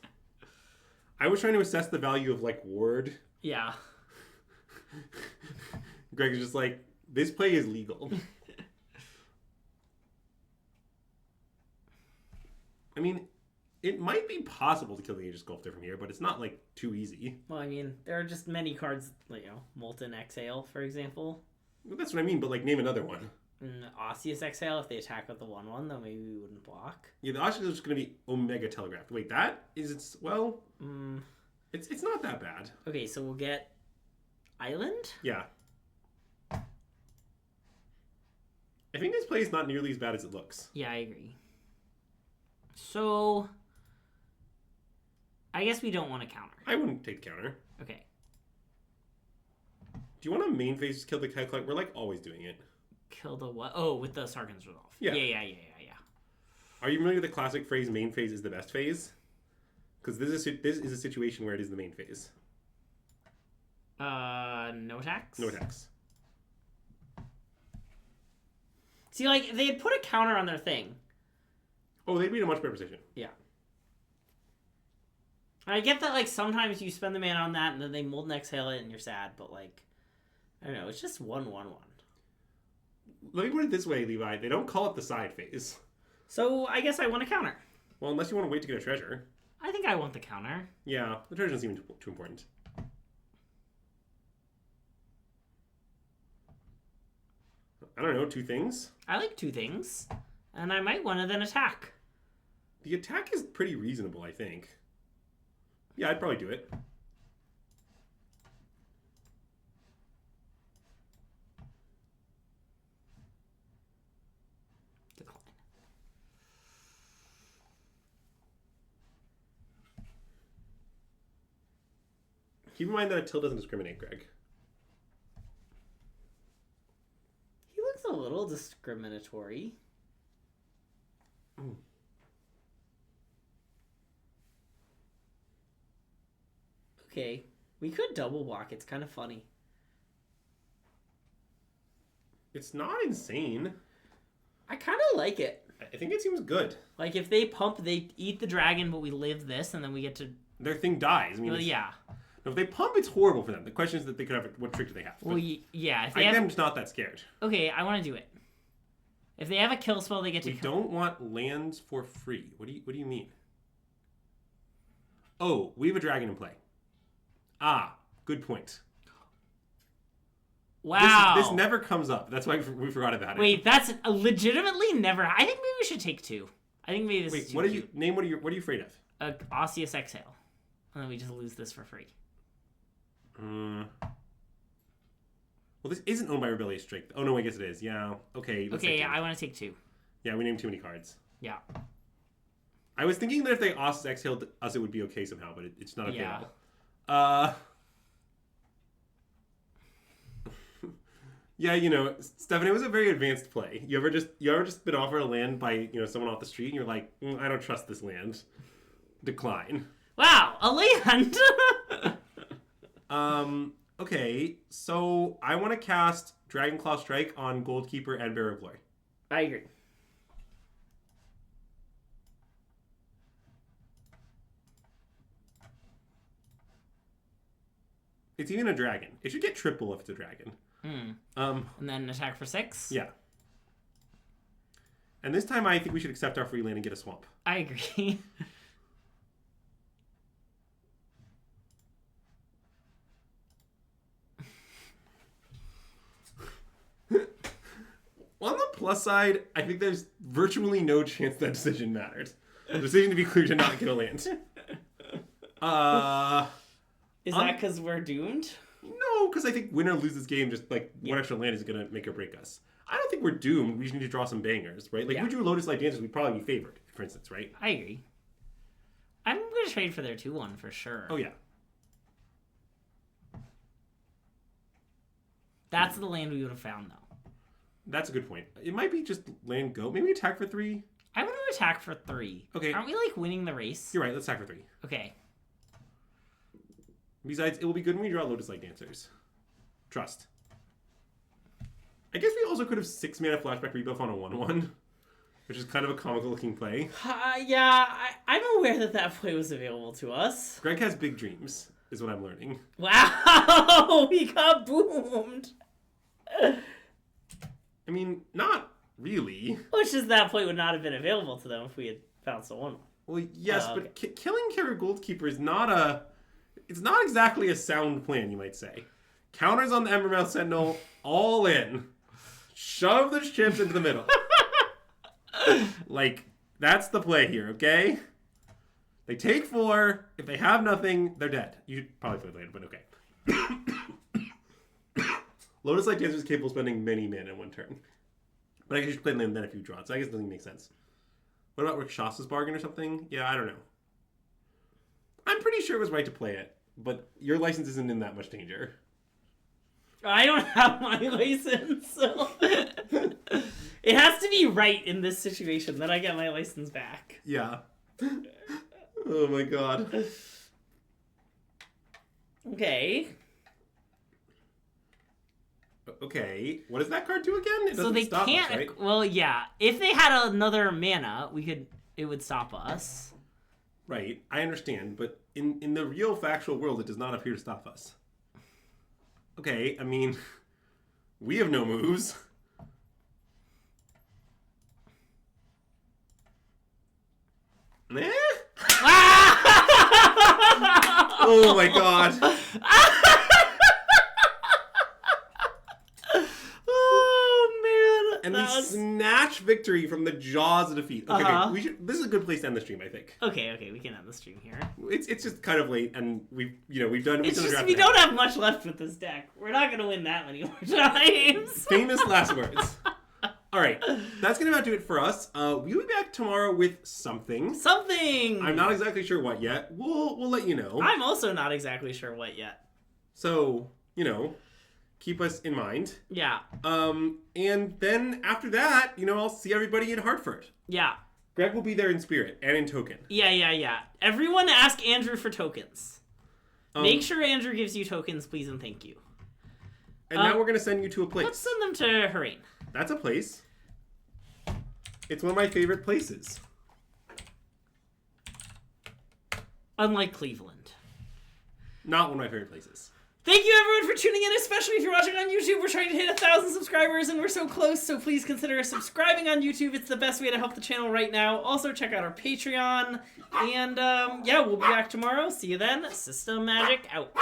I was trying to assess the value of, ward. Yeah. Greg is just like, this play is legal. I mean, it might be possible to kill the Aegis Sculptor from here, but it's not, too easy. Well, I mean, there are just many cards, Molten Exhale, for example. Well, that's what I mean, but, name another one. Osseous Exhale, if they attack with the 1/1, though maybe we wouldn't block. Yeah, the Osseous is just going to be Omega Telegraph. Wait, it's not that bad. Okay, so we'll get Island? Yeah. I think this play is not nearly as bad as it looks. Yeah, I agree. So, I guess we don't want to counter. I wouldn't take the counter. Okay. Do you want to main phase kill the Kite? We're always doing it. Kill the what? Oh, with the Sarkhan's Resolve. Yeah. Yeah. Are you familiar with the classic phrase, main phase is the best phase? Because this is a situation where it is the main phase. No attacks? No attacks. See, they had put a counter on their thing. Oh, they'd be in a much better position. Yeah. I get that, sometimes you spend the mana on that and then they Molten Exhale it and you're sad, but, I don't know, it's just 1/1/1. Let me put it this way, Levi. They don't call it the side phase. So, I guess I want a counter. Well, unless you want to wait to get a treasure. I think I want the counter. Yeah, the treasure doesn't seem too important. I don't know, 2 things? I like 2 things. And I might want to then attack. The attack is pretty reasonable, I think. Yeah, I'd probably do it. Decline. Keep in mind that a till doesn't discriminate, Greg. He looks a little discriminatory. Ooh. Okay, we could double block. It's kind of funny. It's not insane. I kind of like it. I think it seems good. If they pump, they eat the dragon, but we live this, and then we get to... Their thing dies. I mean, well, yeah. No, if they pump, it's horrible for them. The question is that they could have... What trick do they have? Well, yeah. If they I'm just not that scared. Okay, I want to do it. If they have a kill spell, they get to... We don't want lands for free. What do you mean? Oh, we have a dragon in play. Ah, good point. Wow. This never comes up. That's why we forgot about it. Wait, that's legitimately never... I think maybe we should take 2. I think maybe this is too what are cute. you... Name what are you afraid of? Osseous Exhale. And then we just lose this for free. Well, this isn't owned by Rebellious Strike. Oh, no, I guess it is. Yeah. Okay. Okay, I want to take 2. Yeah, we named too many cards. Yeah. I was thinking that if they Osseous Exhaled us, it would be okay somehow, but it's not okay at all. Yeah, Stefan, it was a very advanced play. You ever just been offered a land by, someone off the street and you're like, I don't trust this land. Decline. Wow, a land! Okay, so I want to cast Dragonclaw Strike on Goldkeeper and Bearer of Glory. I agree. It's even a dragon. It should get triple if it's a dragon. And then attack for 6? Yeah. And this time I think we should accept our free land and get a swamp. I agree. On the plus side, I think there's virtually no chance that decision mattered. The decision, to be clear, did not get a land. Is that because we're doomed? No, because I think win or lose this game, just like one extra land is going to make or break us. I don't think we're doomed. We just need to draw some bangers, right? Like, if we drew Lotuslight Dancers, we'd probably be favored, for instance, right? I agree. I'm going to trade for their 2/1 for sure. Oh, yeah. That's the land we would have found, though. That's a good point. It might be just land go. Maybe attack for 3. I want to attack for 3. Okay. Aren't we, like, winning the race? You're right. Let's attack for 3. Okay. Besides, it will be good when we draw Lotuslight Dancers. Trust. I guess we also could have 6 mana flashback rebuff on a 1/1, which is kind of a comical looking play. Yeah, I'm aware that play was available to us. Greg has big dreams, is what I'm learning. Wow, we got boomed. I mean, not really. Which is that play would not have been available to them if we had bounced a 1/1. Well, yes, okay. but killing Kara Goldkeeper is not a... It's not exactly a sound plan, you might say. Counters on the Embermouth Sentinel, all in. Shove the chips into the middle. Like, that's the play here, okay? They take 4. If they have nothing, they're dead. You should probably play it later, but okay. Lotuslight Dancers is capable of spending many mana in one turn. But I guess you should play them then if you draw it, so I guess it doesn't make sense. What about Rakshas's Bargain or something? Yeah, I don't know. I'm pretty sure it was right to play it, but your license isn't in that much danger. I don't have my license, so... It has to be right in this situation, then I get my license back. Yeah. Oh my god. Okay. Okay, what does that card do again? It So doesn't they stop can't... us, right? Well, yeah. If they had another mana, it would stop us. Right, I understand, but in the real factual world, it does not appear to stop us. Okay, I mean, we have no moves. Eh? Oh my god. Oh man. And we snatch victory from the jaws of defeat. Okay, okay, this is a good place to end the stream, I think. Okay, we can end the stream here. It's just kind of late, and we've done. It's just we don't have much left with this deck. We're not gonna win that many more times. Famous last words. All right, that's gonna about do it for us. We'll be back tomorrow with something. Something. I'm not exactly sure what yet. We'll let you know. I'm also not exactly sure what yet. So keep us in mind. Yeah. And then after that, I'll see everybody in Hartford. Yeah. Greg will be there in spirit and in token. Yeah. Everyone ask Andrew for tokens. Make sure Andrew gives you tokens, please and thank you. And now we're going to send you to a place. Let's send them to Harane. That's a place. It's one of my favorite places. Unlike Cleveland. Not one of my favorite places. Thank you everyone for tuning in, especially if you're watching on YouTube. We're trying to hit 1,000 subscribers and we're so close, so please consider subscribing on YouTube. It's the best way to help the channel right now. Also check out our Patreon. And yeah, we'll be back tomorrow. See you then. SystemMagic out.